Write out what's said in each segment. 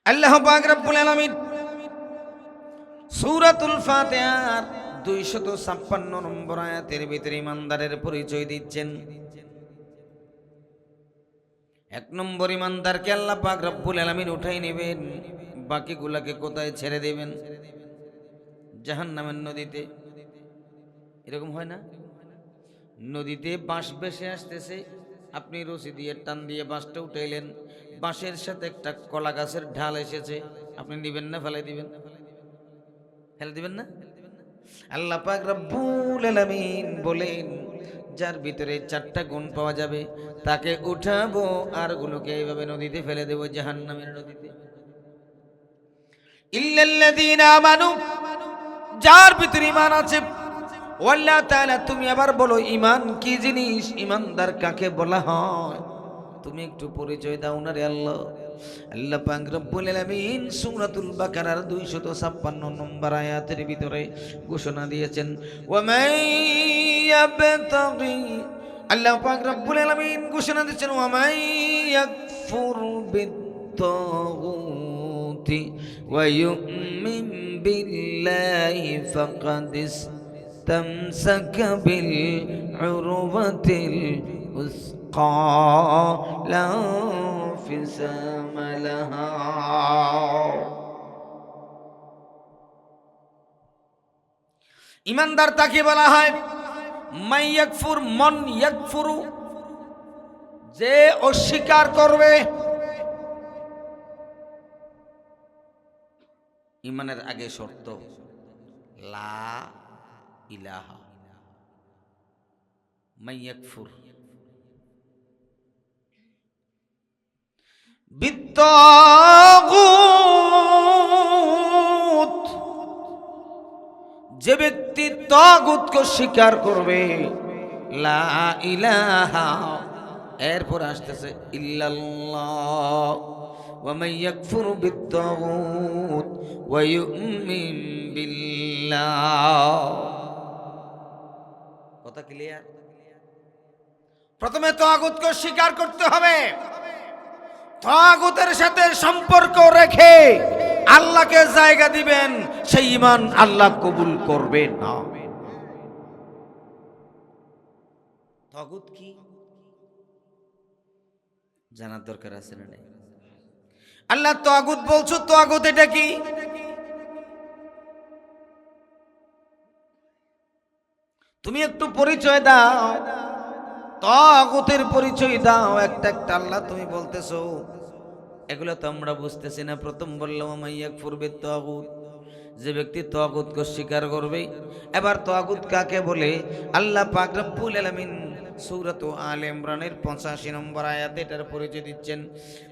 আল্লাহ পাক রব্বুল আলামিন সূরাতুল ফাতিহার 256 নম্বর আয়াতের ভিতরে ইমানদারের পরিচয় দিচ্ছেন। এক নম্বর ইমানদারকে আল্লাহ পাক রব্বুল আলামিন উঠাই নেবেন, বাকিগুলাকে কোথায় ছেড়ে দেবেন? জাহান্নামের নদীতে। এরকম হয় না? নদীতে বাঁশ ভেসে আসতেছে, আপনি রশি দিয়ে টান দিয়ে বাঁশটা উঠাইলেন, বাঁশের সাথে একটা কলা গাছের ঢাল এসেছে, আপনি নিবেন না ফেলাই দিবেন? ফেলে দিবেন না? আল্লাহ পাক রব্বুল আলামিন বলেন, যার ভিতরে 4টা গুণ পাওয়া যাবে তাকে উঠাবো আর গুলোকে এইভাবে নদীতে ফেলে দেবো, জাহান্নামের নদীতে। ইল্লাল্লাযীনা আমানু, যার ভিতরে ঈমান আছে। আল্লাহ তাআলা তুমি আবার বলো ঈমান কি জিনিস, ঈমানদার কাকে বলা হয়? তুমি একটু পরিচয় দাও না রে আল্লাহ। আল্লাহ পাক রব্বুল আলামিন সূরাতুল বাকারার 256 নম্বর আয়াতের ভিতরে ঘোষণা দিয়েছেন, ওয়া মাইয়াবতাগি, আল্লাহ পাক রব্বুল আলামিন ঘোষণা দিয়েছেন, ওয়া মাইয়াকফুর বিত্তাগুতি ওয়া ইউমিন বিল্লাহি ফাকাদ ইসতামসাকা বিল উরওয়াতিল উসকা লা ইনফিসামা লাহা। ইমানদার তাকে বলা হয় মাইয়াকফুর, মন ইয়াকফুরু, যে অস্বীকার করবে। ইমানের আগে শর্ত লা ইলাহা, মাইয়াকফুর বিত্তাগুত, যে ব্যক্তি তাগুতকে স্বীকার করবে, লা ইলাহা, এরপর আসতেছে ইল্লাল্লাহ, ওয়া মাইয়াকফুর বিত্তাগুত ওয়া ইউমিন বিল্লাহ। কথা ক্লিয়ার? প্রথমে তাগুতকে স্বীকার করতে হবে, তাগুতের সাথে সম্পর্ক রেখে আল্লাহকে জায়গা দিবেন, সেই ঈমান আল্লাহ কবুল করবে না। তাগুত কি জানার দরকার আছে না? আল্লাহ তাগুত বলছো, তাগুত এটা কি? তুমি একটু পরিচয় দাও, তাগুতের পরিচয় দাও। একটা একটা আল্লাহ তুমি বলতেছো, এগুলো তো আমরা বুঝতেছি না। প্রথম বললাম মাইয়াকফুর বিত্তাগুত, যে ব্যক্তি তাগুতকে স্বীকার করবে। এবার তাগুত কাকে বলে? আল্লাহ পাক রব্বুল আলামিন সূরাত আলে ইমরানের 85 নম্বর আয়াতে এটার পরিচয় দিচ্ছেন,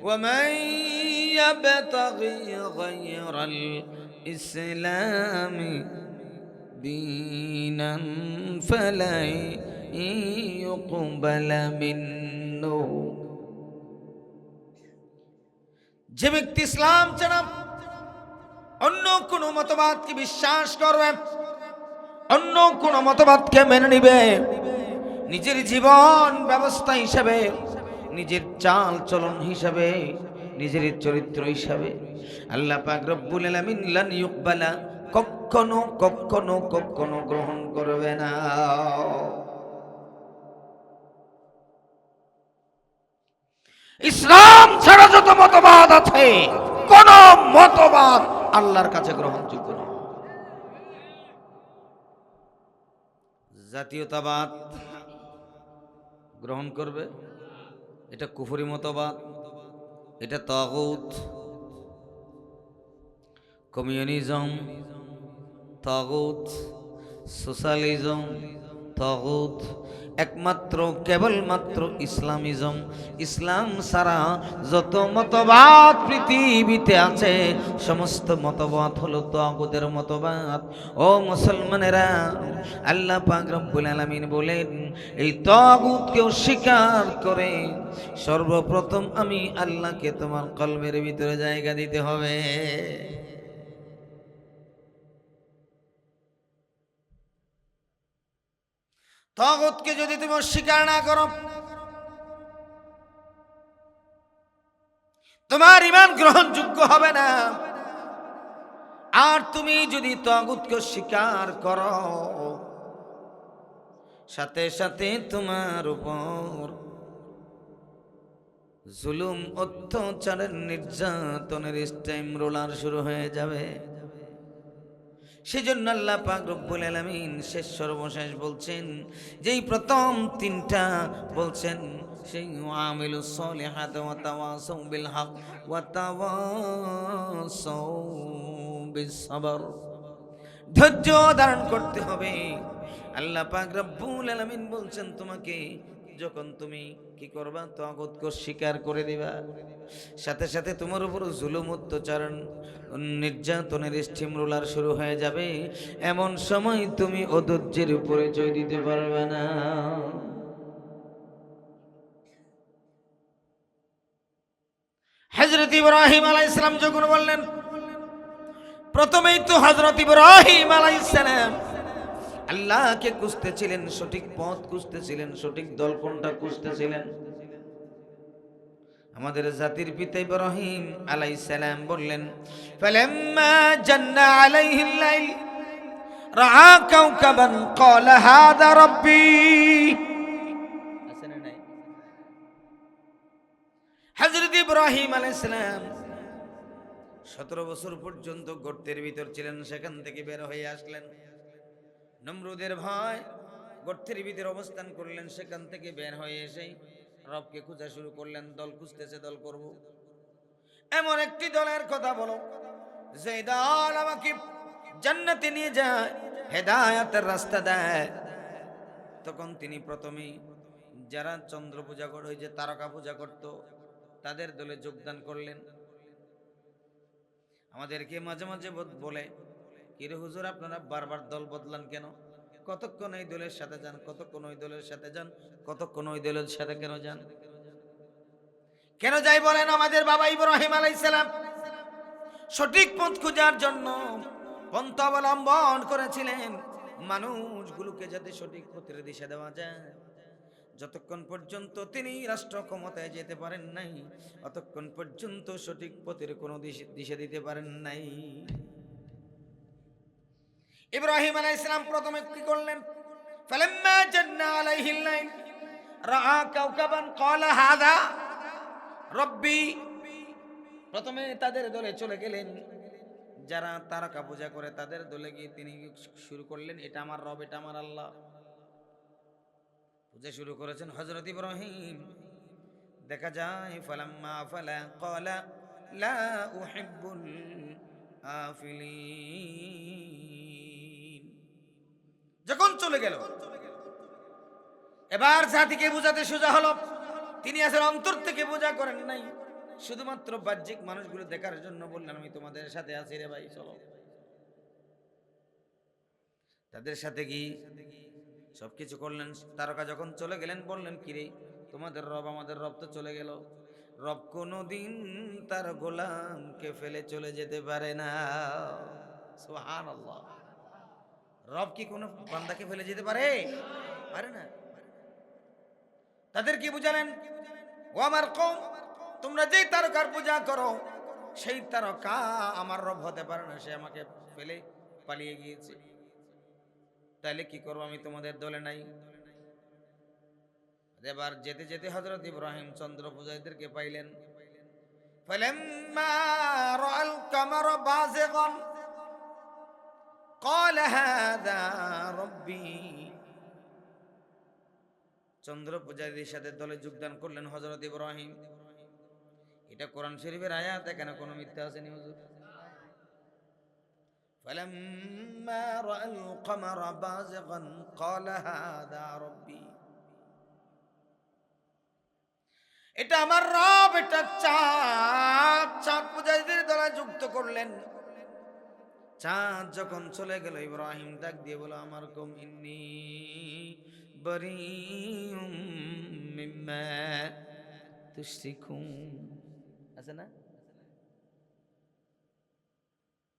ওয়া মাইয়াবতাগি গায়রাল ইসলামি দীনান ফালাই ইউকবালা মিন্নু, যে ব্যক্তি ইসলাম ছাড়া অন্য কোন মতবাদকে বিশ্বাস করবে, অন্য কোন মতবাদকে মেনে নিবে, নিজের জীবন ব্যবস্থা হিসাবে, নিজের চাল চলন হিসাবে, নিজের চরিত্র হিসাবে, আল্লাহ পাক রব্বুল আলামিন লান ইউকবালা, কখনো কখনো কখনো গ্রহণ করবে না। ইসলাম ছাড়া যত মতবাদ আছে, কোন মতবাদ আল্লাহর কাছে গ্রহণযোগ্য নয়। জাতীয়তাবাদ গ্রহণ করবে, এটা কুফরি মতবাদ, এটা তাগুত। কমিউনিজম তাগুত, সোশ্যালিজম তাগুত। একমাত্র কেবলমাত্র ইসলামিজম, ইসলাম ছাড়া যত মতবাদ পৃথিবীতে আছে সমস্ত মতবাদ হলো তাগুতের মতবাদ। ও মুসলমানেরা, আল্লাহ পাক রব্বুল আলামিন বলেন, এই তাগুতকে অস্বীকার করে সর্বপ্রথম আমি আল্লাহকে তোমার কলবের ভিতরে জায়গা দিতে হবে। তাগুতকে যদি তুমি অস্বীকার না করো, তোমার ঈমান গ্রহণযোগ্য হবে না। আর তুমি যদি তাগুতকে স্বীকার করো, সাথে সাথে তোমার উপর জুলুম, অত্যাচারের, নির্যাতনের স্টাইম রোলার শুরু হয়ে যাবে। সেজন্য আল্লাহ পাক রব্বুল আলামিন শেষ সর্বশেষ বলছেন, যেই প্রথম তিনটা বলছেন, সেই আমিলুস সলিহাত ওয়া তাওয়াসাউ বিল হক ওয়া তাওয়াসাউ বিস সাবর, ধৈর্য ধারণ করতে হবে। আল্লাহ পাক রব্বুল আলামিন বলছেন, তোমাকে যখন তুমি কি করবা, তাগুতকে স্বীকার করে দিবা, সাথে সাথে তোমার উপর জুলুম, অত্যাচার, নির্যাতনের স্টিম রোলার শুরু হয়ে যাবে। এমন সময় তুমি অধৈর্যের পরিচয় দিতে পারবে না। হযরত ইব্রাহিম আলাইহিস সালাম যখন বললেন, প্রথমেই তো হযরত ইব্রাহিম আলাইহিস সালাম আল্লাহকে খুঁজতেছিলেন, সঠিক পথ খুঁজতেছিলেন, সঠিক দল কোনটা খুঁজতেছিলেন। আমাদের জাতির পিতা ইব্রাহিম আলাইহিস সালাম বললেন, ফালাম্মা জান্না আলাইহিল লাইল রাআ কাওকাবান ক্বালা হাযা রাব্বি। আসেন নাই? হযরত ইব্রাহিম আলাইহিস সালাম 17 বছর পর্যন্ত গর্তের ভিতর ছিলেন, সেখান থেকে বের হয়ে আসলেন। নমরুদের ভয়, গর্তের ভিতরে অবস্থান করলেন, সেখান থেকে বের হয়ে এসে রবকে খোঁজা শুরু করলেন। দল খুঁজতেছে, দল করব, এমন একটি দলের কথা বলো যে দল আমাকে জান্নাতে নিয়ে যায়, হেদায়েতের রাস্তা দেয়। তখন তিনি প্রথমে যারা চন্দ্র পূজা করে, ওই যে তারকা পূজা করত, তাদের দলে যোগদান করলেন। আমাদেরকে মাঝে মাঝে বলে, কিরে হুজুর আপনারা বারবার দল বদলান কেন? কতক্ষণ এই দলের সাথে যান, কতক্ষণ ওই দলের সাথে যান, কতক্ষণ ওই দলের সাথে কেন যান? কেন যাই বলেন? আমাদের বাবা ইব্রাহিম আলাইহিস সালাম সঠিক পথ খোঁজার জন্য পন্থা অবলম্বন করেছিলেন, মানুষগুলোকে যাতে সঠিক পথের দিশা দেওয়া যায়। যতক্ষণ পর্যন্ত তিনি রাষ্ট্র ক্ষমতায় যেতে পারেন নাই, ততক্ষণ পর্যন্ত সঠিক পথের কোনো দিশা দিতে পারেন নাই। ইব্রাহিম আলাইহিস সালাম প্রথমে কি করলেন? ফালাম্মা জান্না আলাইহিল লাইল রাআ কাওকাবান ক্বালা হাযা রাব্বি। প্রথমে তাদের দলে চলে গেলেন, যারা তারকা পূজা করে তাদের দলে গিয়ে তিনি শুরু করলেন, এটা আমার রব, এটা আমার আল্লাহ। পূজা শুরু করেছেন হযরত ইব্রাহিম। দেখা যায় ফালাম্মা ফালা ক্বালা লা উহিব্বুল আফিলিন। যখন চলে গেল, এবার জাতিকে বোঝাতে সোজা হলো, তিনি আসলে অন্তর থেকে পূজা করেন নাই, শুধুমাত্র বাহ্যিক মানুষগুলো দেখার জন্য বললেন, আমি তোমাদের সাথে আছি রে ভাই, চলো। তাদের সাথে কি সবকিছু করলেন। তারকা যখন চলে গেলেন, বললেন, কিরে তোমাদের রব, আমাদের রব তো চলে গেল। রব কোনদিন তার গোলামকে ফেলে চলে যেতে পারে না। সুবহানাল্লাহ। রব কি কোনো বান্দাকে ফেলে যেতে পারে? পারে না। তাদের কি বুঝালেন, ও আমার কওম, তোমরা যেই তারকার পূজা করো, সেই তারকা আমার রব হতে পারে না, সে আমাকে ফেলে পালিয়ে গিয়েছে। তাহলে কি করবো, আমি তোমাদের দলে নাই। এবার যেতে যেতে হযরত ইব্রাহিম চন্দ্র পূজারীদেরকে পাইলেন। ফালাম্মা রাআল কামারা বাযিগান ক্বালা হাযা রাব্বি। চন্দ্র পূজারীদের সাথে দলে যোগদান করলেন হযরত ইব্রাহিম। এটা কোরআন শরীফের আয়াত, এখানে কোনো মিথ্যা আছে নি হুজুর? ফালাম্মা রাআল কামারা বাযিগান ক্বালা হাযা রাব্বি। এটা আমার রব, এটা চাঁদ। চাঁদ পূজারীদের দ্বারা যুক্ত করলেন। চাঁদ যখন চলে গেল, ইব্রাহিম ডাক দিয়ে বলো, আমার কওম ইন্নী বারীউম মিম্মা তুশরিকুন। আছে না?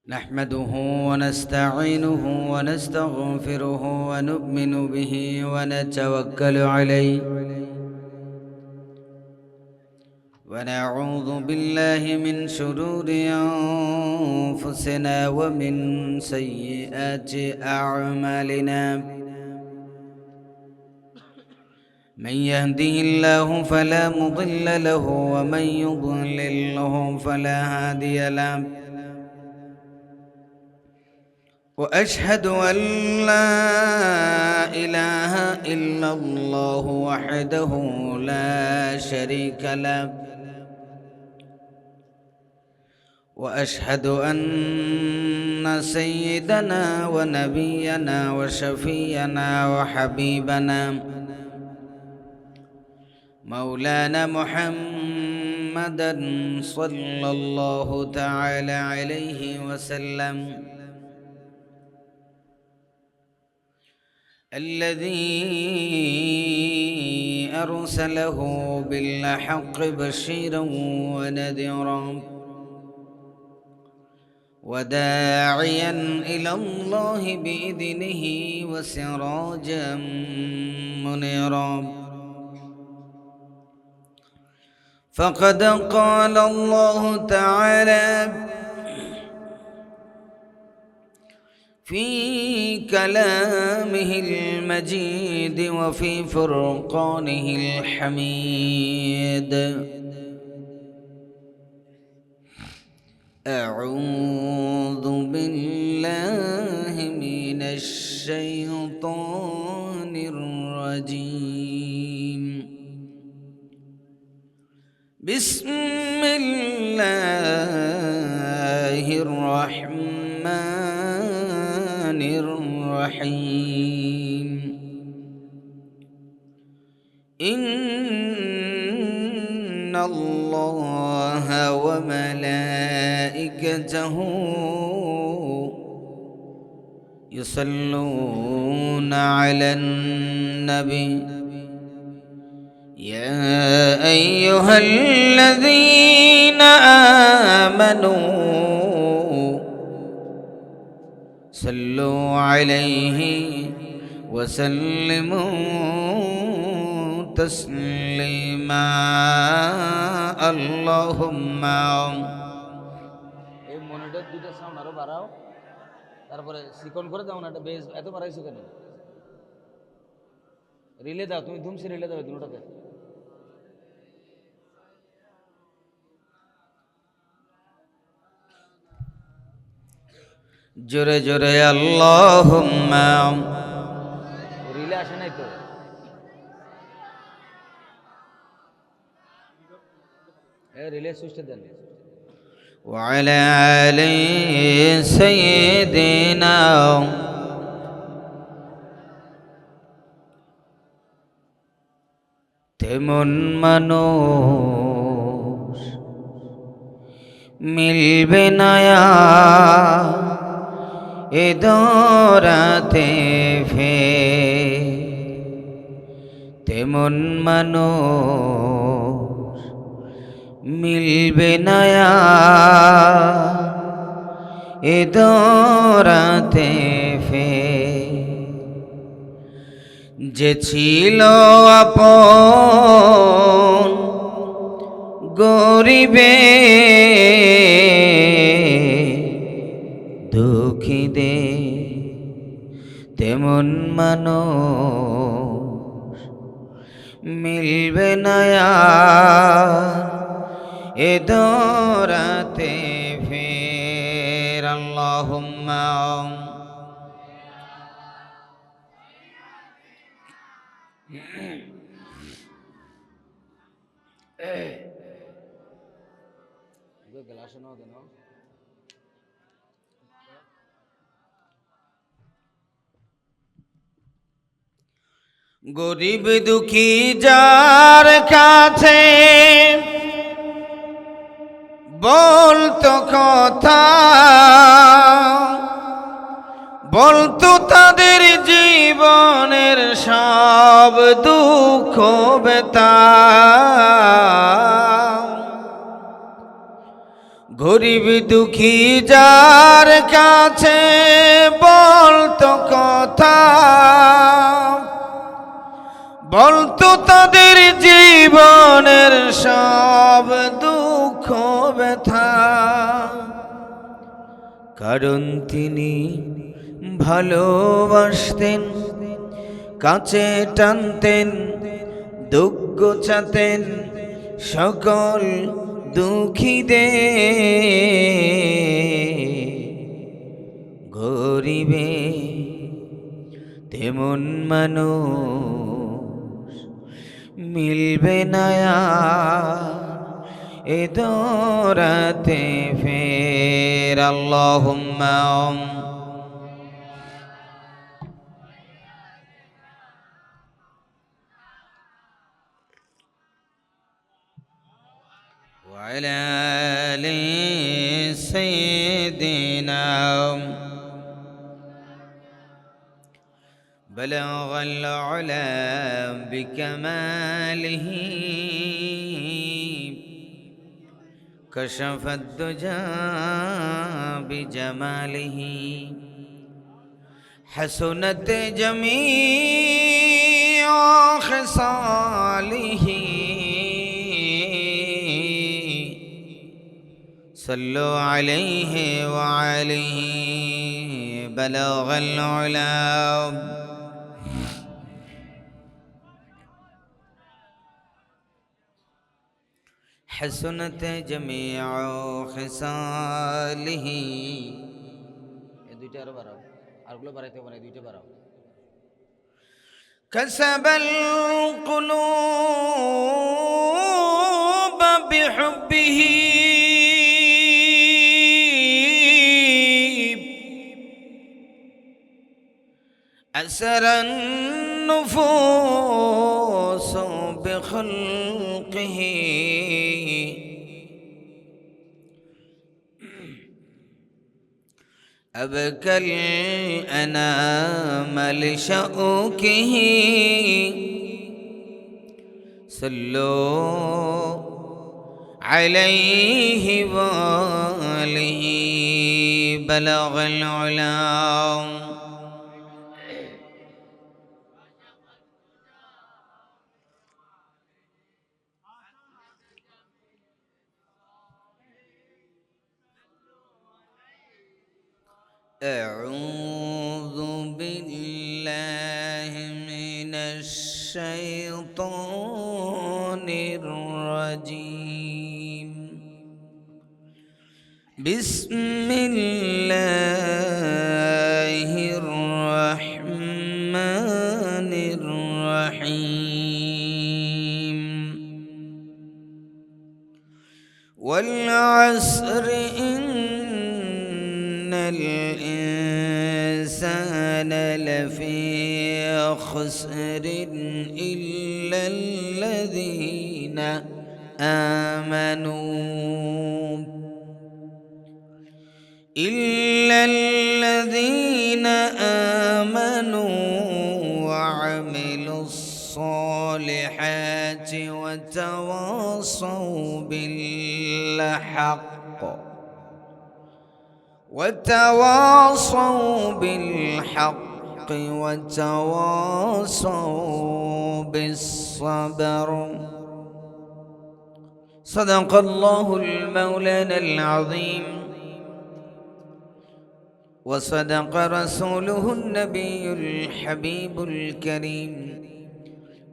নাহমাদুহু ওয়া নাস্তাঈনুহু ওয়া নাস্তাগফিরুহু ওয়া নু'মিনু বিহি ওয়া নাতাওয়াক্কালু আলাইহি ونعوذ بالله من شرور أنفسنا ومن سيئات أعمالنا من يهده الله فلا مضل له ومن يضلله فلا هادي له وأشهد أن لا إله إلا الله وحده لا شريك له وأشهد أن سيدنا ونبينا وشفينا وحبيبنا مولانا محمدا صلى الله تعالى عليه وسلم الذي أرسله بالحق بشيرا ونذيرا وداعيا إلى الله بإذنه وسراجا منيرا فقد قال الله تعالى في كلامه المجيد وفي فرقانه الحميد أعوذ بالله من الشيطان الرجيم بسم الله الرحمن الرحيم إن الله وملائكته يصلون على النبي يا أيها الذين آمنوا صلوا عليه وسلموا تسليما اللهم এই মনিটর দুটো সাউন্ড আরো বাড়াও তারপরে সিকন করে দাও না এটা বেস এত বাড়াইছো কেন রিলে দাও তুমি ধুমসি রিলে দাও দুটোতে জোরে জোরে আল্লাহুম্মা রিলে আসে নাই তো রিলে সুইচটা দেন وعلى آل سيدنا তেমন মানুষ মিলবে না এ দরাতে ফের তেমন মানুষ মিলবে না এ দরাতে ফের যে ছিল আপন গরিবে দুঃখী দে তেমন মানুষ মিলবে না এ দরাতে ফের আল্লাহুম্মা গরিব দুঃখী যার কাছে বলতো কথা বলতো তাদের জীবনের সব দুঃখ ব্যথা গরিব দুঃখী যার কাছে বলতো কথা বলতো তাদের জীবনের সব দুঃখ ব্যথা, কারণ তিনি ভালোবাসতেন, কাছে টানতেন, দুঃখ ঘোচাতেন সকল দুঃখীদের। গরিবে তেমন মানুষ মিলবে না এ দরাতে ফের। আল্লাহুম্মা وعلى آل سيدنا بلغ العلا بكماله كشف الدجى بجماله حسنت جميع خصاله صلوا عليه وعليه بلغ العلا حسنت جميع خصاله। এই দুইটা আরো বাড়াও, আরগুলো বাড়াইতে পারে, দুইটা বাড়াও। كسب القلوب بحبه أسر النفوس بخلقه أبكى الأنام لشوكه صلوا عليه وآله بلغ العلا أعوذ بالله من الشيطان الرجيم بسم الله الرحمن الرحيم والعصر إن الإنسان لفي خسر إلا الذين آمنوا وعملوا الصالحات وتواصوا بالحق وتواصوا بالصبر. صدق الله المولانا العظيم وصدق رسوله النبي الحبيب الكريم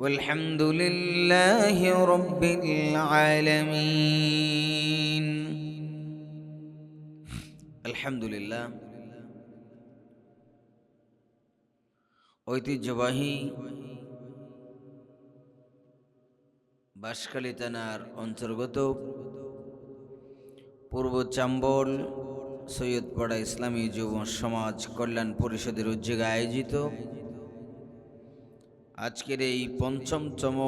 والحمد لله رب العالمين. الحمد لله। ঐতিহ্যবাহী বাঁশখালী থানার অন্তর্গত পূর্ব চাম্বল সৈয়দপাড়া ইসলামী যুব সমাজ কল্যাণ পরিষদের উদ্যোগে আয়োজিত আজকের এই পঞ্চমতম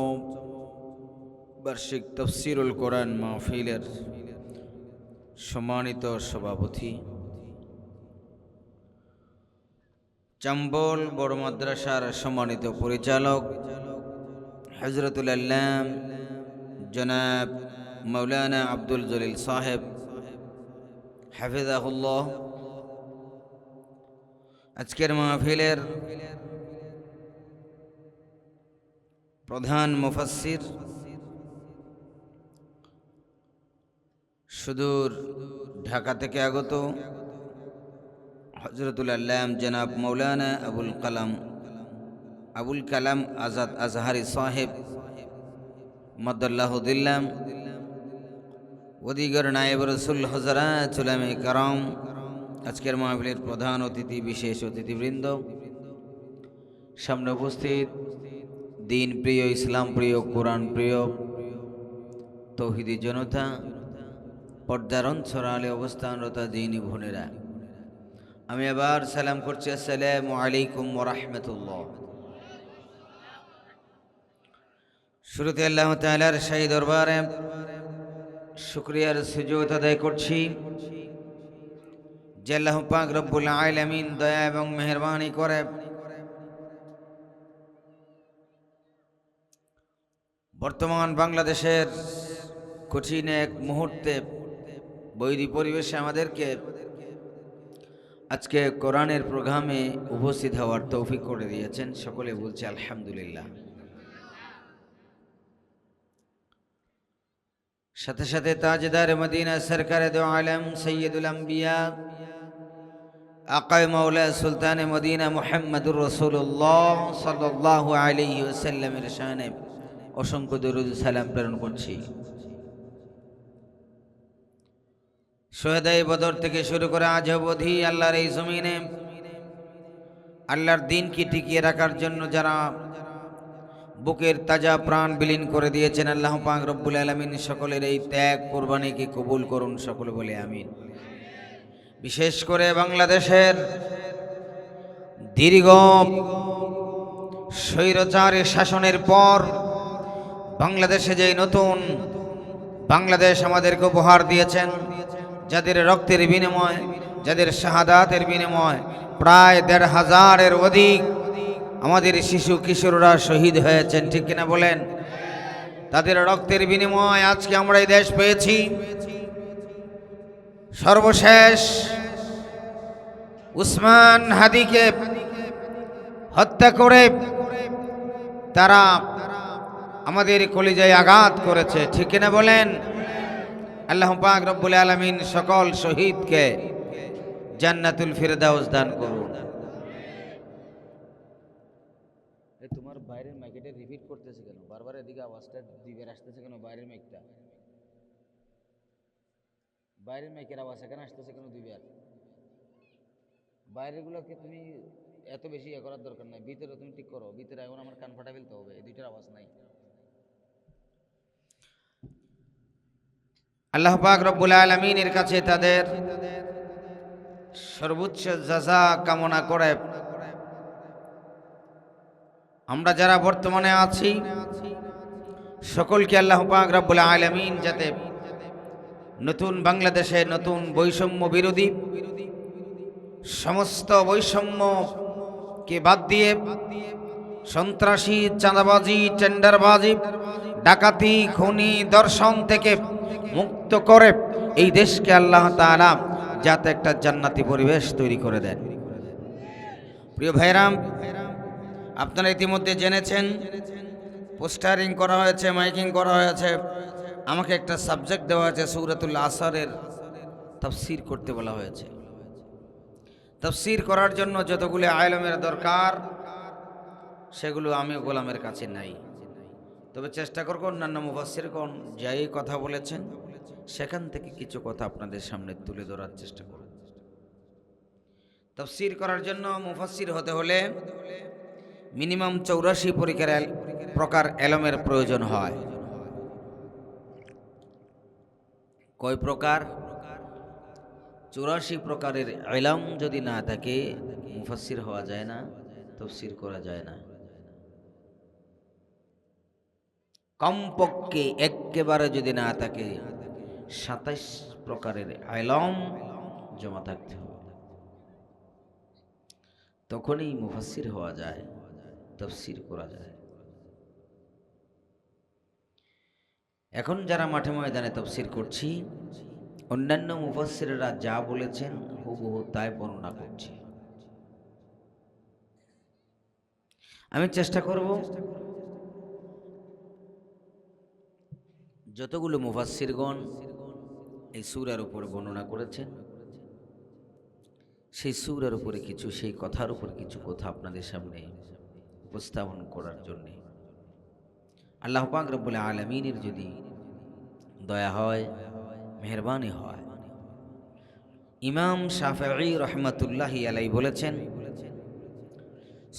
বার্ষিক তাফসীরুল কোরআন মাহফিলের সম্মানিত সভাপতি, চাম্বল বড় মাদ্রাসার সম্মানিত পরিচালক হযরতুল আল্লাম জনাব মাওলানা আব্দুল জলিল সাহেব হাফিজাহুল্লাহ, আজকের মাহফিলের প্রধান মুফাসসির সুদূর ঢাকা থেকে আগত হযরতুল আল্লাম জনাব মৌলানা আবুল কালাম আজাদ আজহারি সাহেব মাদাল্লাহু দিল্লাম ওদিগর নায়েব রসুল হযরত উলামা کرام, আজকের মাহফিলের প্রধান অতিথি, বিশেষ অতিথিবৃন্দ, সামনে উপস্থিত দিন প্রিয়, ইসলাম প্রিয়, কোরআন প্রিয় তৌহিদি জনতা, পর্দার অন্তরালে অবস্থানরত দিনী বোনেরা, আমি আবার সালাম করছি, আসসালামু আলাইকুম ওয়া রাহমাতুল্লাহ। শুরুতে আল্লাহ তাআলার শাহী দরবারে শুকরিয়ার সুজুদ আদায় করছি যে আল্লাহ পাক রব্বুল আলামিন দয়া এবং মেহেরবানি করে বর্তমান বাংলাদেশের কঠিন এক মুহূর্তে বৈরী পরিবেশে আমাদেরকে আজকে কোরআনের প্রোগ্রামে উপস্থিত হওয়ার তৌফিক করে দিয়েছেন। সকলে বলছে আলহামদুলিল্লাহ। সাথে সাথে তাজদার মদিনা সরকার দো আলম সৈয়দুল আম্বিয়া আকায়ে মাওলা সুলতানে মদিনা মুহাম্মদুর রাসূলুল্লাহ সাল্লাল্লাহু আলাইহি ওয়াসাল্লামের শানে অসংখ্য দরুদ সালাম প্রেরণ করছি। শহীদায়ে বদর থেকে শুরু করে আজ অবধি আল্লাহর এই জমিনে আল্লাহর দ্বীনকে টিকিয়ে রাখার জন্য যারা বুকের তাজা প্রাণ বিলীন করে দিয়েছেন, আল্লাহ পাক রব্বুল আলামিন সকলের এই ত্যাগ কুরবানিকে কবুল করুন, সকলে বলে আমিন। বিশেষ করে বাংলাদেশের দীর্ঘ স্বৈরাচারী শাসনের পর বাংলাদেশে যে নতুন বাংলাদেশ আমাদেরকে উপহার দিয়েছেন, যাদের রক্তের বিনিময়, যাদের শাহাদাতের বিনিময় প্রায় ১৫০০-এর অধিক আমাদের শিশু কিশোররা শহীদ হয়েছেন, ঠিক কিনা বলেন? তাদের রক্তের বিনিময় আজকে আমরা এই দেশ পেয়েছি। সর্বশেষ উসমান হাদিকে হত্যা করে তারা আমাদের কলিজায় আঘাত করেছে, ঠিক কিনা বলেন? আল্লাহ পাক রব্বুল আলামিন সকল শহীদকে জান্নাতুল ফিরদাউস দান করুন। তোমার বাইরের মাইকটা রিপিট করতেছে কেন? বারবার এদিকে আওয়াজটা দিবে আসতেছে কেন? বাইরের মাইকটা, বাইরের মাইকের আওয়াজ এখানে আসতেছে কেন? দিবে বাইরের গুলোকে তুমি এত বেশি করার দরকার নাই, ভিতরে তুমি ঠিক করো। ভিতরে এখন আমার কান ফাটা ফেলতে হবে, এই দুইটার আওয়াজ নাই। আল্লাহ পাক রব্বুল আলামিনের কাছে তাদের সর্বোচ্চ জাযা কামনা করে আমরা যারা বর্তমানে আছি সকলকে আল্লাহ পাক রব্বুল আলামিন যাতে নতুন বাংলাদেশে নতুন বৈষম্য বিরোধী, সমস্ত বৈষম্যকে বাদ দিয়ে সন্ত্রাসী, চাঁদাবাজি, টেন্ডারবাজি, ডাকাতি, খুনি, ধর্ষণ থেকে মুক্ত করে এই দেশকে আল্লাহ তাআলা যাতে একটা জান্নাতি পরিবেশ তৈরি করে দেন। প্রিয় ভাইরাম, আপনারা ইতিমধ্যে জেনেছেন পোস্টারিং করা হয়েছে, মাইকিং করা হয়েছে। আমাকে একটা সাবজেক্ট দেওয়া হয়েছে, সূরাতুল আসরের তাফসীর করতে বলা হয়েছে। তাফসীর করার জন্য যতগুলো আলেমের দরকার সেগুলো আমি গোলামের কাছে নাই, তবে চেষ্টা করব অন্যান্য মুফাসসিরগণ যাই কথা বলেছেন সেখান থেকে কিছু কথা আপনাদের সামনে তুলে ধরার চেষ্টা করব। তাফসীর করার জন্য মুফাসসির হতে হলে মিনিমাম ৮৪ প্রকার এলমের প্রয়োজন হয়। কয় প্রকার? ৮৪ প্রকারের ইলম যদি না থাকে মুফাসসির হওয়া যায় না, তাফসীর করা যায় না। কমপক্ষে একেবারে যদি না থাকে ২৭ প্রকারের ইলম জমা থাকতে হবে, তখনই মুফাসসির হওয়া যায়, তাফসীর করা যায়। এখন যারা মাঠে ময়দানে তাফসীর করছি, অন্যান্য মুফাসসিররা যা বলেছেন হুবহু তাই বর্ণনা করছি। আমি চেষ্টা করব যতগুলো মুফাসসিরগণ এই সূরার উপর বর্ণনা করেছেন, সেই সূরার উপরে কিছু, সেই কথার উপর কিছু কথা আপনাদের সামনে উপস্থাপন করার জন্য আল্লাহ পাক রব্বুল আলামিনের যদি দয়া হয়, মেহেরবানি হয়, ইমাম শাফিঈ রহমাতুল্লাহি আলাইহি বলেছেন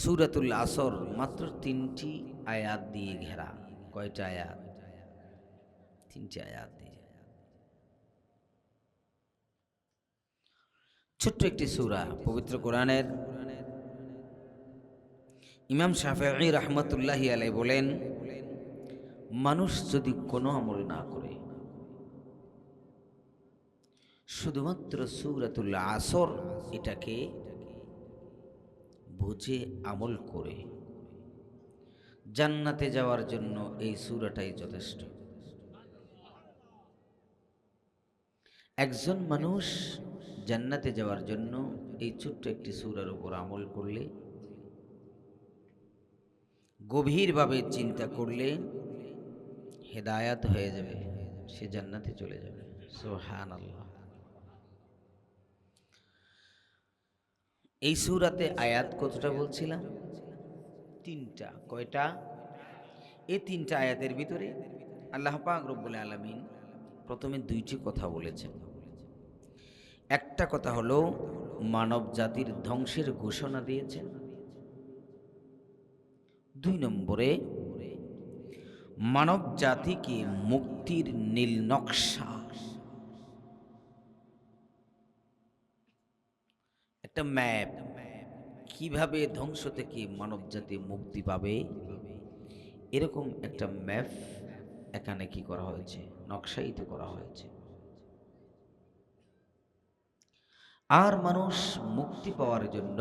সূরাতুল আসর মাত্র 3টি আয়াত দিয়ে ঘেরা। কয়টা আয়াত? 3টি আয়াত দিয়ে ছোট্ট একটি সূরা পবিত্র কোরআনের। ইমাম শাফিঈ রহমাতুল্লাহি আলাইহি বলেন, মানুষ যদি কোনো আমল না করে, শুধুমাত্র সূরাতুল আসর এটাকে বুঝে আমল করে, জান্নাতে যাওয়ার জন্য এই সূরাটাই যথেষ্ট। একজন মানুষ জান্নাতে যাওয়ার জন্য এই ছোট্ট একটি সূরার উপর আমল করলে, গভীরভাবে চিন্তা করলে হেদায়াত হয়ে যাবে, সে জান্নাতে চলে যাবে। সুবহানাল্লাহ। এই সূরাতে আয়াত কতটা বলছিলাম? 3টা। কয়টা? এই 3টা আয়াতের ভিতরে আল্লাহ পাক রব্বুল আলামিন প্রথমে 2টি কথা বলেছেন। একটা কথা হলো মানব জাতির ধ্বংসের ঘোষণা দিয়েছেন। 2 নম্বরে মানব জাতিকে মুক্তির নীল নকশা, একটা ম্যাপ, কিভাবে ধ্বংস থেকে মানব জাতি মুক্তি পাবে, এরকম একটা ম্যাপ এখানে কি করা হয়েছে? নকশায়িত করা হয়েছে। আর মানুষ মুক্তি পাওয়ার জন্য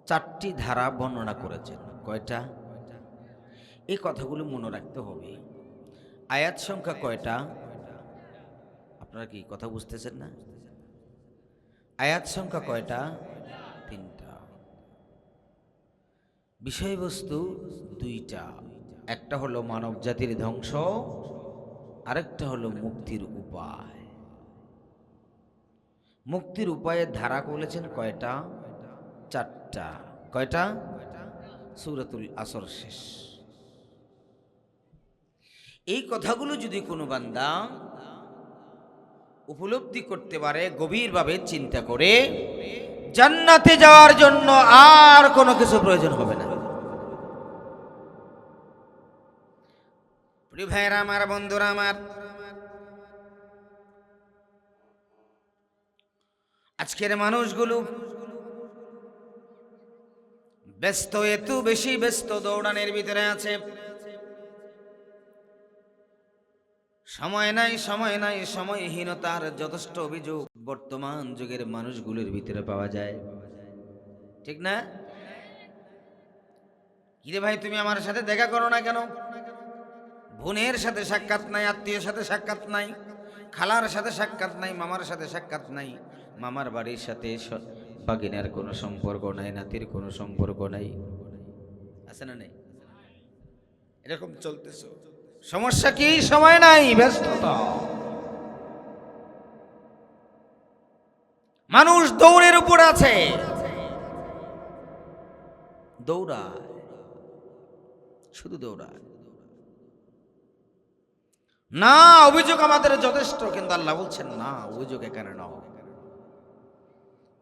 4টি ধারা বর্ণনা করেছেন। কয়টা? এই কথাগুলো মনে রাখতে হবে। আয়াত সংখ্যা কয়টা? আপনারা কি কথা বুঝতেছেন না? আয়াত সংখ্যা কয়টা? 3টা। বিষয়বস্তু 2টা। একটা হলো মানব জাতির ধ্বংস, আরেকটা হলো মুক্তির উপায়। মুক্তির উপায়ের ধারা বলেছেন কয়টা? 4টা। কয়টা? সূরাতুল আসর শেষ। এই কথাগুলো যদি কোনো বান্দা উপলব্ধি করতে পারে, গভীরভাবে চিন্তা করে, জান্নাতে যাওয়ার জন্য আর কোনো কিছু প্রয়োজন হবে না। প্রিয় ভাইরা আমার, বন্ধুরা আমার, আজকের মানুষগুলো ব্যস্ত, এত বেশি ব্যস্ত, দৌড়ানোর ভিতরে আছে। সময় নাই, সময় নাই, সময়হীনতার যথেষ্ট অভিযোগ বর্তমান যুগের মানুষগুলোর ভিতরে পাওয়া যায়, ঠিক না? কিরে ভাই, তুমি আমার সাথে দেখা করো না কেন? বোনের সাথে সাক্ষাৎ নাই, আত্মীয়ের সাথে সাক্ষাৎ নাই, খালার সাথে সাক্ষাৎ নাই, মামার সাথে সাক্ষাৎ নাই, মামার বাড়ির সাথে বাগিনার কোনো সম্পর্ক নাই, নাতির কোনো সম্পর্ক নাই, আছে না? নেই? এরকম চলতেছে। সমস্যা কি? সময় নাই, ব্যস্ততা। মানুষ দৌড়ের উপর আছে, দৌড়ায়, শুধু দৌড়ায় না। অভিযোগ আমাদের যথেষ্ট, কিন্তু আল্লাহ বলছেন না, অভিযোগ এখানে নাও।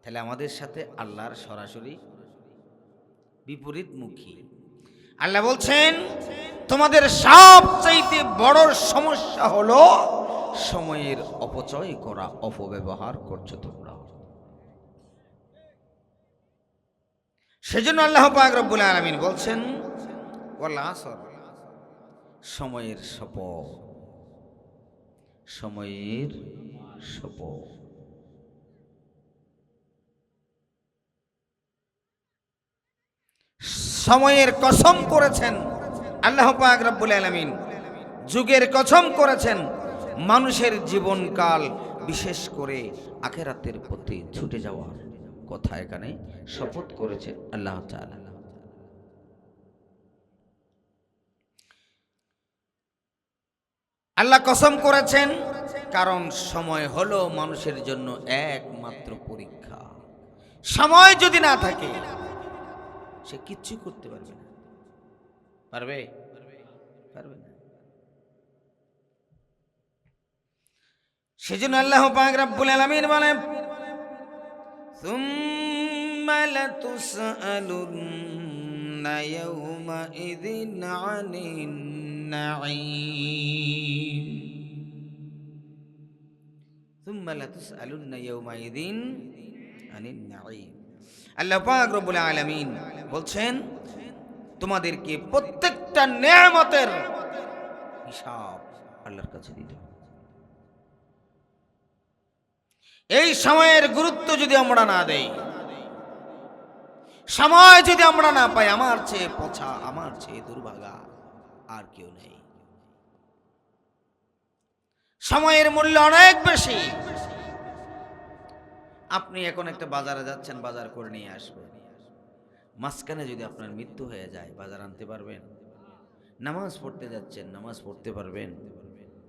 তাহলে আমাদের সাথে আল্লাহর সরাসরি বিপরীতমুখী। আল্লাহ বলছেন, তোমাদের সবচাইতে বড় সমস্যা হলো সময়ের অপচয় করা, অপব্যবহার করছো তোমরা। সেজন্য আল্লাহ পাক রব্বুল আলামিন বলছেন, ওয়াল আসর, সময়ের শপথ, সময়ের শপথ। সময়ের কসম করেছেন আল্লাহ পাক রব্বুল আলামিন, যুগের কসম করেছেন, মানুষের জীবনকাল, বিশেষ করে আখিরাতের প্রতি ছুটে যাওয়ার কথা এখানে শপথ করেছেন আল্লাহ তাআলা। আল্লাহ কসম করেছেন, কারণ সময় হলো মানুষের জন্য একমাত্র পরীক্ষা। সময় যদি না থাকে সে কিচ্ছু করতে পারবে না। পারবে? পারবে না। সেজন্য আল্লাহ পাক রব্বুল আলামিন বলেন, সুম্মা লাতুসআলুন্না ইয়াওমাইযিন আনিন নাঈম। সুম্মা লাতুসআলুন্না ইয়াওমাইযিন আনিন নাঈম। আল্লাহ পাক রব্বুল আলামিন বলছেন, তোমাদেরকে প্রত্যেকটা নেয়ামতের হিসাব আল্লাহর কাছে দিতে হবে। এই সময়ের গুরুত্ব যদি আমরা না দেই, সময় যদি আমরা না পাই, আমার চেয়ে পছা, আমার চেয়ে দুর্ভাগা আর কেউ নেই। সময়ের মূল্য অনেক বেশি। আপনি এখন একটা বাজারে যাচ্ছেন, বাজার করে নিয়ে আসবেন, মাঝখানে যদি আপনার মৃত্যু হয়ে যায়, বাজার আনতে পারবেন? নামাজ পড়তে যাচ্ছেন, নামাজ পড়তে পারবেন?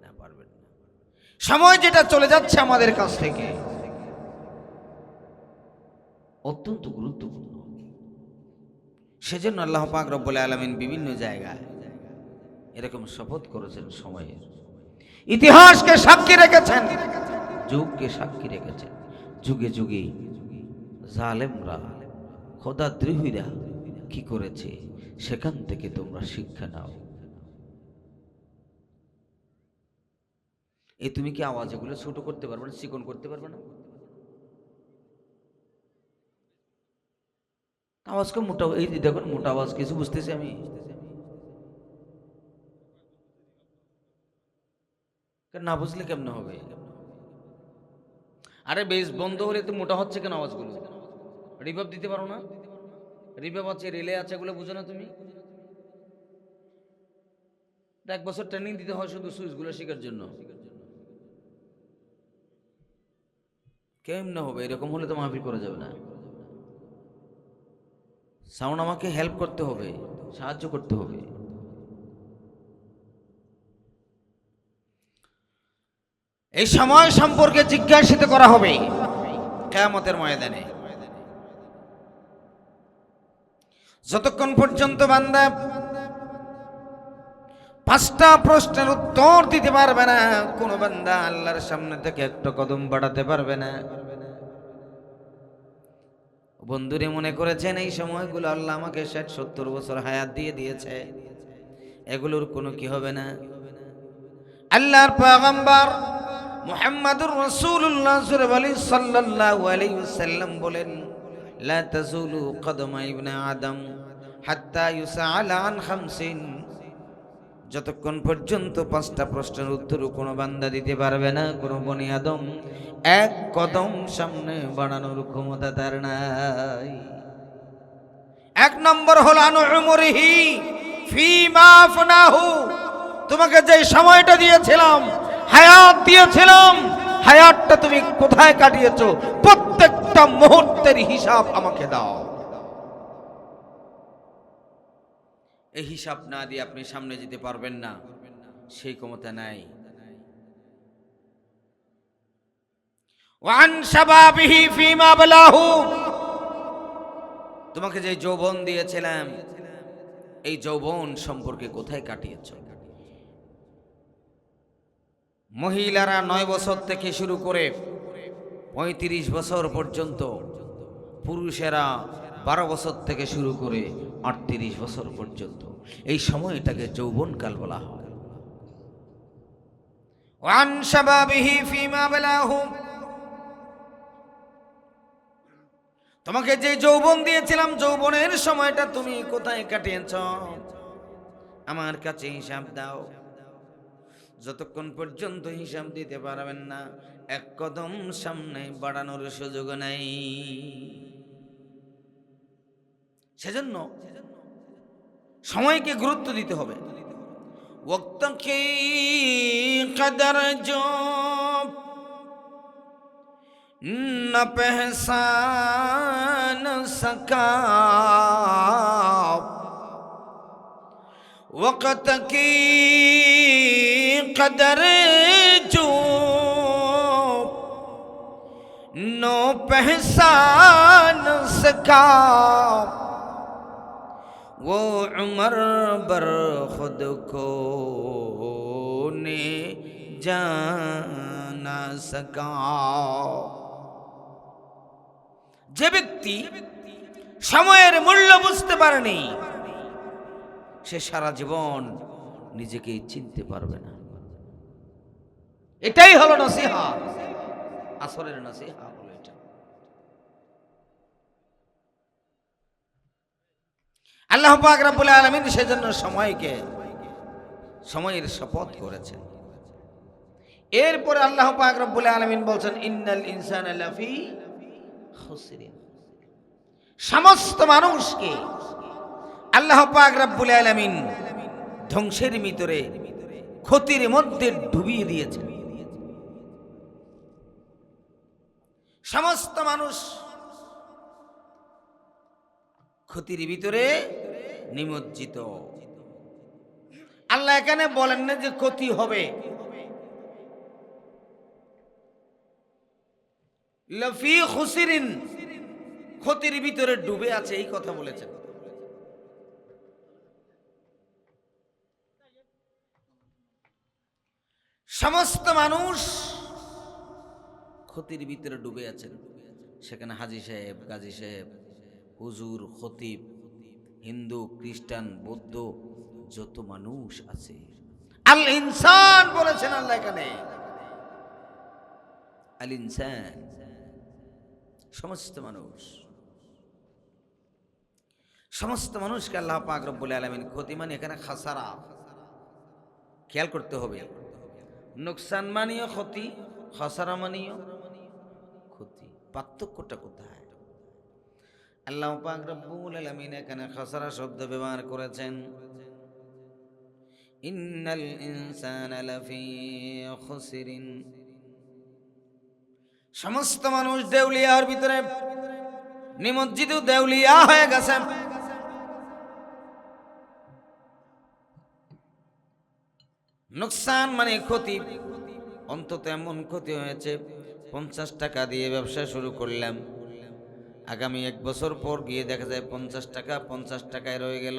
না, পারবেন না। সময় যেটা চলে যাচ্ছে আমাদের কাছ থেকে অত্যন্ত গুরুত্বপূর্ণ। সেজন্য আল্লাহ পাক রব্বুল আলামিন বিভিন্ন জায়গায় এরকম শপথ করেছেন সময়ের। ইতিহাসকে সাক্ষী রেখেছেন, যুগকে সাক্ষী রেখেছেন। যুগে যুগে জালেমরা, খোদাদ্রোহীরা কি করেছে, সেখান থেকে তোমরা শিক্ষা নাও। এই তুমি কি আওয়াজ এগুলো ছোট করতে পারবে না, চিকন করতে পারবে না? আওয়াজকে মোটা, এই দেখুন মোটা আওয়াজ, কিছু বুঝতেছি আমি? না বুঝলে কেমন হবে? আরে বেশ বন্ধ হলে তো মোটা হচ্ছে কেন আওয়াজগুলো? রিভার্ব দিতে পারো না? রিভার্ব আছে, রিলে আছে, এগুলো বুঝো না তুমি? 1 বছর ট্রেনিং দিতে হয় শুধু সুইচগুলো শেখার জন্য। কেমন হবে? এরকম হলে তো মাহফিল করা যাবে না। সাউন্ড আমাকে হেল্প করতে হবে, সাহায্য করতে হবে। এই সময় সম্পর্কে জিজ্ঞাসিত করা হবে কিয়ামতের ময়দানে। যতক্ষণ পর্যন্ত বান্দা 5টা প্রশ্নের উত্তর দিতে পারবে না, কোন বান্দা আল্লাহর সামনে থেকে একটা কদম বাড়াতে পারবে না। বন্ধুরে মনে করেছেন এই সময়গুলো আল্লাহ আমাকে 60-70 বছর হায়াত দিয়ে দিয়েছে, এগুলোর কোনো কি হবে না? আল্লাহর পয়গম্বর মুহাম্মদুর রাসূলুল্লাহ সাল্লাল্লাহু আলাইহি ওয়াসাল্লাম বলেন, লা তাজুলু কদমা ইবনে আদম হাত্তা ইউসআলা আন 50। যতক্ষণ পর্যন্ত 5টা প্রশ্নের উত্তর কোনো বান্দা দিতে পারবে না, কোনো বনি আদম এক কদম সামনে বাড়ানোর ক্ষমতা তার নাই। 1 নম্বর হলো আনু উমরিহি ফিমা আফনাহু। তোমাকে যে সময়টা দিয়েছিলাম, হায়াত দিয়েছিলাম, হায়াতটা তুমি কোথায় কাটিয়েছো? প্রত্যেকটা মুহূর্তের হিসাব আমাকে দাও। এই হিসাব না দিয়ে আপনি সামনে যেতে পারবেন না, সেই ক্ষমতা নাই। ওয়ান শাবাবিহি ফিমা বালাহু। তোমাকে যে যৌবন দিয়েছিলাম, এই যৌবন সম্পর্কে কোথায় কাটিয়েছো? মহিলারা 9 বছর থেকে শুরু করে 35 বছর পর্যন্ত, পুরুষেরা 12 বছর থেকে শুরু করে 38 বছর পর্যন্ত, এই সময়টাকে যৌবনকাল বলা হয়। ওয়ান শাবাবিহি ফিমা বালাহু। তোমাকে যে যৌবন দিয়েছিলাম, যৌবনের সময়টা তুমি কোথায় কাটিয়েছ? আমার কাছে হিসাব দাও। যতক্ষণ পর্যন্ত হিসাব দিতে পারবেন না, 1 কদম সামনে বাড়ানোর সুযোগ নাই। সেজন্য সময়কে গুরুত্ব দিতে হবে। ওয়াক্তকে কদর জো न पहचान सका, वक्त की कदर जो नो पहचान सका वो उमर बर खुद को ने जाना सका। যে ব্যক্তি সময়ের মূল্য বুঝতে পারেনি সে সারা জীবন নিজেকে চিনতে পারবে না। এটাই হলো নসিহা, আসরের নসিহা হলো এটা। আল্লাহ পাক রব্বুল আলামিন সেজন্য সময়ের শপথ করেছেন। এরপরে আল্লাহ পাক রব্বুল আলামিন বলছেন ইন্নাল ইনসানা লাফি খুসরিন। সমস্ত মানুষকে আল্লাহ পাক রব্বুল আলামিন ধ্বংসের ভিতরে ক্ষতির মধ্যে ডুবিয়ে দিয়েছেন। সমস্ত মানুষ ক্ষতির ভিতরে নিমজ্জিত। আল্লাহ এখানে বলেন না যে ক্ষতি হবে, লাফি খুসরিন, ক্ষতির ভিতরে ডুবে আছে এই কথা বলেছেন। সমস্ত মানুষ ক্ষতির ভিতরে ডুবে আছেন। সেখানে হাজী সাহেব, গাজী সাহেব, হুজুর, খতিব, হিন্দু, খ্রিস্টান, বৌদ্ধ, যত মানুষ আছে, আল ইনসান বলেছেন আল্লাহ এখানে, আল ইনসান, সমস্ত মানুষ। সমস্ত মানুষকে আল্লাহ পাক রব্বুল আলামিন ক্ষতি মানে এখানে খাসারা, খেয়াল করতে হবে। নুকসান মানিও ক্ষতি, খাসারা মানিও ক্ষতি, পার্থক্যটা কোথায়? আল্লাহ পাক রব্বুল আলামিন এখানে খাসারা শব্দ ব্যবহার করেছেন। ইন্নাল ইনসানা লাফি খুসরিন, সমস্ত মানুষ দেউলিয়ার ভিতরে নিমজ্জিত, দেউলিয়া হয়ে গেছে। নুকসান মানে ক্ষতি, অন্তত এমন ক্ষতি হয়েছে 50 টাকা দিয়ে ব্যবসা শুরু করলাম, আগামী 1 বছর পর গিয়ে দেখা যায় 50 টাকা 50 টাকায় রয়ে গেল।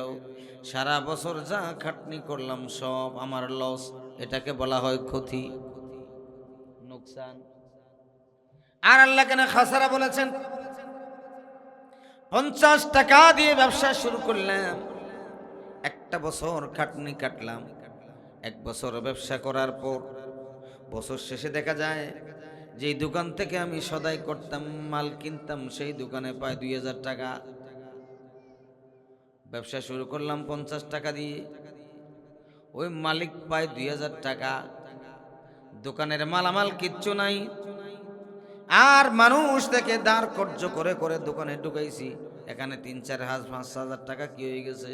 সারা বছর যা খাটনি করলাম সব আমার লস, এটাকে বলা হয় ক্ষতি, নুকসান। আর আল্লাহ কেন খাসারা বলেছেন? 50 টাকা দিয়ে ব্যবসা শুরু করলাম, 1 বছর খাটনি কাটলাম, 1 বছর ব্যবসা করার পর বছর শেষে দেখা যায় যে দোকান থেকে আমি সদাই করতাম, মাল কিনতাম, সেই দোকানে পায় 2000 টাকা। ব্যবসা শুরু করলাম 50 টাকা দিয়ে, ওই মালিক পায় 2000 টাকা, দোকানের মালামাল কিচ্ছু নাই। আর মানুষ থেকে দাঁড় কর্য করে করে দোকানে ঢুকাইছি, এখানে 3-4-5 হাজার টাকা কি হয়ে গেছে।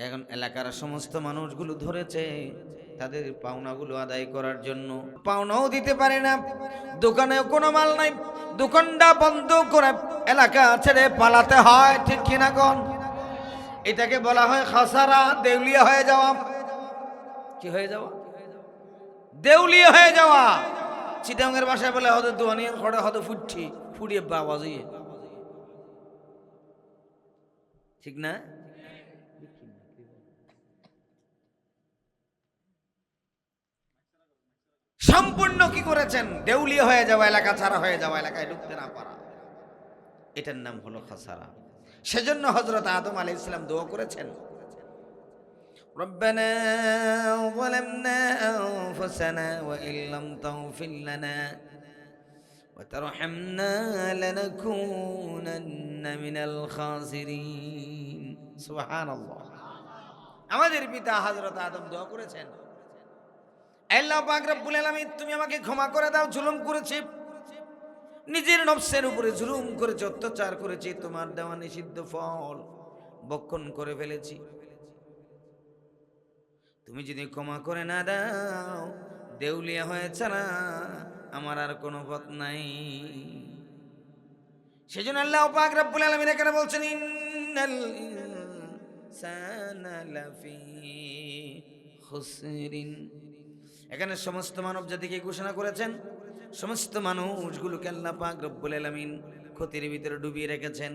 এখন এলাকার সমস্ত মানুষগুলো ধরেছে তাদের পাওনাগুলো আদায় করার জন্য, পাওনাও দিতে পারে না, দোকানেও কোনো মাল নাই, দোকানটা বন্ধ করে এলাকা ছেড়ে পালাতে হয়, ঠিক কিনা কোন? এটাকে বলা হয় খাসারা, দেউলিয়া হয়ে যাওয়া। কি হয়ে যাওয়া? দেউলিয়া হয়ে যাওয়া। চিটাঙ্গের ভাষায় বলে হয়তো দোয়ানিয়ার খড়ে হয়তো ফুটছি, ফুটিয়ে বাবা যাইয়ে, ঠিক না? সম্পূর্ণ কি করেছেন? দেউলিয়া হয়ে যাওয়া, এলাকা ছাড়া হয়ে যাওয়া, এলাকায় ঢুকতে না পারা, এটার নাম হলো খাসারা। সেজন্য হযরত আদম আলাইহিস সালাম দোয়া করেছেন, রব্বানা যালামনা আনফুসানা ওয়া ইল্লাম তাগফির লানা ওয়া তারহামনা লানাকুনান্না মিনাল খাসিরিন। সুবহানাল্লাহ। আমাদের পিতা হযরত আদম দোয়া করেছেন, আল্লাহ পাক রব্বুল আলামিন তুমি আমাকে ক্ষমা করে দাও, জুলুম করেছি, নিজের নফসের উপরে জুলুম করেছি, অত্যাচার করেছি, তোমার দেওয়া নিষিদ্ধ ফল ভক্ষণ করে ফেলেছি। তুমি যদি ক্ষমা করে না দাও, দেউলিয়া হয়ে ছাড়া আমার আর কোনো পথ নাই। সেজন্য আল্লাহ পাক রব্বুল আলামিন এখানে বলছেন ইন্নাল ইনসানা লাফি খুসরিন। এখানে সমস্ত মানব জাতিকে ঘোষণা করেছেন, সমস্ত মানুষগুলোকে আল্লাহ পাক রব্বুল আলামিন ক্ষতির ভিতরে ডুবিয়ে রেখেছেন।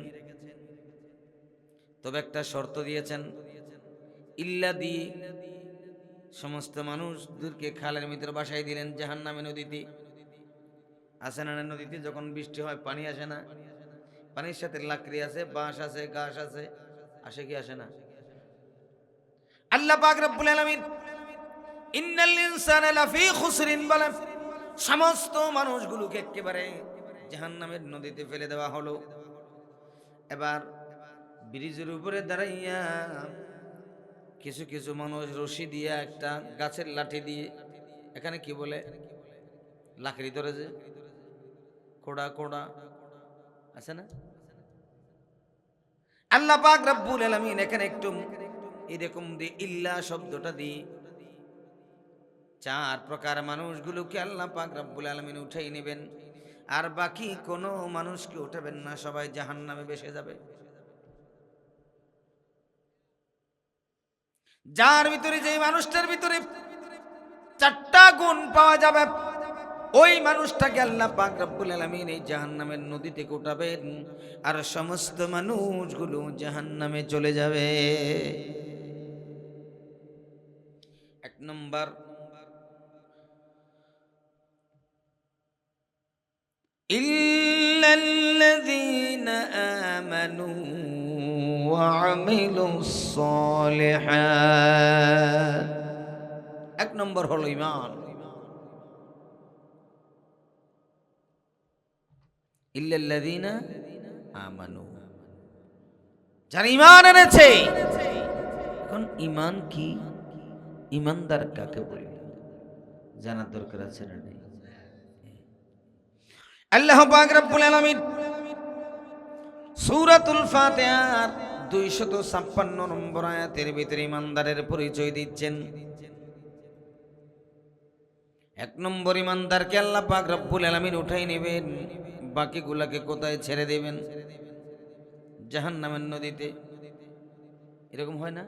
তবে একটা শর্ত দিয়েছেন, ইল্লা দিয়ে সমস্ত মানুষদেরকে খালের ভিতরে বাসায় দিলেন। জাহান্নামে নদীতে আসে না, নদীতে যখন বৃষ্টি হয় পানি আসে না, পানির সাথে লাকড়ি আছে, বাঁশ আছে, ঘাস আছে, আসে কি আসে না? আল্লাহ পাক রব্বুল আলামিন ইন্নাল ইনসানা লাফি খুসরিন বলেন, সমস্ত মানুষগুলোকে একেবারে জাহান্নামের নদীতে ফেলে দেওয়া হলো। এবার ব্রিজের উপরে দাঁড়াইয়া কিছু কিছু মানুষ রশি দিয়ে, একটা গাছের লাঠি দিয়ে, এখানে কি বলে, লাকড়ি ধরে যে কোড়া কোড়া আছে না, আল্লাহ পাক রব্বুল আলামিন এখানে একটু এরকম দিয়ে ইল্লা শব্দটা দিয়ে চার প্রকার মানুষগুলোকে আল্লাহ পাক রব্বুল আলামিন উঠাই নেবেন, আর বাকি কোনো মানুষকে উঠাবেন না, সবাই জাহান্নামে ভেসে যাবে। যার ভিতরে, যে মানুষটার ভিতরে চারটা গুণ পাওয়া যাবে, ওই মানুষটাকে আল্লাহ পাক রব্বুল আলামিন এই জাহান্নামের নদী থেকে উঠাবেন, আর সমস্ত মানুষগুলো জাহান্নামে চলে যাবে। এক নম্বর, ইল্লাল্লাযীনা আমানু ওয়া আমিলুস সালিহাত। এক নম্বর হলো ঈমান। ইল্লাল্লাযীনা আমানু, যারা ঈমান এনেছে। এখন ঈমান কি, ঈমানদার কাকে বলে জানার দরকার আছে না নেই? আল্লাহ পাক রব্বুল আলামিন সূরাতুল ফাতিহার 256 নম্বর আয়াতের ভিতরে ঈমানদারের পরিচয় দিচ্ছেন। এক নম্বর ঈমানদারকে আল্লাহ পাক রব্বুল আলামিন উঠাই নেবেন, বাকিগুলাকে কোথায় ছেড়ে দেবেন? জাহান্নামের নদীতে। এরকম হয় না,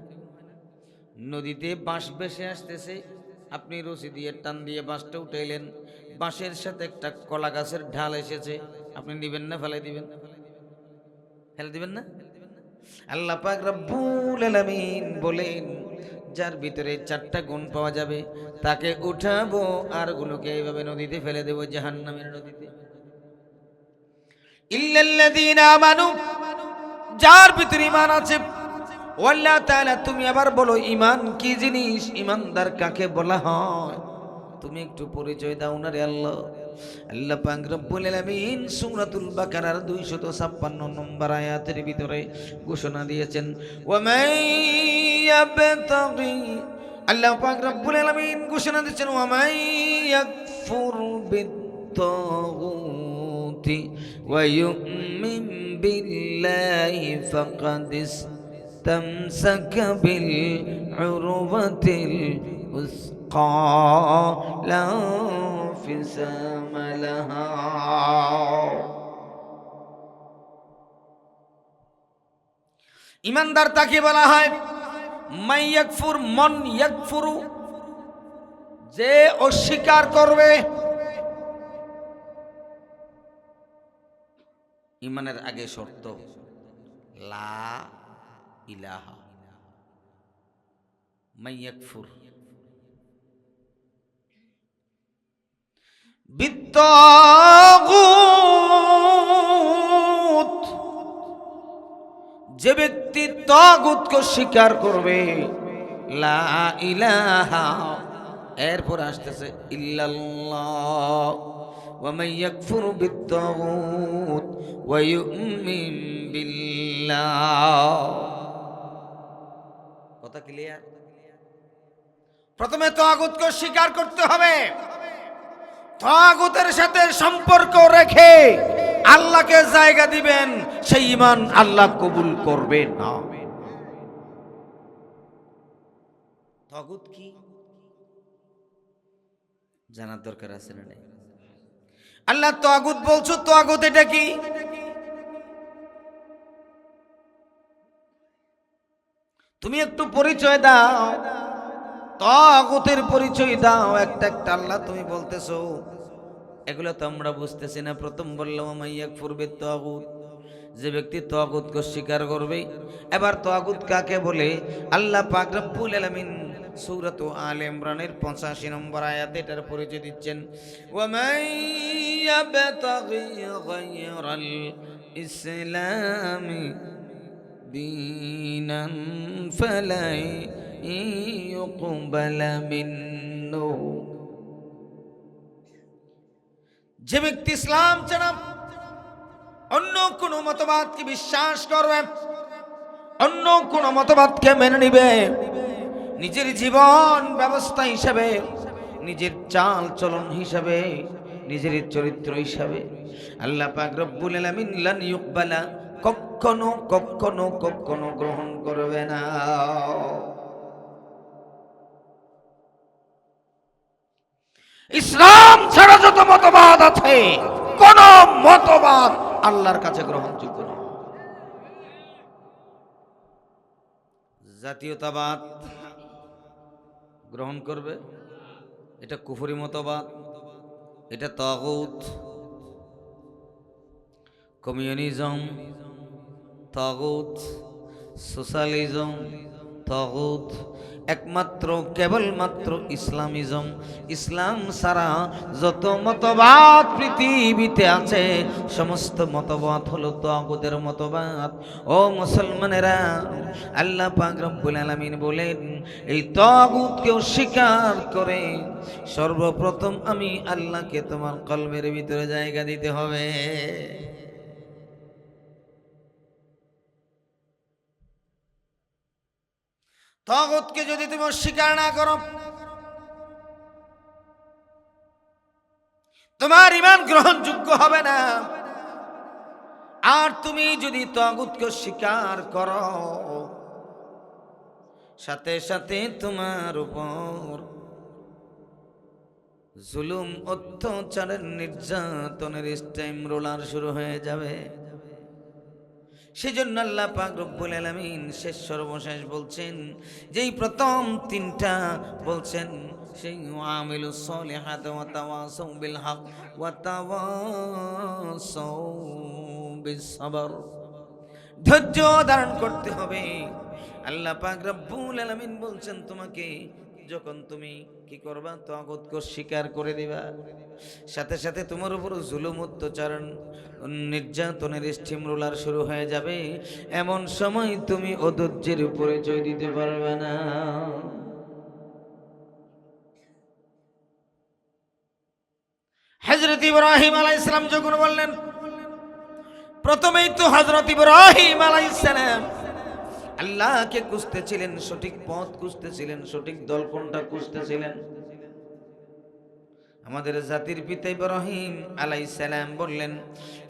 নদীতে বাঁশ ভেসে আসতেছে, আপনি রশি দিয়ে টান দিয়ে বাঁশটা উঠাইলেন, বাঁশের সাথে একটা কলা গাছের ঢাল এসেছে, আপনি নিবেন না ফেলে দিবেন? ফেলে দিবেন না? আল্লাহ পাক রব্বুল আলামিন বলেন, যার ভিতরে চারটা গুণ পাওয়া যাবে তাকে উঠাবো, আর গুলোকে এইভাবে নদীতে ফেলে দেবো, জাহান্নামের নদীতে। ইল্লাল্লাযীনা আমানু, যার ভিতরে ঈমান আছে। আল্লাহ তাআলা তুমি আবার বলো ঈমান কি জিনিস, ঈমানদার কাকে বলা হয়? তুমি একটু পরিচয় দাও না রে আল্লাহ। আল্লাহ পাক রব্বুল আলামিন সূরাতুল বাকারার 256 নম্বর আয়াতের ভিতরে ঘোষণা দিয়েছেন, ওয়া মান ইয়াবতাগি, আল্লাহ পাক রব্বুল আলামিন ঘোষণা দিয়েছেন, ওয়া মান ইয়াকফুর বিত-তাগুতি ওয়া ইউমিন বিল্লাহি ফাকাদ ইসতামসাকা বিল উরওয়াতিল উসকা লা ইনফিসামা লাহা। ঈমানদার তাকে বলা হয় মান ইয়াকফুর, মান ইয়াকফুরু, যে অস্বীকার করবে। ঈমানের আগে শর্ত লা ইলাহা, মান ইয়াকফুর বিত্তাগুত, যে ব্যক্তি তাগুতকে স্বীকার করবে। লা ইলাহা, এরপর আসতেছে ইল্লাল্লাহ। ওয়া মান ইয়াকফুর বিত্তাগুত ওয়া ইউমিন বিল্লাহ। কথা ক্লিয়ার? প্রথমে তাগুতকে স্বীকার করতে হবে, তাগুতের সাথে সম্পর্ক রেখে আল্লাহকে জায়গা দিবেন, সেই ঈমান আল্লাহ কবুল করবে না। তাগুত কি জানার দরকার আছে না নাই? আল্লাহ তাগুত বলছো, তাগুত এটা কি? তুমি একটু পরিচয় দাও। তাগুতের পরিচয় দাও, একটা একটা আল্লাহ তুমি বলতেছো, এগুলো তো আমরা বুঝতেছি না। প্রথম বললাম মাইয়াকফুর বিত্তাগুত, যে ব্যক্তি তাগুতকে স্বীকার করবে। এবার তাগুত কাকে বলে? আল্লাহ পাক রব্বুল আলামিন সূরাত আলে ইমরানের 85 নম্বর আয়াতে এটার পরিচয় দিচ্ছেন, ওয়া মাইয়াবতাগি গায়রাল ইসলামি দীনান ফালাই ইউকবালা মিন্নু। যে ব্যক্তি ইসলাম ছাড়া অন্য কোন মতবাদকে বিশ্বাস করবে, অন্য কোন মতবাদকে মেনে নিবে, নিজের জীবন ব্যবস্থা হিসাবে, নিজের চাল চলন হিসাবে, নিজের চরিত্র হিসাবে, আল্লাহ পাক রব্বুল আলামিন লান ইউকবালা, কখনো কখনো কখনো গ্রহণ করবে না। ইসলাম ছাড়া যত মতবাদ আছে, কোন মতবাদ আল্লাহর কাছে গ্রহণযোগ্য নয়। জাতীয়তাবাদ গ্রহণ করবে, এটা কুফরি মতবাদ, এটা তাগুত। কমিউনিজম তাগুত, সোশ্যালিজম তাগুত। একমাত্র কেবলমাত্র ইসলামিজম, ইসলাম ছাড়া যত মতবাদ পৃথিবীতে আছে সমস্ত মতবাদ হলো তাগুতের মতবাদ। ও মুসলমানেরা, আল্লাহ পাক রব্বুল আলামিন বলেন, এই তাগুতকে অস্বীকার করে সর্বপ্রথম আমি আল্লাহকে তোমার কলবের ভিতরে জায়গা দিতে হবে। তাগুতকে যদি তুমি অস্বীকার না করো, তোমার ঈমান গ্রহণযোগ্য হবে না। আর তুমি যদি তাগুতকে অস্বীকার করো, সাথে সাথে তোমার উপর জুলুম, অত্যাচারের, নির্যাতনের স্টাইম রোলার শুরু হয়ে যাবে। সেজন্য আল্লাহ পাক রব্বুল আলামিন শেষ সর্বশেষ বলছেন, যেই প্রথম তিনটা বলছেন, সেই আমিলুস সলিহাত ওয়া তাওয়াসাউ বিল হক ওয়া তাওয়াসাউ বিস সাবর, ধৈর্য ধারণ করতে হবে। আল্লাহ পাক রব্বুল আলামিন বলছেন, তোমাকে যখন তুমি কি করবা, তাগুতকে স্বীকার করে দিবা, সাথে সাথে তোমার উপর জুলুম, অত্যাচার, নির্যাতনের স্টিম রোলার শুরু হয়ে যাবে। এমন সময় তুমি অধৈর্যের উপরে জয় দিতে পারবে না। হযরত ইব্রাহিম আলাইহিস সালাম যখন বললেন, প্রথমেই তো হযরত ইব্রাহিম আলাইহিস সালাম আল্লাহকে খুঁজতেছিলেন, সঠিক পথ খুঁজতেছিলেন, সঠিক দল কোনটা খুঁজতেছিলেন। আমাদের জাতির পিতা ইব্রাহিম আলাইহিস সালাম বললেন,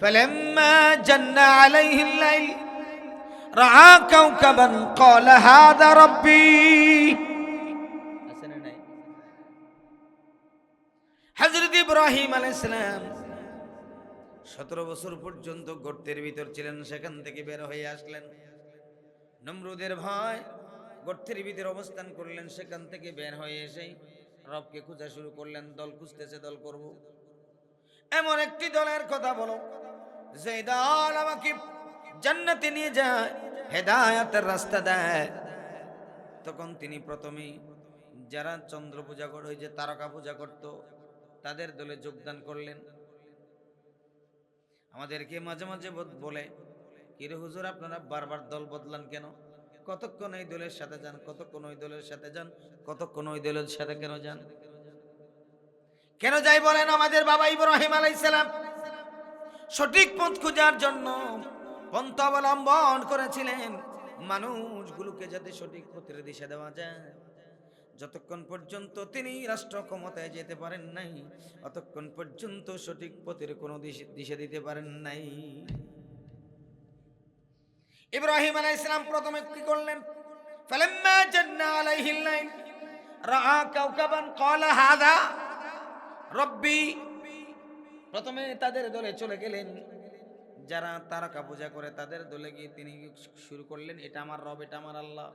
ফালাম্মা জান্না আলাইহিল লাইল রাআ কাওকাবান ক্বালা হাযা রাব্বি। আসেন নাই? হযরত ইব্রাহিম আলাইহিস সালাম 17 বছর পর্যন্ত গর্তের ভিতর ছিলেন, সেখান থেকে বের হয়ে আসলেন। নমরুদের ভয়, গর্তের ভিতরে অবস্থান করলেন, সেখান থেকে বের হয়ে এসে রবকে খোঁজা শুরু করলেন। দল খুঁজতেছে, দল করব, এমন একটি দলের কথা বলো যে দল আমাকে জান্নাতে নিয়ে যায়, হেদায়েতের রাস্তা দেয়। তখন তিনি প্রথমেই যারা চন্দ্র পূজা করে, ওই যে তারকা পূজা করত, তাদের দলে যোগদান করলেন। আমাদেরকে মাঝে মাঝে বলে, কিরে হুজুর আপনারা বারবার দল বদলান কেন? কতক্ষণ এই দলের সাথে যান, কতক্ষণ ওই দলের সাথে যান, কতক্ষণ ওই দলের সাথে কেন যান, কেন যাই বলেন? আমাদের বাবা ইব্রাহিম আলাইহিস সালাম সঠিক পথ খোঁজার জন্য পন্থা অবলম্বন করেছিলেন, মানুষগুলোকে যাতে সঠিক পথের দিশা দেওয়া যায়। যতক্ষণ পর্যন্ত তিনি রাষ্ট্র ক্ষমতায় যেতে পারেন নাই, ততক্ষণ পর্যন্ত সঠিক পথের কোনো দিশা দিতে পারেন নাই। ইব্রাহিম আলাইহিস সালাম প্রথমে কি করলেন? ফালাম্মা জান্না আলাইহিল লাইল রাআ কাওকাবান ক্বালা হাযা রাব্বি। প্রথমে তাদের দলে চলে গেলেন, যারা তারকা পূজা করে তাদের দলে গিয়ে তিনি শুরু করলেন, এটা আমার রব, এটা আমার আল্লাহ।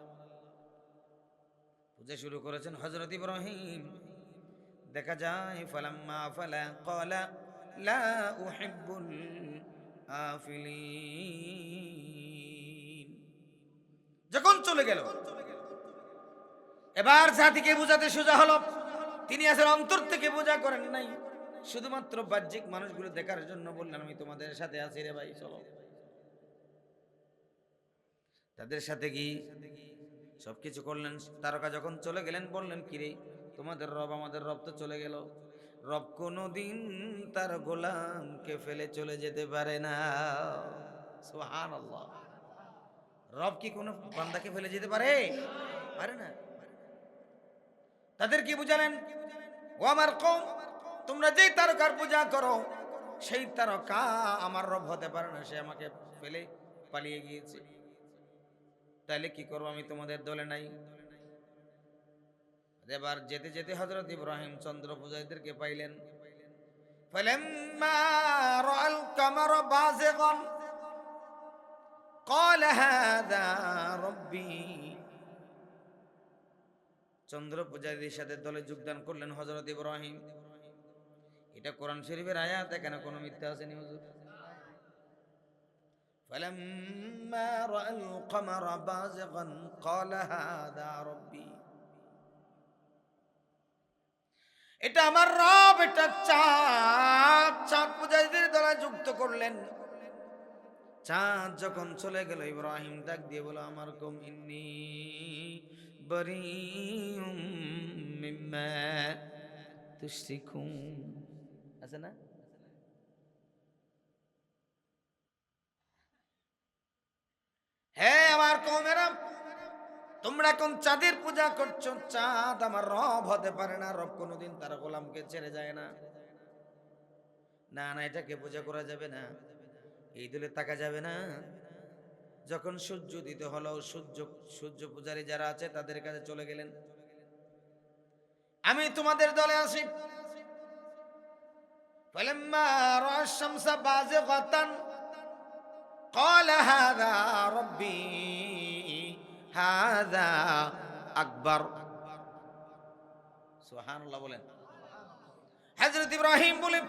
পূজা শুরু করেছেন হযরত ইব্রাহিম। দেখা যায় ফালাম্মা ফালা ক্বালা লা উহিব্বুল আফিলিন। যখন চলে গেল, এবার জাতিকে বোঝাতে সোজা হলো তিনি আসলে অন্তর থেকে পূজা করেন নাই, শুধুমাত্র বাহ্যিক মানুষগুলো দেখার জন্য বললেন আমি তোমাদের সাথে আছি রে ভাই, চলো। তাদের সাথে কি সবকিছু করলেন। তারকা যখন চলে গেলেন বললেন কিরে তোমাদের রব আমাদের রব তো চলে গেল। রব কোনদিন তার গোলামকে ফেলে চলে যেতে পারে না। সুবহানাল্লাহ। রব কি কোনো বান্দাকে ফেলে যেতে পারে? পারে না। তাদের কি বুঝালেন, ও আমার কওম, তোমরা যেই তারকার পূজা করো সেই তারকা আমার রব হতে পারে না, সে আমাকে ফেলে পালিয়ে গিয়েছে। তাহলে কি করবো, আমি তোমাদের দলে নাই। এবার যেতে যেতে হযরত ইব্রাহিম চন্দ্র পূজারীদেরকে পাইলেন। ফালাম্মা রাআল কামারা বাযিগান ক্বালা হাযা রাব্বী। চন্দ্র পূজারীদের সাথে দলে যোগদান করলেন হযরত ইব্রাহিম। এটা কোরআন শরীফের আয়াত, এখানে কোনো মিথ্যা আসেনি হুজুর। ফালাম্মা রাআল কামারা বাযিগান ক্বালা হাযা রাব্বী। এটা আমার রব, এটা চাঁদ। চাঁদ পূজারীদের দ্বারা যুক্ত করলেন। চাঁদ যখন চলে গেল ইব্রাহিম ডাক দিয়ে বলো আমার কওম ইন্নী বারীউম মিম্মা তুশরিকুন। আছে না? হ্যাঁ আমার কওমেরা, তোমরা কোন চাঁদের পূজা করছো? চাঁদ আমার রব হতে পারে না, রব কোনোদিন তার গোলামকে ছেড়ে যায় না। না না, এটাকে পূজা করা যাবে না, এই দলে তাকা যাবে না। যখন সূর্য উদিত হলো, সূর্য পূজারী যারা আছে তাদের কাছে চলে গেলেন, আমি তোমাদের দলে আছি। ফালাম্মা রা'a আশ-শামসা বাযিগাতান ক্বালা হাযা রাব্বী হাযা আকবার। সুবহানাল্লাহ বলেন। হযরত ইব্রাহিম বলেন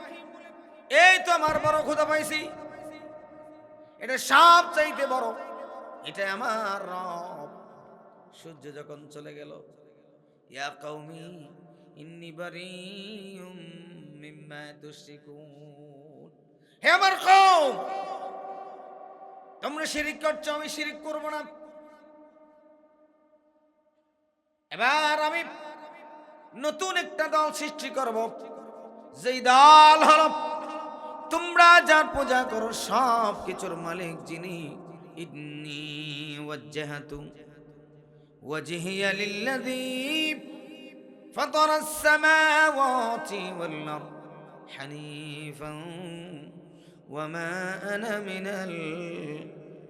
এই তো আমার বড় খোদা পাইছি, এটা সব চাইতে বড়, এটা আমার রব। সূর্য যখন চলে গেল, ইয়া কওমি ইন্নী বারীউম মিম্মা তুশরিকুন। হে আমার কওম, তোমরা শিরিক করছো, আমি শিরিক করব না। এবার আমি নতুন একটা দল সৃষ্টি করব, যেই দল হলো তোমরা যার পূজা করো সব কিছুর মালিক যিনি। ইন্নী ওয়াজ্জাহাতু ওয়াজহিয়া লিল্লাযী ফাতারাস সামাওয়াতি ওয়াল আরদ হানিফান ওয়া মা আনা মিনাল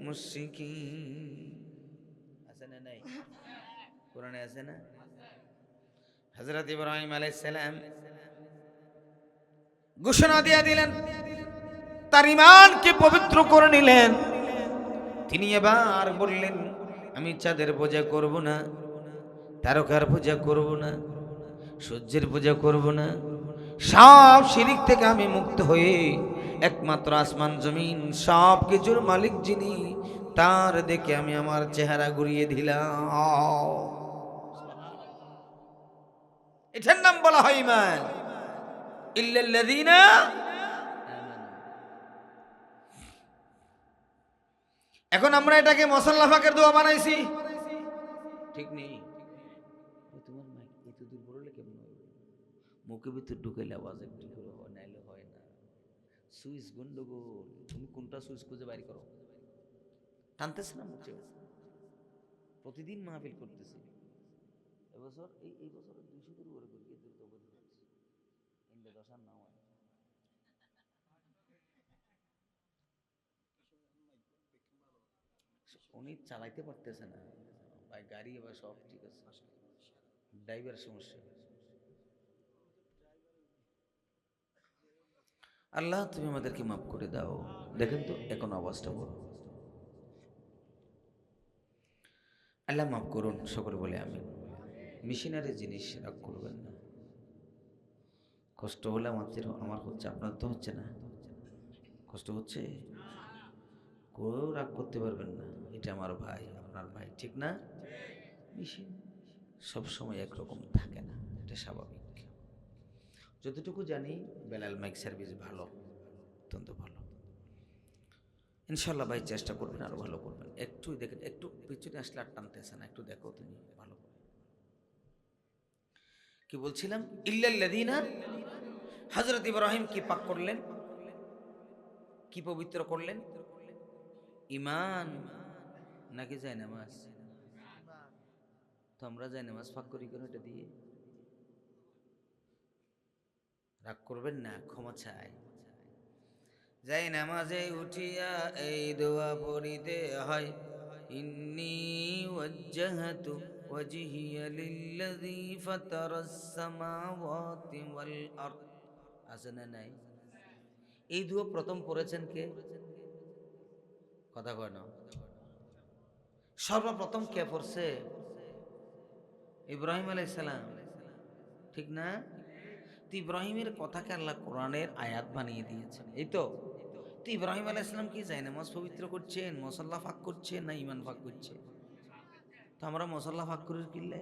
মুশরিকিন। আছে না নাই? কোরআনে আছে না? হযরত ইব্রাহিম আলাইহিস সালাম ঘোষণা দিয়ে দিলেন, তার ঈমানকে পবিত্র করে নিলেন। তিনি এবার বললেন আমি চাঁদের পূজা করব না, তারকার পূজা করব না, সূর্যের পূজা করব না, সব শিরিক থেকে আমি মুক্ত হয়ে একমাত্র আসমান জমিন সব কিছুর মালিক যিনি তার দেখে আমি আমার চেহারা ঘুরিয়ে দিলাম। এটার নাম বলা হয় ঈমান। ইল্লাল্লাযীনা আমানু। এখন আমরা এটাকে মুসাল্লা ফাকের দোয়া বানাইছি, ঠিক নেই? তোমার মাইক এত দূর বড়লে কেমন হবে? মুখে ভিতর ঢুকাইলে আওয়াজ একটু করে হয়, নাইলে হয় না। সুইচ গন্ডগোল, তুমি কোনটা সুইচ খুঁজে বাইর করো। টানতেছে না মুখে। প্রতিদিন মাহফিল করতেছি, এবছর এই বছর 200 দূর করে করি, এত তো বলতে ইন্দে দশার না হয়। উনি চালাইতে পারতেছে না ভাই, গাড়ি এবার সব ঠিক আছে, ড্রাইভার সমস্যা। আল্লাহ তুমি আমাদেরকে মাফ করে দাও। দেখেন তো এখন আওয়াজটা বড়। আল্লাহ মাফ করুন, সকলে বলে আমিন। মেশিনারি জিনিস রাগ করবেন না। কষ্ট হলে আমার হচ্ছে, আপনার তো হচ্ছে না। কষ্ট হচ্ছে, কেউ রাগ করতে পারবেন না। এটা আমার ভাই, আপনার ভাই, ঠিক না? মেশিন সবসময় একরকম থাকে না, এটা স্বাভাবিক। যতটুকু জানি বেলাল মাইক সার্ভিস ভালো, অত্যন্ত ভালো। ইনশাল্লাহ ভাই চেষ্টা করবেন, আরো ভালো করবেন। একটু দেখেন, একটু পিছনে আসলে আর টানতেছে না, একটু দেখো তুমি ভালো করে। কি বলছিলাম? ইল্লাল্লাযীনা, হযরত ইব্রাহিম কি পাক করলেন, কি পবিত্র করলেন? ঈমান নাকি জায়নামাজ? তো আমরা জায়নামাজ পাক করি কেন? এটা দিয়ে রাগ করবেন না, ক্ষমা চাই। জায়নামাজে উঠিয়া এই দোয়া পড়িতে হয়, ইন্নী ওয়াজ্জাহতু ওয়াজহিয়া লিল্লাযী ফাতারাস সামাওয়াতি ওয়াল আরদ। আছে না নাই? এই দোয়া প্রথম পড়েছেন কে? কথা কয় না। সর্বপ্রথম কে পড়ছে? ইব্রাহিম আলাইহিস সালাম, ঠিক না? তো ইব্রাহিমের কথাকে আল্লাহ কোরআনের আয়াত বানিয়ে দিয়েছেন, এই তো। তো ইব্রাহিম আলাইহিস সালাম কি জায়নামাজ পবিত্র করছেন, মুসাল্লা ফাঁক করছেন, না ঈমান ফাঁক করছে? তো আমরা মুসাল্লা ফাঁক করে কিনলে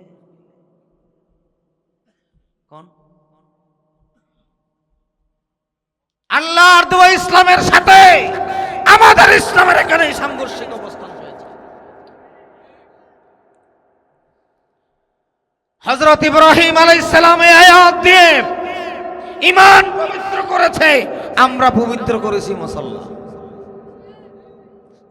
কোন আল্লাহর দেওয়া ইসলামের সাথে আমাদের ইসলামের এখানে সাংঘর্ষিক অবস্থান হয়েছে। হযরত ইব্রাহিম আলাইহিস সালাম এই আয়াত দিয়ে ঈমান পবিত্র করেছে, আমরা পবিত্র করেছি মুসাল্লা।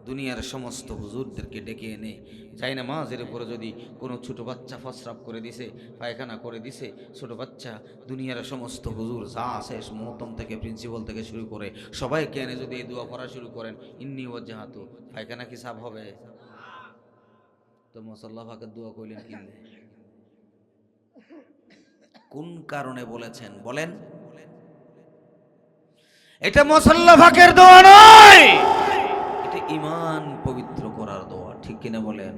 দুনিয়ার সমস্ত হুজুরদেরকে ডেকে এনে জায়নামাজের উপরে যদি কোনো ছোট বাচ্চা প্রস্রাব করে দিছে, পায়খানা করে দিছে, ছোট বাচ্চা, দুনিয়ার সমস্ত হুজুর যা আছে, মোহতম থেকে প্রিন্সিপাল থেকে শুরু করে সবাইকে এনে যদি এই দোয়া পড়া শুরু করেন, ইন্নী ওয়াজ্জাহাতু, পায়খানা কি সাফ হবে? তো মুসাল্লা ফাঁকের দোয়া কইলেন কিনলে? কোন কারণে বলেছেন বলেন? এটা মুসাল্লা ফাঁকের দোয়া নয়, এটা ঈমান পবিত্র করার দোয়া, ঠিক কিনা বলেন?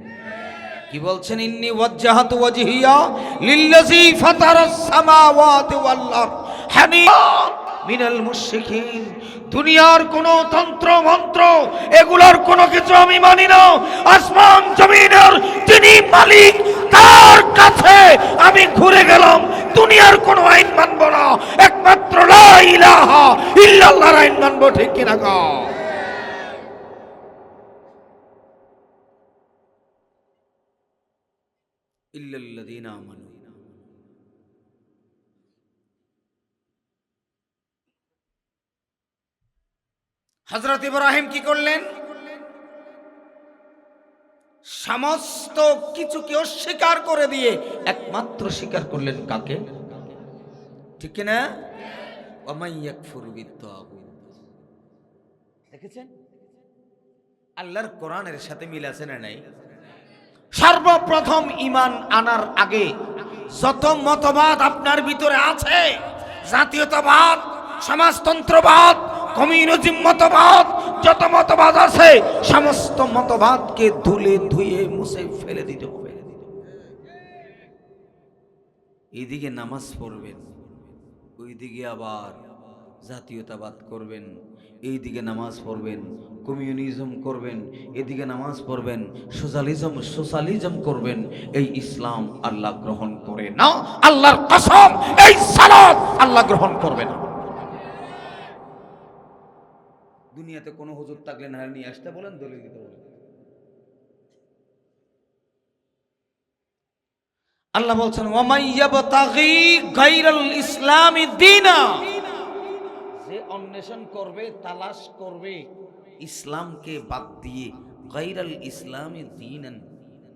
কি বলছেন? ইন্নী ওয়াজ্জাহাতু ওয়াজহিয়া লিল্লাযী ফাতারাস সামাওয়াতি ওয়াল আরদ হানিফান মিনাল মুশরিকিন। দুনিয়ার কোন তন্ত্র মন্ত্র এগুলোর কোনো কিছু আমি মানি না। আসমান জমিনের যিনি মালিক, তার কাছে আমি ঘুরে গেলাম। দুনিয়ার কোনো আইন মানব না, একমাত্র লা ইলাহা ইল্লাল্লাহর আইন মানব, ঠিক কিনা গো? ইল্লাল্লাযীনা আমানু। হযরত ইব্রাহিম কি করলেন? সমস্ত কিছুকে অস্বীকার করে দিয়ে একমাত্র স্বীকার করলেন কাকে? ঠিক কিনা? ওয়ামাই ইয়াকফুরু বিত্তাগুত। দেখেছেন আল্লাহর কোরআনের সাথে মিল আছে না নাই? সর্বপ্রথম ঈমান আনার আগে যত মতবাদ আপনার ভিতরে আছে, জাতীয়তাবাদ, সমাজতন্ত্রবাদ, কমিউনিজম মতবাদ, যত মতবাদ আছে, সমস্ত মতবাদকে ধুলে ধুয়ে মুছে ফেলে দিতে হবে। এইদিকে নামাজ পড়বেন, ওইদিকে আবার জাতীয়তাবাদ করবেন, এইদিকে নামাজ পড়বেন, কমিউনিজম করবেন, এদিকে নামাজ পড়বেন, সোশ্যালিজম করবেন। এই ইসলাম আল্লাহ গ্রহণ করে না। আল্লাহর কসম, এই সালাত আল্লাহ গ্রহণ করবে না। দুনিয়াতে কোনো হুজুর থাকলে না নিয়ে আসতে বলেন, দলিল দিতে বলেন। আল্লাহ বলছেন ওয়ামাইয়াবতাগি গায়রাল ইসলামি দীনা, যে অন্বেষণ করবে, তালাশ করবে ইসলামকে বাদ দিয়ে গায়রাল ইসলামি দীনান,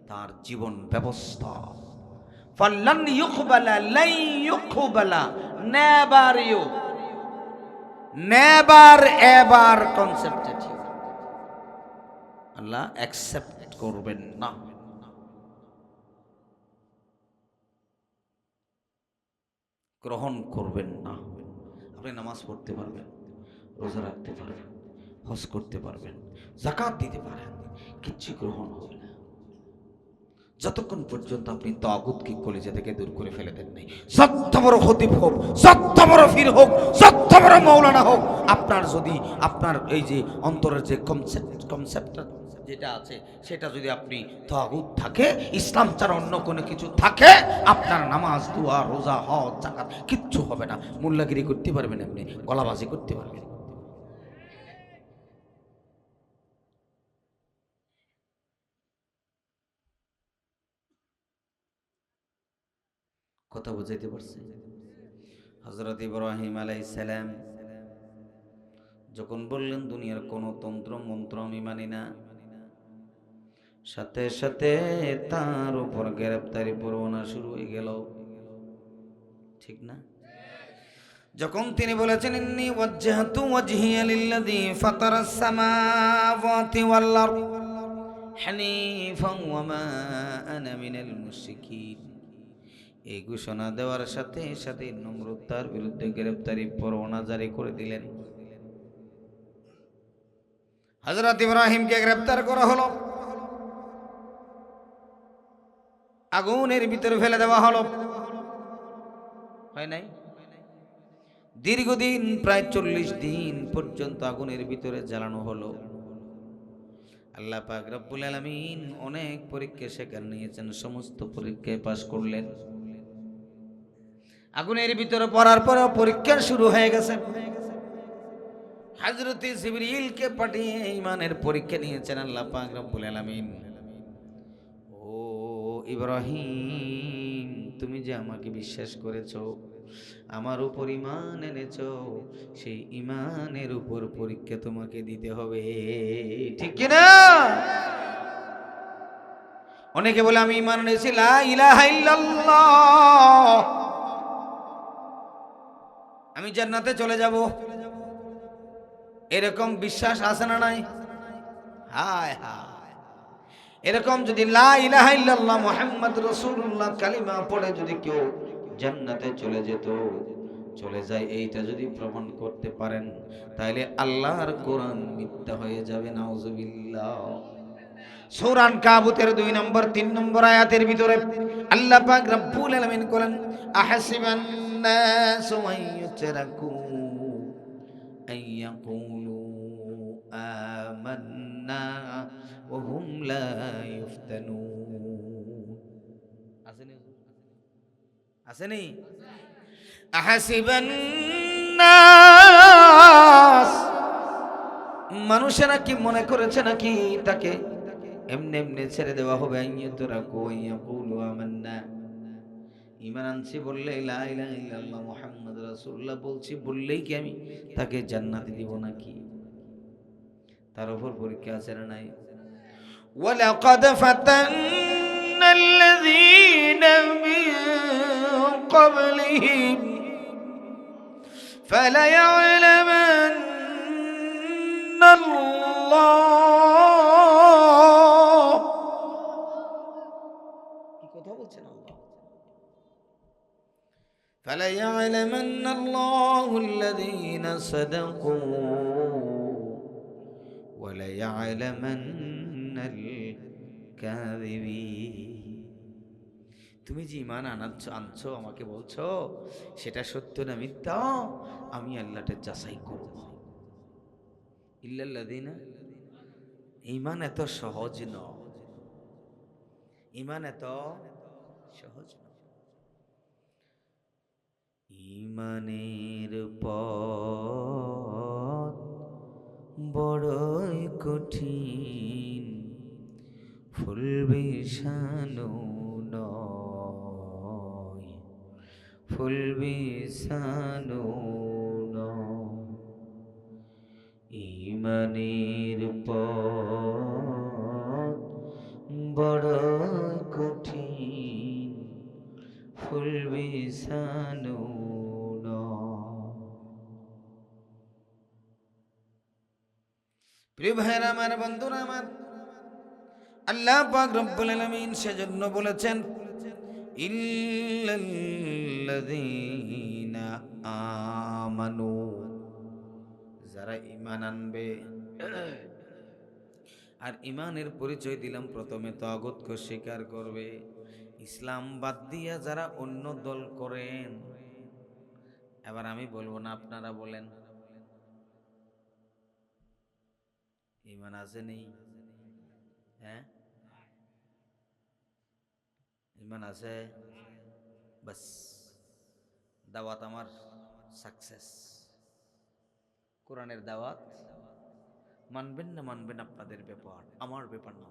তার জীবন ব্যবস্থা, ফাল্লান ইউকবালা লাই ইউকবালা, never you, never ever concept আল্লাহ অ্যাকসেপ্ট করবেন না। গ্রহণ করবেন না। আপনি নামাজ পড়তে পারবেন, রোজা রাখতে পারবেন, হজ করতে পারবেন, যাকাত দিতে পারেন, কিচ্ছু গ্রহণ হবে না। যতক্ষণ পর্যন্ত আপনি তাগুতকে কলিজা থেকে দূর করে ফেলে দেন নাই। যত বড় খতিব হোক, যত বড় ফির হোক, যত বড় মাওলানা হোক, আপনার যদি আপনার এই যে অন্তরের যে কনসেপ্টটা যেটা আছে সেটা যদি আপনি তাগুত থাকে, ইসলাম ছাড়া অন্য কোনো কিছু থাকে, আপনার নামাজ, দোয়া, রোজা, হজ, যাকাত কিচ্ছু হবে না। মোল্লাগিরি করতে পারবেন, আপনি গলাবাজি করতে পারবেন। কথা বুঝাইতে পারছি? হযরত ইব্রাহিম আলাইহিস সালাম যখন বললেন দুনিয়ার কোনো তন্ত্র মন্ত্র আমি মানি না, সাথে সাথে তার উপর গ্রেফতারি পরোয়ানা শুরু হয়ে গেল, ঠিক না? যখন তিনি বলেছেন ইন্নী ওয়াজ্জাহতু ওয়াজহিয়া লিল্লাযী ফাতারাস সামাওয়াতি ওয়াল আরদ হানিফান ওয়া মা আনা মিনাল মুশরিকিন, এই ঘোষণা দেওয়ার সাথে সাথে নমরুদ তার বিরুদ্ধে গ্রেফতারি পরোয়ানা জারি করে দিলেন। হযরত ইব্রাহিমকে গ্রেফতার করা হলো, আগুনের ভিতরে ফেলে দেওয়া হলো, হয় নাই? দীর্ঘদিন প্রায় 40 দিন পর্যন্ত আগুনের ভিতরে জ্বালানো হলো। আল্লাহ পাক রব্বুল আলামিন অনেক পরীক্ষা সেখানে নিয়েছেন, সমস্ত পরীক্ষায় পাশ করলেন। আগুনের ভিতরে পড়ার পরে পরীক্ষা শুরু হয়ে গেছে। হযরত জিবরিলকে পাঠিয়ে ঈমানের পরীক্ষা নিয়েছেন আল্লাহ পাক রব্বুল আলামিন। ও ইব্রাহিম, তুমি যে আমাকে বিশ্বাস করেছো, আমার উপর ঈমান এনেছো, সেই ঈমানের উপর পরীক্ষা তোমাকে দিতে হবে, ঠিক কি না? অনেকে বলে আমি ঈমান এনেছি লা ইলাহা ইল্লাল্লাহ, আমি জান্নাতে চলে যাব, এরকম বিশ্বাস আছে না নাই? হায় হায়, এরকম যদি লা ইলাহা ইল্লাল্লাহ মুহাম্মদ রাসূলুল্লাহ কালিমা পড়ে যদি কেউ জান্নাতে চলে যেত, চলে যায়, এইটা যদি প্রমাণ করতে পারেন, তাহলে আল্লাহর কোরআন মিথ্যা হয়ে যাবে, নাউজুবিল্লাহ। সূরা আনকাবুতের 2 নম্বর 3 নম্বর আয়াতের ভিতরে আল্লাহ পাক রব্বুল আলামিন বলেন আহাসিবান নাসু আইয়ুতরাকু আইয়াকুলু আমান্না ওয়া হুম লা ইফতানুন। আসেনি হুজুর? আসেনি? আহাসিবান নাস, মানুষেরা কি মনে করেছে নাকি তাকে এমনি এমনি ছেড়ে দেওয়া হবে? আইয়াতুরাকু আইয়াকুলু আমান্না, ঈমান আনছি বললেই, লা ইলাহা ইল্লাল্লাহ মুহাম্মাদুর রাসূলুল্লাহ বলছি বললেই কি আমি তাকে জান্নাতে দিব নাকি? তার উপর পরীক্ষা আছে না নাই? ওয়ালাকাদ ফাতান্নাল্লাযীনা মিন ক্বাবলিহিম ফালায়া'লামান্নাল্লাহ, কি কথা বলছেন আল্লাহ? ফালায়া'লামান্নাল্লাহু আল্লাযীনা সাদাকু ওয়ালায়া'লামান্নাল কাযিবিন। তুমি যে ঈমান আনছো আমাকে বলছো, সেটা সত্য না মিথ্যা, আমি আল্লাহটা যাচাই করব। ইল্লাল্লাযীনা, ঈমান এত সহজ নয়, ঈমান এত সহজ নয়। ঈমানের পথ বড়ই কঠিন, ফুল বিছানো নয়, ফুল বিছানো নয়। ঈমানের পথ বড় কঠিন, ফুল বিছানো নয়। প্রিয় ভাইরা আমার, বন্ধুরা আমার, আল্লাহ পাক রব্বুল আলামিন সেজন্য বলেছেন ইল্লাল্লাযীনা আমানু, যারা ঈমান আনবে, আর ইমানের পরিচয় দিলাম প্রথমে তাগুতকে স্বীকার করবে। ইসলাম বাদ দিয়া যারা অন্য দল করেন, এবার আমি বলবো না, আপনারা বলেন, ইমান আছে নেই? হ্যাঁ, ইমান আছে, বাস দাওয়াত আমার সাকসেস। কোরআনের দাওয়াত মানবেন না মানবেন আপনাদের ব্যাপার, আমার ব্যাপার না।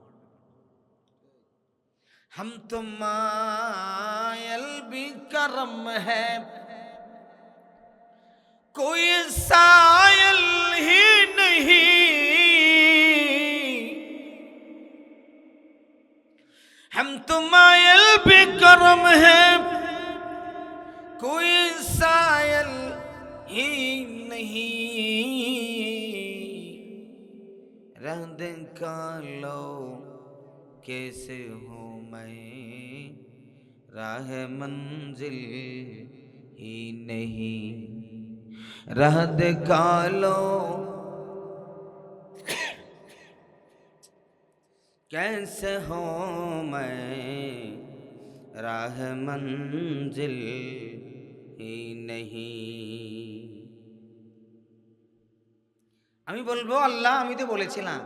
हम तो मायल भी करम है, कोई सायल ही नहीं। हम तो मायल भी करम है, कोई सायल ही नहीं। रह दिखालो कैसे हूँ मैं, राह मंजिल ही नहीं। राह दिखालो कैसे हूँ मैं, राह मंजिल ही नहीं। আমি বলবো, আল্লাহ আমি তো বলেছিলাম,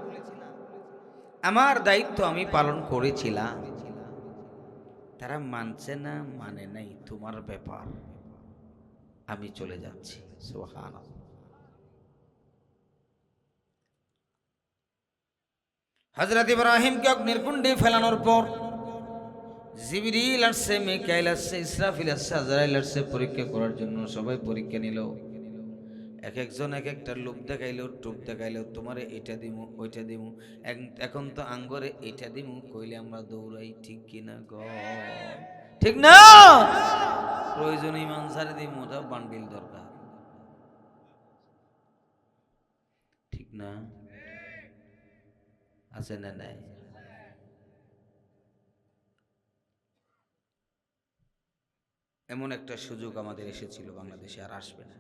আমার দায়িত্ব আমি পালন করেছিলাম, তারা মানছে না মানে নাই তোমার ব্যাপার, আমি চলে যাচ্ছি। সুবহানাল্লাহ। হযরত ইব্রাহিমকে অগ্নির কুণ্ডে ফেলানোর পর জিবরিল আসছে, মিকাইল আসছে, ইসরাফিল আসছে, আজরাইল আসছে পরীক্ষা করার জন্য। সবাই পরীক্ষা নিল, এক একজন এক একটা লোভ দেখাইলো, টুপ দেখাইলো, তোমারে এটা দিমু ওইটা দিমু। এখন তো আঙ্গরে এটা দিমু কইলে আমরা দৌড়াই, ঠিক কিনা গ? ঠিক না? প্রয়োজন ইমান ছাড়ে দিমু, ওটা বান্ডিল দরকার, ঠিক না? আছে না নাই? এমন একটা সুযোগ আমাদের এসেছিল বাংলাদেশে, আর আসবে না।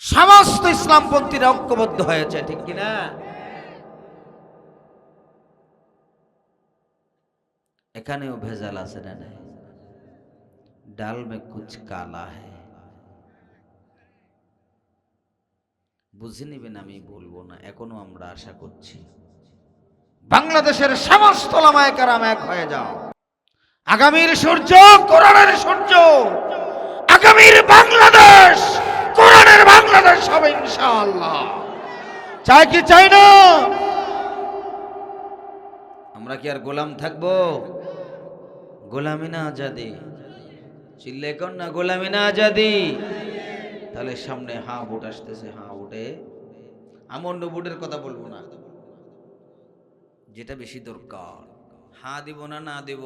সমস্ত ইসলামপন্থীরা ঐক্যবদ্ধ হয়েছে, ঠিক কিনা? এখানেও ভেজাল আছে না নাই? ডাল মে কুছ কালা হ্যায়, বুঝে নিবেন, আমি বলবো না। এখনো আমরা আশা করছি বাংলাদেশের সমস্ত ওলামায়ে কেরাম এক হয়ে যাও। আগামীর সূর্য কোরআনের সূর্য, আগামীর বাংলাদেশ কোরআনের বাংলাদেশ হবে ইনশাআল্লাহ। চাই কি চাই না? আমরা কি আর গোলাম থাকবো? গোলামি না আজাদি, চিল্লে কর না, গোলামি না আজাদি। তাহলে সামনে হা ভোট আসতেছে, হা ভোটে আমন্ড ভোটের কথা বলবো না, যেটা বেশি দরকার। হা দিব না না দিব?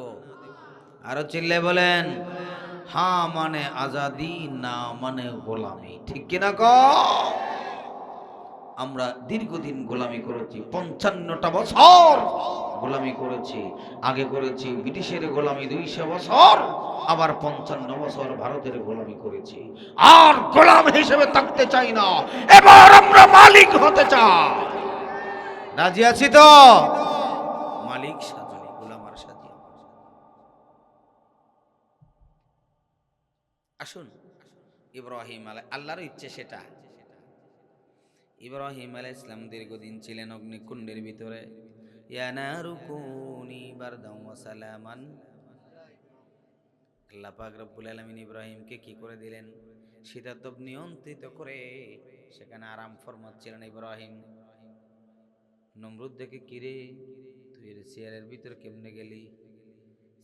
আরো চিল্লে বলেন, হা মানে আজাদি, না মানে গোলামি, ঠিক কিনা ক? আমরা দীর্ঘদিন গোলামি করেছি, 55টা বছর গোলামি করেছি। আগে করেছি ব্রিটিশের গোলামি 200 বছর, আবার 55 বছর ভারতের গোলামি করেছি। আর গোলাম হিসেবে থাকতে চাই না, এবার আমরা মালিক হতে চাই। রাজি আছি তো? মালিক সাজি, গোলাম আর সাজি। আসুন, ইব্রাহিম আল্লাহর ইচ্ছে সেটা। ইব্রাহিম আলাইহিস সালাম দীর্ঘদিন ছিলেন অগ্নিকুণ্ডের ভিতরে। ইয়া নারু কুনি বারদান ওয়া সালামান। আল্লাহ পাক রব্বুল আলামিন ইব্রাহিমকে কি করে দিলেন? শীতাতপ নিয়ন্ত্রিত করে সেখানে আরাম ফরমাচ্ছিলেন ইব্রাহিম। নমরুদ দেখে, কিরে তুই এর চেয়ারের ভিতর কেমনে গেলি?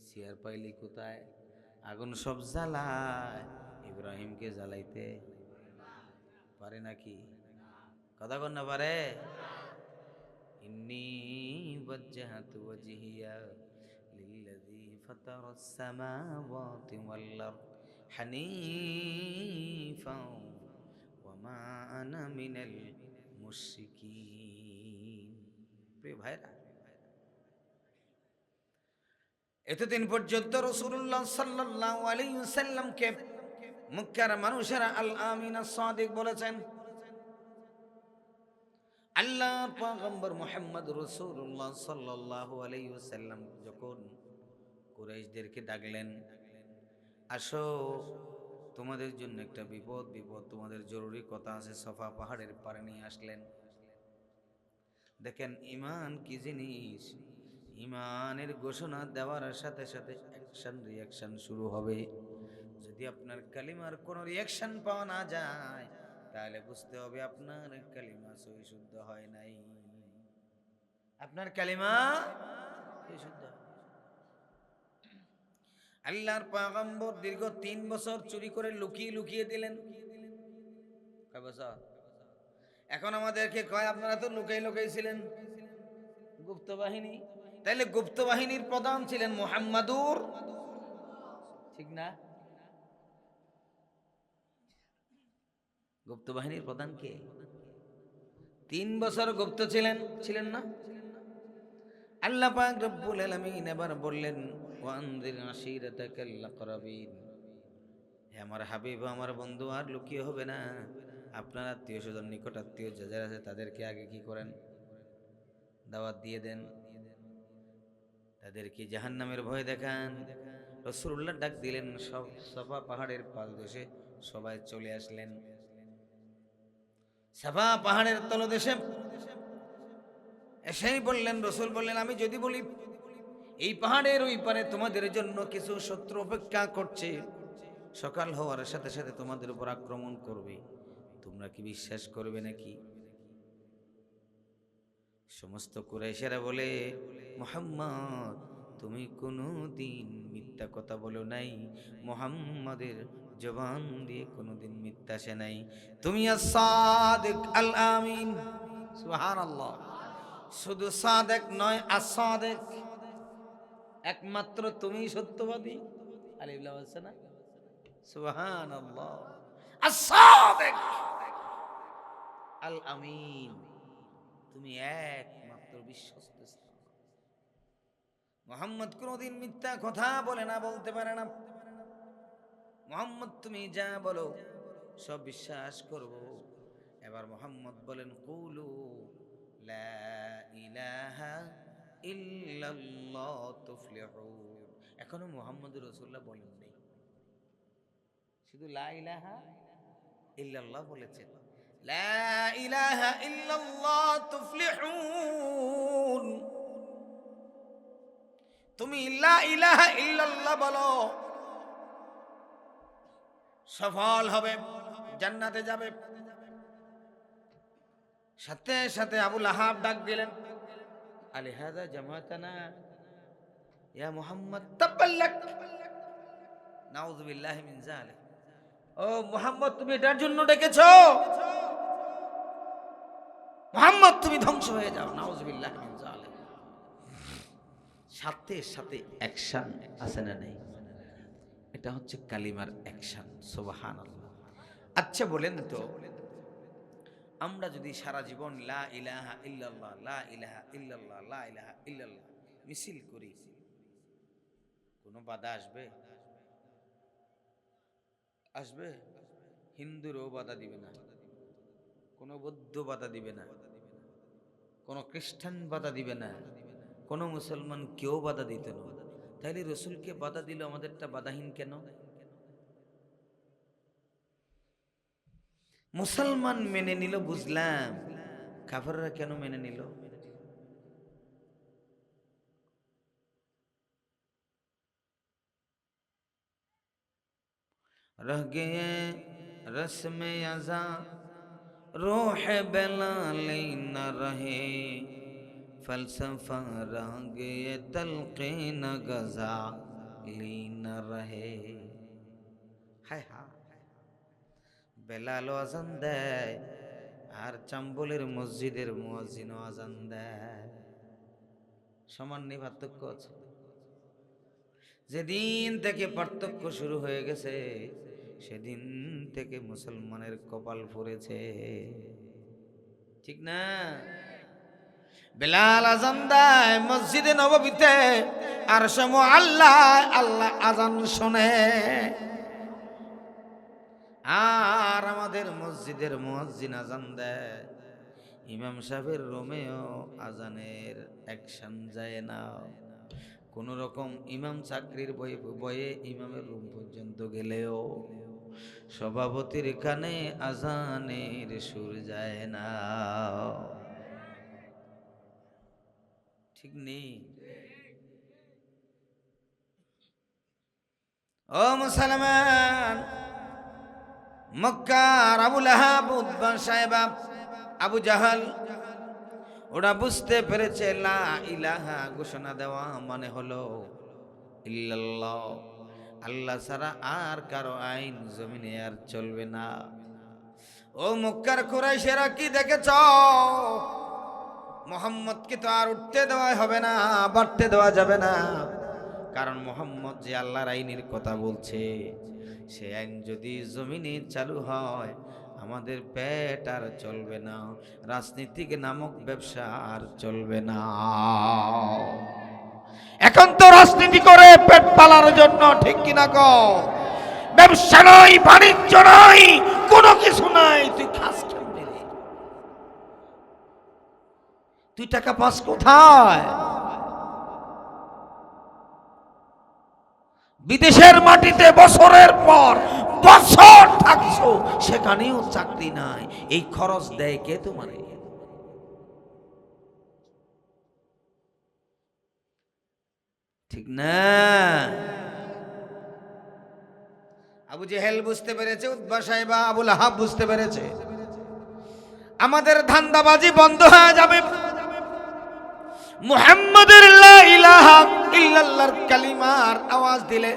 চেয়ার পাইলি কোথায়? আগুন সব জ্বালায়, ইব্রাহিমকে জ্বালাইতে পারে নাকি? কথা কন না পারে? ইন্নী ওয়াজ্জাহতু ওয়াজহিয়া লিল্লাযী ফাতারাস সামাওয়াতি ওয়াল আরদ হানিফাও ওয়া মা আনা মিনাল মুশরিকিন। প্রিয় ভাইরা, এতদিন পর্যন্ত রাসূলুল্লাহ সাল্লাল্লাহু আলাইহি ওয়াসাল্লামকে মক্কার মানুষেরা আল আমিন আস সাদিক বলেছেন। আল্লাহর পয়গম্বর মুহাম্মদ রাসূলুল্লাহ সাল্লাল্লাহু আলাইহি ওয়াসাল্লাম যখন কুরাইশদেরকে ডাকলেন, আসো তোমাদের জন্য একটা বিপদ, তোমাদের জরুরি কথা আছে, সাফা পাহাড়ের পাড়ে নিয়ে আসলেন। দেখেন ঈমান কি জিনিস। ঈমানের ঘোষণা দেওয়ার সাথে সাথে অ্যাকশন রিঅ্যাকশন শুরু হবে। যদি আপনার কালিমার কোনো রিঅ্যাকশন পাওয়া না যায়, তাহলে বুঝতে হবে আপনার কালিমা সহি শুদ্ধ হয় নাই। আপনার কালিমা সহি শুদ্ধ হয়। আল্লাহর পয়গম্বর দীর্ঘ 3 বছর চুরি করে লুকিয়ে লুকিয়ে দিলেন। কয় বছর? এখন আমাদেরকে কয় আপনারা তো লুকাই লুকাই ছিলেন গুপ্ত বাহিনী। তাইলে গুপ্ত বাহিনীর প্রধান ছিলেন মুহাম্মাদুর, ঠিক না? গুপ্ত বাহিনীর প্রধান কে? 3 বছর গুপ্ত ছিলেন না? আল্লাহ পাক রব্বুল আলামিন এবার বললেন, ওয়ানজির আশিরাতাকাল আকরাবিন, হে আমার হাবিব, আমার বন্ধু, আর লুকিয়ে হবে না। আপনার আত্মীয় স্বজন, নিকট আত্মীয় যারা আছে তাদেরকে আগে কি করেন? দাওয়াত দিয়ে দেন, তাদেরকে জাহান্নামের ভয় দেখান। রাসূলুল্লাহ ডাক দিলেন, সব সাফা পাহাড়ের পাদদেশে সবাই চলে আসলেন। সাফা পাহাড়ের তলদেশে এসেই বললেন, রাসূল বললেন, আমি যদি বলি এই পাহাড়ের ওই পারে তোমাদের জন্য কিছু শত্রু অপেক্ষা করছে, সকাল হওয়ার সাথে সাথে তোমাদের উপর আক্রমণ করবে, তোমরা কি বিশ্বাস করবে নাকি? সমস্ত কুরাইশেরা বলে, মুহাম্মদ, তুমি কোনোদিন মিথ্যা কথা বলো নাই, মুহাম্মাদের জবান দিয়ে কোনোদিন মিথ্যা আসে নাই, তুমি আস-সাদিক আল আমিন। সুবহানাল্লাহ। শুধু সাদেক নয়, আস-সাদিক, একমাত্র তুমি সত্যবাদী। আলিফ লাম আছে না? সুবহানাল্লাহ। আস-সাদিক আল আমিন, তুমি একমাত্র বিশ্বস্ত। মুহাম্মদ কোনদিন মিথ্যা কথা বলে না, বলতে পারে না। মুহাম্মদ তুমি যা বলো সব বিশ্বাস করব। এবার মুহাম্মদ বলেন, কুলু লা ইলাহা ইল্লাল্লাহ তুফলিহুন। এখনো মুহাম্মদুর রাসূলুল্লাহ বলেন নাই, শুধু লা ইলাহা ইল্লাল্লাহ বলেছেন। লা ইলাহা ইল্লাল্লাহ তুফলিহুন, তুমি লা ইলাহা ইল্লাল্লাহ বলো, সফল হবে, জান্নাতে যাবে। সাথে সাথে আবু লাহাব ডাক দিলেন, আলিহাযা জামাতানা ইয়া মুহাম্মদ তাবাল্লাক, নাউযু বিল্লাহি মিন যালিক। ও মুহাম্মদ, তুমি এটার জন্য ডেকেছো? মুহাম্মদ, তুমি ধ্বংস হয়ে যাও, নাউযু বিল্লাহি মিন যালিক। সাথে সাথে অ্যাকশন আছে না নেই? এটা হচ্ছে কালিমার অ্যাকশন। সুবহানাল্লাহ। আচ্ছা বলেন তো, আমরা যদি সারা জীবন লা ইলাহা ইল্লাল্লাহ, লা ইলাহা ইল্লাল্লাহ, লা ইলাহা ইল্লাল্লাহ মিছিল করি, কোনো বাধা আসবে? আসবে? হিন্দুরও বাধা দিবে না, কোনো বৌদ্ধ বাধা দিবে না, কোনো খ্রিস্টান বাধা দিবে না, কোনো মুসলমান কেউ বাধা দিত না। তাইলে রসুলকে বাধা দিল, আমাদেরটা বাধাহীন কেন? মুসলমান মেনে নিল বুঝলাম, কাফেররা কেন মেনে নিল? रह गए रस्म अज़ा रूह बेलाली न रहे, फलसफा रह गए तलक़ीन गज़ाली न रहे। हाय हाय, বেলাল আজান দেয় আর চাম্বলের মসজিদের মুয়াজ্জিনও আজান দেয়, সামান্য পার্থক্য আছে। যেদিন থেকে পার্থক্য শুরু হয়ে গেছে, সেদিন থেকে মুসলমানের কপাল ফুরেছে, ঠিক না? বেলাল আজান দেয় মসজিদে নববীতে, আর সময় আল্লাহ আল্লাহ আজান শোনে। আর আমাদের মসজিদের মুয়াজ্জিন আজান দেয়, ইমাম সাহেবের রোমেও আজানের অ্যাকশন যায় না। কোন রকম ইমাম চাকরির বয়ে ইমামের রুম পর্যন্ত গেলেও সভাপতির কানে আজানের সুর যায় না। ঠিক নেই? ও মুসলমান, মক্কার আবু লাহাব, উতবা, সাইবা, আবু জাহাল ওরা বুঝতে পেরেছে লা ইলাহা ঘোষণা দেওয়া মানে হলো ইল্লাল্লাহ, আল্লাহ ছাড়া আর কারো আইন জমিনে আর চলবে না। ও মক্কার কুরাইশেরা, কি দেখেছ? মুহাম্মদকে তো আর উঠতে দেওয়া হবে না, বাড়তে দেওয়া যাবে না। কারণ মুহাম্মদ যে আল্লাহর আইনের কথা বলছে, সে আইন যদি জমিনে চালু হয় আমাদের পেট আর চলবে না, রাজনীতিক নামক ব্যবসা আর চলবে না। এখন তো রাজনীতি করে পেট পালার জন্য, ঠিক কিনা কও? ব্যবসা নয়, বাণিজ্য নয়, কোনো কিছু নাই। তুই খাস কেমনে রে? তুই টাকা পাস কোথায়? বিদেশের মাটিতে বছরের পর বছর থাকছো, সেখানেও চাকরি নাই। এই খরচ দেয় কে তোমারে? ঠিক না? আবু জেহেল বুঝতে পেরেছে, উতবা, সাইবা, আবু লাহাব বুঝতে পেরেছে আমাদের ধান্দাবাজি বন্ধ হয়ে যাবে। মুহাম্মাদুর লা ইলাহা ইল্লাল্লাহর কালিমার আওয়াজ দিলে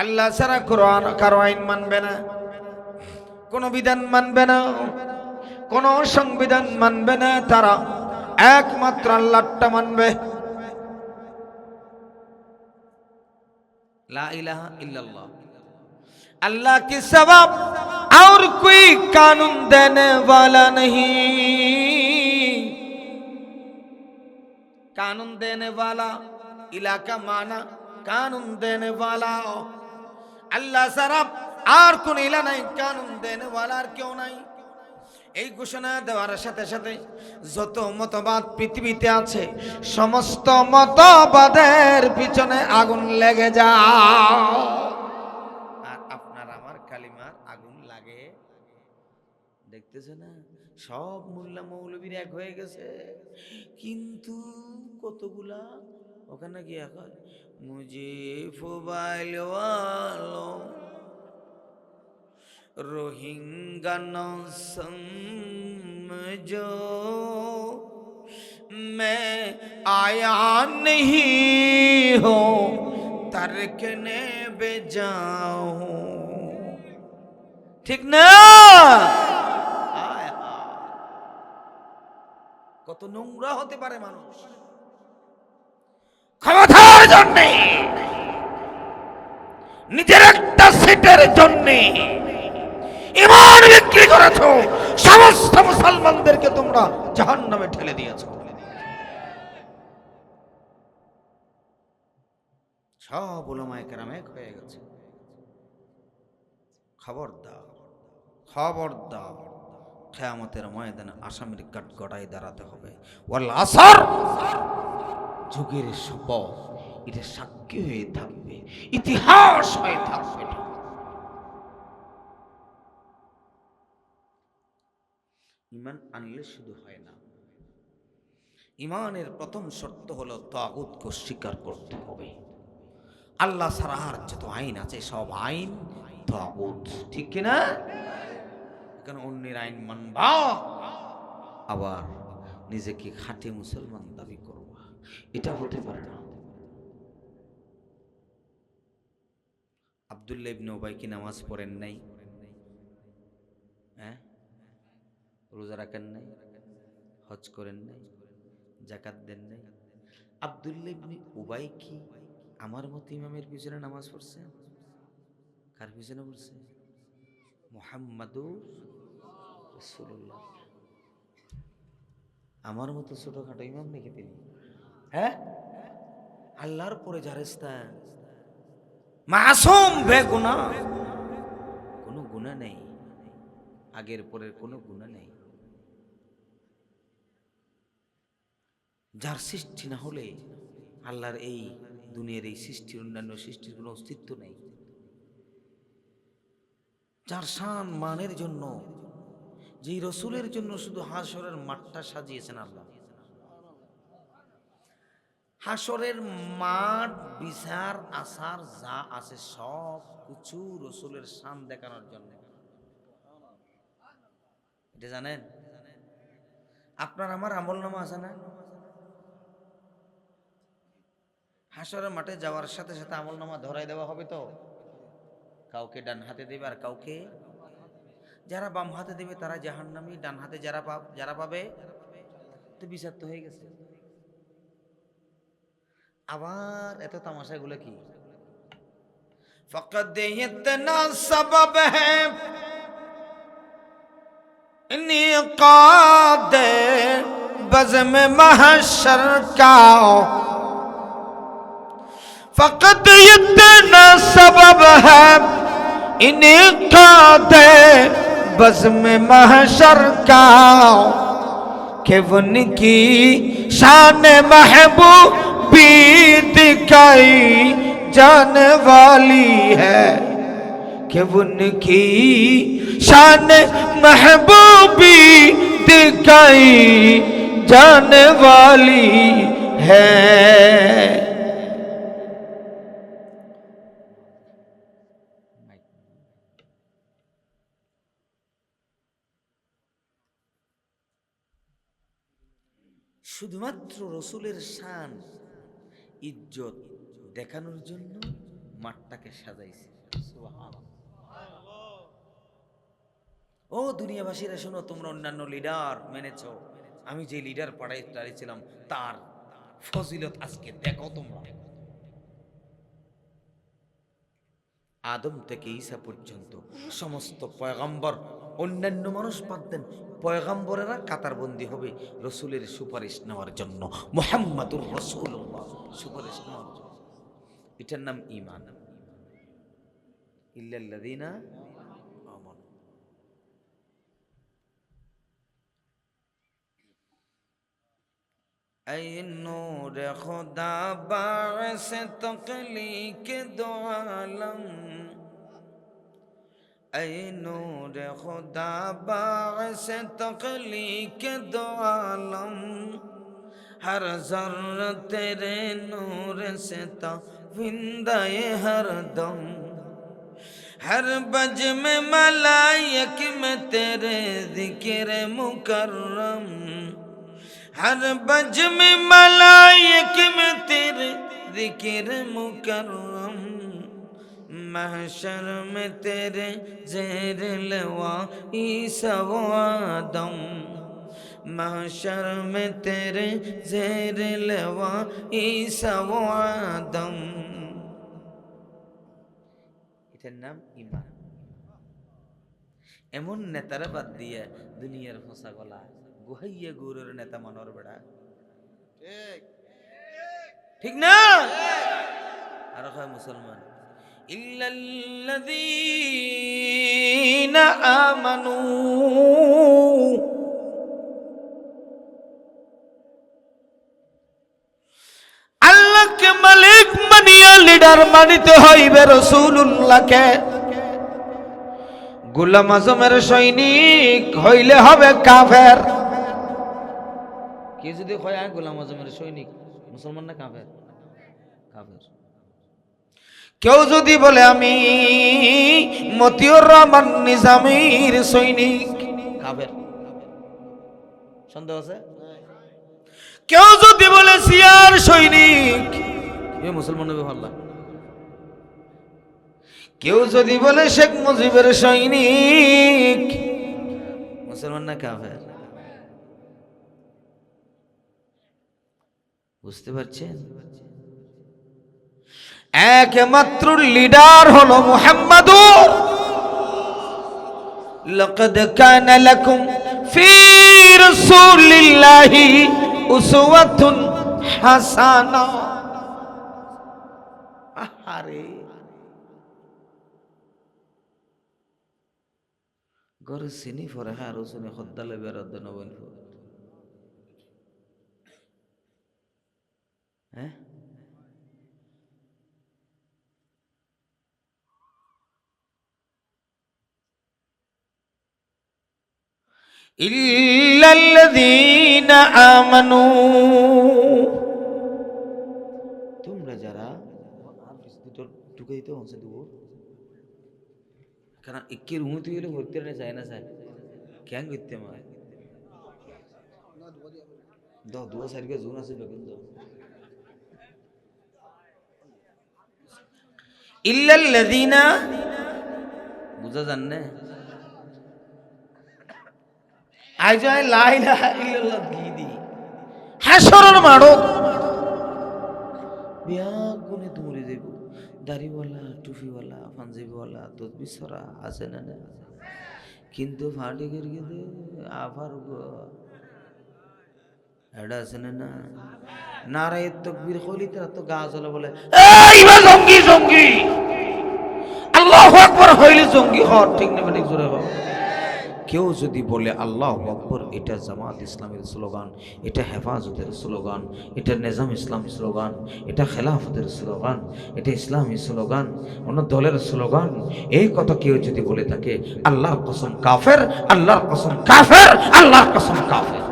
আল্লাহ ছাড়া কোরআন কারো আইন মানবে না, কোন বিধান মানবে না, কোন সংবিধান মানবে না। তারা একমাত্র আল্লাহটা মানবে। লা ইলাহা ইল্লাল্লাহ, अल्लाह के सिवा और कोई कानून देने वाला नहीं। कानून देने वाला, इलाका माना कानून देने वाला अल्लाह सरब और कोई इला नहीं, कानून देने वाला और क्यों नहीं। এই ঘোষণা দেওয়ার সাথে সাথে যত মতবাদ পৃথিবীতে আছে সমস্ত মতবাদের পিছনে আগুন লেগে যায়। কালিমার আগুন লাগে, দেখতেছে না? সব মোল্লা মৌলবীর এক হয়ে গেছে, কিন্তু কতগুলা ওখানে গিয়া কয় মুঝে মোবাইল ওয়ালো रोहिंगा न समझो मैं आया नहीं हो तर्कने बेजाओ। ঠিক না? কত নোংরা হতে পারে মানুষ ক্ষমতার জন্য, নিজের একটা সিটের জন্য ঈমান বিক্রি করেছো। সমস্ত মুসলমানদেরকে তোমরা জাহান্নামে ঠেলে দিয়েছো। সব উলামায়ে কেরাম এক হয়ে গেছে। খবরদার, খবরদার, কিয়ামতের ময়দানে আসামির কাঠগড়ায় দাঁড়াতে হবে। ওয়াল আসর, যুগের শপথ, এটা সাক্ষী হয়ে থাকবে, ইতিহাস হয়ে থাকবে। ঈমান আনলে শুধু হয় না, ঈমানের প্রথম শর্ত হলো তাগুতকে স্বীকার করতে হবে। আল্লাহ ছাড়া আর যত আইন আছে সব আইন তাগুত, ঠিক কিনা? এখানে অন্যের আইন মানবা, আবার নিজেকে খাঁটি মুসলমান দাবি করবা, এটা হতে পারে না। আব্দুল্লাহ ইবনে উবাই কি নামাজ পড়েন নাই? হ্যাঁ, রোজা রাখেন নাই, হজ করেন নাই, যাকাত দেন নাই? আব্দুল্লাহ ইবনে উবাই কি আমার মতো ইমামের পিছনে নামাজ পড়ছে? কার পিছনে পড়ছে? মুহাম্মাদুর রাসূলুল্লাহ। আমার মতো ছোটখাটো ইমাম নাকি তিনি? হ্যাঁ, আল্লাহর পরে জারেস্তা, মাসুম, বেগুনাহ, কোনো গুনাহ নেই, আগের পরের কোনো গুনাহ নেই। যার সৃষ্টি না হলে আল্লাহর এই দুনিয়ার এই সৃষ্টির অন্যান্য সৃষ্টির কোনো অস্তিত্ব নেই, যার শান মানের জন্য, যেই রসুলের জন্য শুধু হাসরের মাঠটা সাজিয়েছেন আল্লাহ। হাসরের মাঠ, বিচার আসার যা আছে সব কিছু রসুলের শান দেখানোর জন্য। এটা জানেন? আপনার আমার আমল নামা আছে না? হাসরের মাঠে যাওয়ার সাথে সাথে আমল নামা ধরাই দেওয়া হবে তো। কাউকে ডান হাতে দেবে আর কাউকে, যারা বাম হাতে দেবে তারা জাহান্নামী, ডান হাতে যারা পাবে তো বিচার তো হয়ে গেছে। আবার এত তামাশাগুলো কি? ফকদ ইতনা সবাব হ্যায় ইনকাদ বজম মাহশর কা, ফকদ ইতনা সবাব হ্যায় ইনকাদ बज़्म महशर का कि उनकी शान महबूबी दिखाई जाने वाली है, कि उनकी शान महबूबी दिखाई जाने वाली है। শুধুমাত্র রসুলের শান ইজ্জত দেখানোর জন্য মাঠটাকে সাজাইছে। ও দুনিয়াবাসীরা শোনো, তোমরা অন্যান্য লিডার মেনেছো, আমি যে লিডার পাঠাইছিলাম তার ফজিলত আজকে দেখো তোমরা। আদম থেকে ঈসা পর্যন্ত সমস্ত পয়গম্বর, অন্যান্য মানুষ বাদ দেন, পয়গম্বরেরা কাতারবন্দি হবে রসুলের সুপারিশ নেওয়ার জন্য, মুহাম্মাদুর রাসূলুল্লাহ সুপারিশ নেওয়ার জন্য। এটার নাম ঈমান। ইল্লাল্লাযীনা আমানু। ऐ नूर खुदा बास तख्लीक दो आलम, ऐ नूर खुदा बास तख्लीक दो आलम, हर ज़र्रा तेरे नूर से ताविंदा हर दम, हर बज में मलाइक में तेरे ज़िक्र मुकर्रम, हर बज में मलाइक में तेरे ज़िक्र मुकर्रम, महशर में तेरे ज़ेर लवा ईसा व आदम, महशर में तेरे ज़ेर लवा ईसा व आदम। এটার নাম ঈমান। এমন নেতারা বাদ দিয়ে দুনিয়ার ফসা গলা গুহাইয়া গৌরের নেতা মানর বেড়া, ঠিক না? আর হয় মুসলমান, ইল্লাল্লাযীনা আমানু, আল্লাহকে মালিক মানিয়া লিডার মানিতে হইবে রাসূলুল্লাহকে। গোলাম আজমের সৈনিক হইলে হবে কাফের। কে যদি হয় গোলাম আজমের সৈনিক, মুসলমান না কাফের? কাফের। কেউ যদি বলে আমি মতিউর রহমান নিজামীর সৈনিক, কাফের। সন্দেহ আছে? কেউ যদি বলে সিয়ার সৈনিক, এ মুসলমান হবে আল্লাহ। কেউ যদি বলে শেখ মুজিবের সৈনিক, মুসলমান না কাফের? বুঝতে পারছেন? একমাত্র লিডার হলো মুহাম্মাদুর। লাকাদ কানা লাকুম ফি রাসূলিল্লাহি উসওয়াতুন হাসানা। আহারে গরে সিনি ফরে হ্যাঁ রসুনে খদ্দালে বেরদ নবন। হ্যাঁ, ইল্লাল্লাযীনা আমানু, তোমরা যারা ভিতর ঢুকে দিতে হচ্ছে দেবো, কারণ একের উমতি হলে ভর্তি যায় না যায় কেন করতে আমার দুয়া সাইডকে জোন আছে কিন্তু ইল্লাল্লাযীনা বুঝা যান না আই যায় লা ইলাহা ইল্লাল্লাহ গিদি হাসরের মাড়ো বিয়া গুনে দৌড়ে যাইব, দাড়িওয়ালা টুপিওয়ালা পাঞ্জাবিওয়ালা তসবিহ ছড়া আছে না না, কিন্তু ফাটি করে গেলে আবার এটা আছে না না, নারায়ে তাকবীর কইলি তারা তো গা জ্বলে বলে এই বা জঙ্গি জঙ্গি, আল্লাহু আকবার হইলে জঙ্গি হওয়ার ঠিক না ঠিক জোরে হয়। কেউ যদি বলে আল্লাহু আকবার, এটা জামাত ইসলামের স্লোগান, এটা হেফাজতের স্লোগান, এটা নিজাম ইসলামী স্লোগান, এটা খেলাফতের স্লোগান, এটা ইসলামী স্লোগান, অন্য দলের স্লোগান, এই কথা কেউ যদি বলে থাকে আল্লাহর কসম কাফের, আল্লাহর কসম কাফের, আল্লাহর কসম কাফের।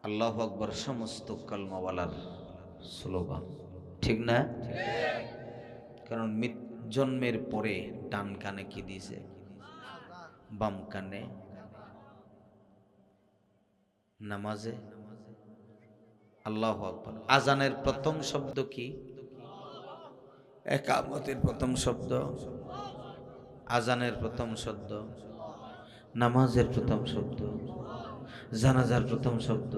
আল্লাহু আকবার সমস্ত কালমাওয়ালার স্লোগান, ঠিক না? কারণ জন্মের পরে ডান কানে কি দিয়েছে, বাম কানে নামাজে আল্লাহু আকবার। আজানের প্রথম শব্দ কি? ইকামতের প্রথম শব্দ, আজানের প্রথম শব্দ, নামাজের প্রথম শব্দ, জানাজার প্রথম শব্দ।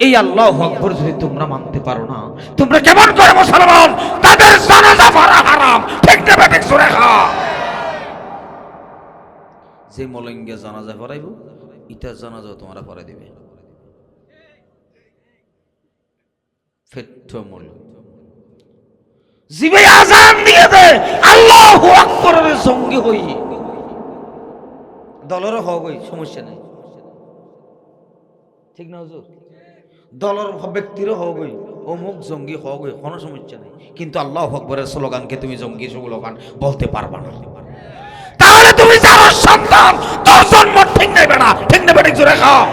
এই আল্লাহু আকবার যদি তোমরা মানতে পারো না, তোমরা কেমন করে মুসলমান? তাদের জানাজা পড়া হারাম, ঠিক না বেঠিক জোরে খা। যে মলঙ্গে জানাজা পড়াইব, ইটার জানাজা তোমরা পড়াই দিবে ফেট্টমল জিবে আজান দিয়ে দে আল্লাহু আকবারের সঙ্গে হই, দলেরও হোক ওই সমস্যা নেই, ঠিক না হুজুর? দলের ব্যক্তিরও হোক ওই অমুক জঙ্গি হোক ওই, কোনো সমস্যা নেই, কিন্তু আল্লাহু আকবারের স্লোগানকে তুমি জঙ্গি স্লোগান বলতে পারবা না। তাহলে তুমি যারা সন্তান, তোর জন্ম ঠিক নেবে না, ঠিক নেবে ঠিক জোরে খাও।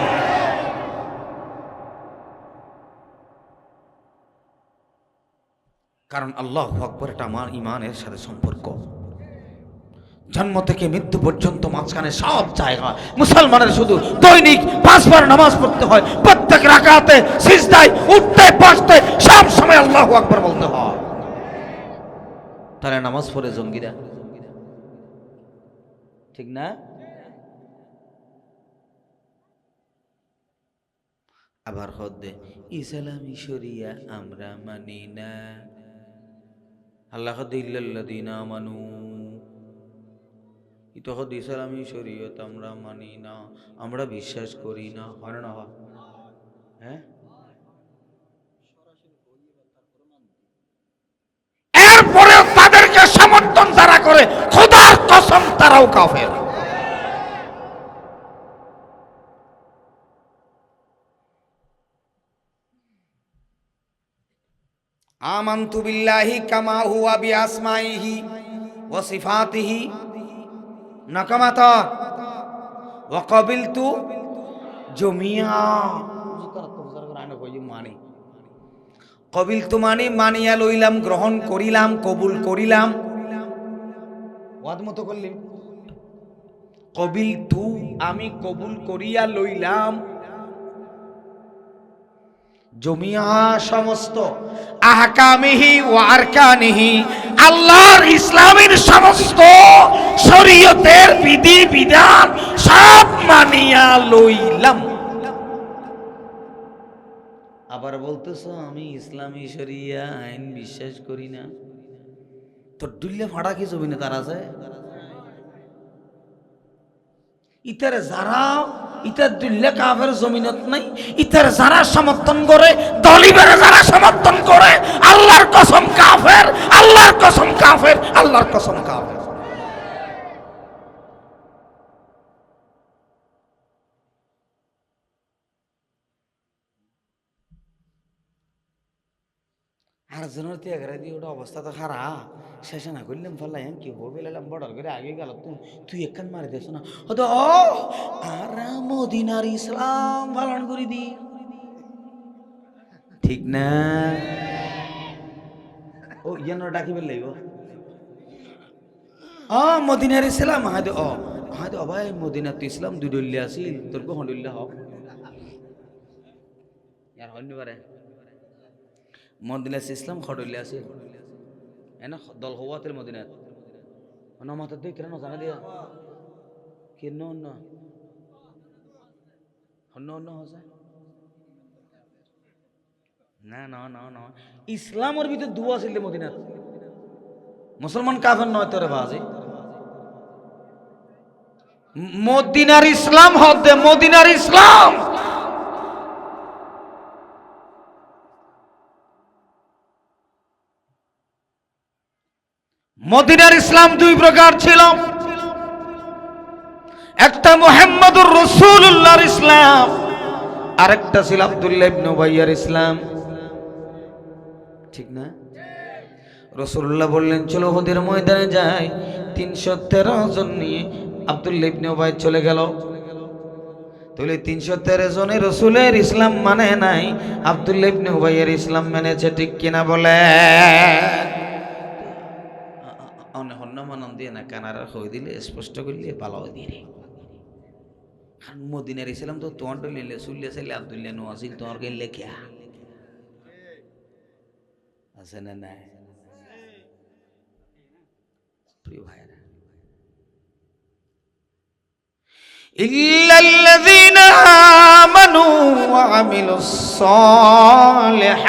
কারণ আল্লাহু আকবার এটা আমার ইমানের সাথে সম্পর্ক। জন্ম থেকে মৃত্যু পর্যন্ত মাঝখানে সব জায়গায় মুসলমানের শুধু দৈনিক 5 বার নামাজ পড়তে হয়, প্রত্যেক রাকাতে সিজদায় উঠতে বসতে সব সময় আল্লাহু আকবার বলতে হয়। তাহলে নামাজ পড়ে জঙ্গিরা, ঠিক না? আবার হদ্দে ইসলামী শরিয়া আমরা মানি না, আল্লাহ হদ্দে ইল্লাল্লাযীনা আমানু, এটা হদ্দে ইসলামী শরিয়ত আমরা মানি না, আমরা বিশ্বাস করি না, হয় না? হ্যাঁ, এরপরেও তাদেরকে সমর্থন যারা করে খোদার কসম তারাও কাফের। আমানতু বিল্লাহি কামা হুয়া বিআসমাইহি ওয়া সিফাতিহি নাকামাতা ওয়া ক্বাবিলতু জমিয়া, ক্বাবিলতু মানে মানিয়া লইলাম, গ্রহণ করিলাম, কবুল করিলাম, ওয়াদ মতো করলি, ক্বাবিলতু আমি কবুল করিয়া লইলাম, জমিয়া সমস্ত, আহকামিহি ওয়া আরকানিহি আল্লাহর ইসলামের সমস্ত শরীয়তের বিধি বিধান সব মানিয়া লইলাম। আবার বলতেছো আমি ইসলামী শরিয়া আইন বিশ্বাস করি না, তো দুল্লে ফাড়া কি জমি না তার আছে? ইতার যারা ইতার দুল্লে কাফের জমিনত নাই, ইতার যারা সমর্থন করে, দলিবের যারা সমর্থন করে, আল্লাহর কসম কাফের, আল্লাহর কসম কাফের, আল্লাহর কসম কাফের। আর জনের ত্যাগরা দিয়ে ওটা অবস্থা তো খারাপ, শেষে না করলাম ফেললাম কি হবে লাম বর্ডার করে আগে গেল তুই একখান মারি দিস না হতো আর মদিনার ইসলাম পালন করি দি ঠিক না। ও ইয়ান ডাকি ফেললাইব মদিনার ইসলাম হায়দে হায়দে ভাই মদিনার তো ইসলাম দুই ডল্লি আসিল তোর কখন ডল্লা হক ইয়ার হইনি পারে মদিনার ইসলাম খডল্লি আসিল এনা দল হওয়াতের মদিনাত নমাতে দেখ কেন জানা দিয়া কেন অন্য অন্য অন্য হসে না না না না ইসলামের ভিতরে দুয়া আছিল মদিনাত মুসলমান কাফের নয় তোরে বাজে মদিনার ইসলাম হতে মদিনার ইসলাম মদিনার ইসলাম দুই প্রকার ছিল, একটা মুহাম্মদুর রাসূলুল্লাহর ইসলাম, আরেকটা ছিল আব্দুল্লাহ ইবনে উবাইয়ের ইসলাম। ঠিক না? রাসূলুল্লাহ বললেন চলো ওদের ময়দানে যাই, 313 জন নিয়ে আব্দুল্লাহ ইবনে উবাই চলে গেল। তাহলে 313 জনের রাসূলের ইসলাম মানে নাই, আব্দুল্লাহ ইবনে উবাইয়ের ইসলাম মেনেছে, ঠিক কিনা বলে? দিয়ে না কানারা হয়ে দিলে স্পষ্ট করলে ভালো দিয়ে রে মদিনার ইসলাম তো তোমার লিলে সুল্লে চাইলে আব্দুল্লাহ নো আসিল তোমার কে লেখিয়া আছে না নাই? প্রিয় ভাইরা, ইল্লাল্লাযীনা আমানু ওয়া আমিলুস সালিহাত,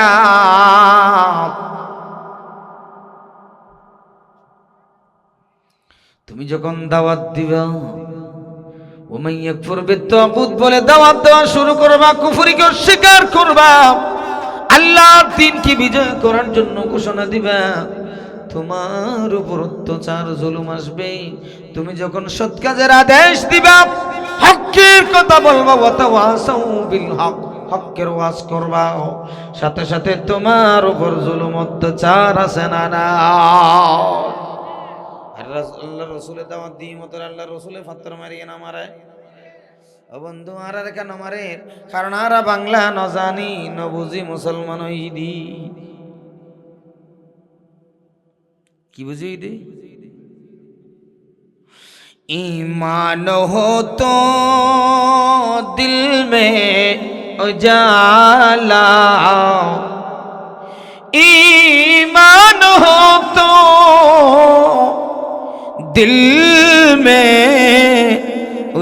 তুমি যখন দাওয়াত দিবা ওমান ইয়াকফুর বিত্তাগুত বলে দাওয়াত দেওয়া শুরু করবা, কুফরিকে অস্বীকার করবা, আল্লাহর দ্বীনকে বিজয় করার জন্য ঘোষণা দিবা, তোমার উপর অত্যাচার জুলুম আসবে। তুমি যখন সৎ কাজের আদেশ দিবা, হকের কথা বলবা, ওয়া তাওয়াসাউ বিল হক, হকের ওয়াজ করবা, সাথে সাথে তোমার উপর জুলুম অত্যাচার আছে না না? আল্লাহ রসুলের দাওয়াত দিয়ে মতো আল্লাহ রসুলের ফাত্তর মারিয়ে না মারে ও বন্ধু, আর কেন মারে? কারণ আরা বাংলা ন জানি ন বুঝি মুসলমান ঈদি কি বুঝি ঈদি ईमान हो तो दिल में उजाला, ईमान हो तो दिल में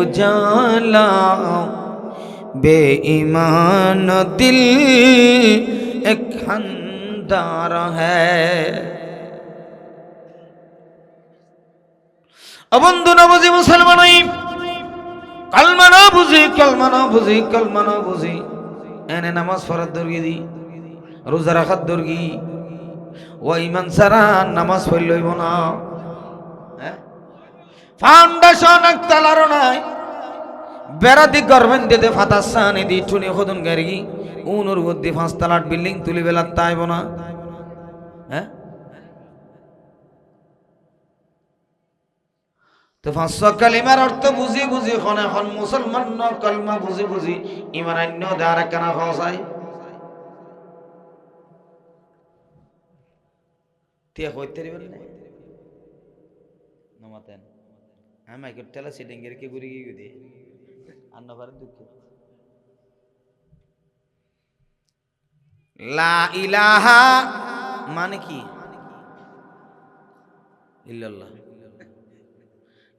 उजाला, बेईमान दिल एक खंदार है। বন্ধু না বুঝি মুসলমান কলমা না বুঝি, কলমা না বুঝি, কলমা না বুঝি, এনে নামাজ পড়ার দর্গি দি, রোজা রাখার দর্গি, ও ইমান সারা নামাজ পড়ল হইব না। ফাউন্ডেশন একতলার নাই, বেড়া দি গভর্নমেন্ট দিতে ফাতাসানি দি টুনি খদন গাড়ি উনুর বুদ্ধি 5 তলার বিল্ডিং তুলি বেলা তাইব না। হ্যাঁ তো 500 কালিমার অর্থ বুঝি বুঝি এখন এখন মুসলমান ন কলমা বুঝি বুঝি ইমান অন্য দ্বারা কেনা ফসাই তিয়া হইতে দিবেন না নমাতেন আমি কি টেলা সিটিং এর কি গুরি গিয়ে দি আন্না পারে দুঃখ লা ইলাহা মানে কি ইল্লাল্লাহ,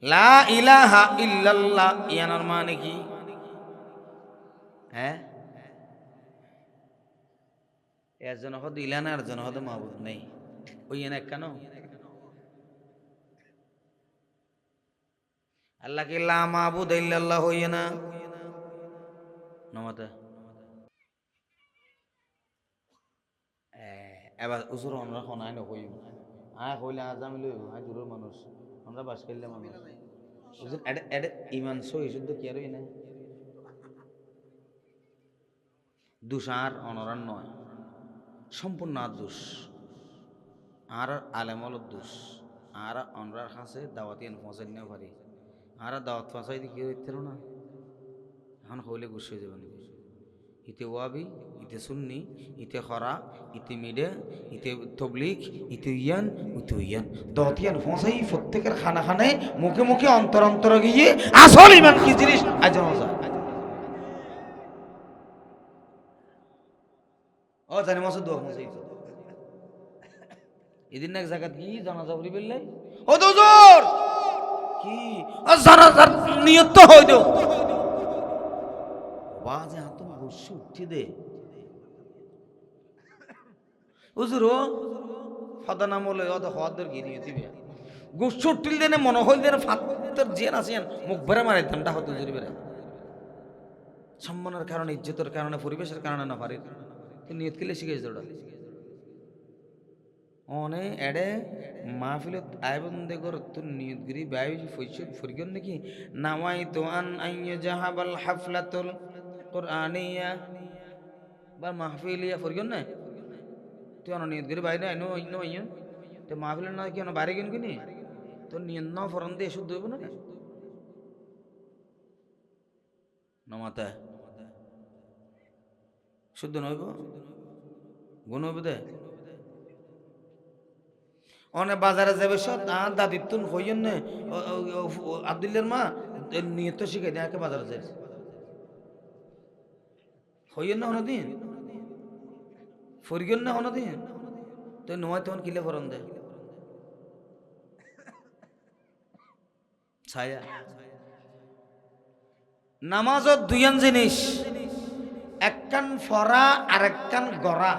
লা ইলাহা ইল্লাল্লাহ ইয়ানার মানে কি? হ্যাঁ একজন হদ ইলানা আর জন হদ মাবুদ নেই, ওই এনে কেন আল্লাহ কি লা মাবুদ ইল্লাল্লাহ হইয়া না নমাতে এবার উসুর আমরা খনাই নকইব আয় কইলে আজামি লইব আয় দূরের মানুষ আমরা বাস করলে মানুষ বুঝছেন এডে ইমান সহি শুদ্ধ কি আর না দুষ আর অনরান নয়, সম্পূর্ণ দোষ। আর আলেমল দোষ আর অনরার কাছে দাওয়াতিয়ান পৌঁছাই না পারি আর দাওয়াত পৌঁছাই দিয়ে কি হইতে না এখন হইলে গুছ হয়ে যাবে নাকি ইতে ওয়াবি ইতে সুন্নি ইতে খরা ইতে মিডে ইতে তবলিক ইতে ইয়ান ইতে ইয়ান দাওয়াতিয়ান পৌঁছাই প্রত্যেকের খানা খানে মুখে মুখে অন্তর অন্তর গিয়ে আসল ইমান কি জিনিস আজ মজা ও জানি মাসুদ দোয়া পৌঁছাই এদিন এক জায়গা কি জানাজা করি বললে ও দুজোর কি জানাজার নিয়ত তো হই দো বাজে হাত বসে উঠে দে হুজুর ও ফাদা নাম হলো অত হওয়ার কি নিয়ে দিবে গুসু উঠিল দেনে মনে হইল দেনে ফাত্তর জেন আসেন মুখ ভরে মারে ধানটা হতো জুরি বেড়ে সম্মানের কারণে ইজ্জতের কারণে পরিবেশের কারণে না পারি তুই নিয়ত কিলে শিখেছিস ওটা অনে এডে মাহফিলত আয়বন্দে কর তোর নিয়তগিরি বায়ু ফৈসুদ ফরিগন নাকি নামাই তো আন আইয়া জাহাবাল হাফলাতুল কুরআনিয়া বা মাহফিলিয়া ফরিগন না তুই অন নিয়তগিরি বাইরে আইনো আইনো আইনো তো মাহফিলের না কি অন বাইরে গেন কিনি তোর নিয়ত না ফরন দিয়ে শুদ্ধ হইব না নমাতা শুদ্ধ নইব গুণ হইব দে অনেক বাজারে যাবে সব দাদির তুন হইয়েন না আব্দুল্লার মা নিয়ত শিখাই দেয় একে বাজারে যাই হইয়েন না হনদিন ফরিগেন না হনদিন তো নয় তখন কিলে ফরন দেয় ছায়া নামাজত দুইয়ান জিনিস একখান ফরা আর একখান গড়া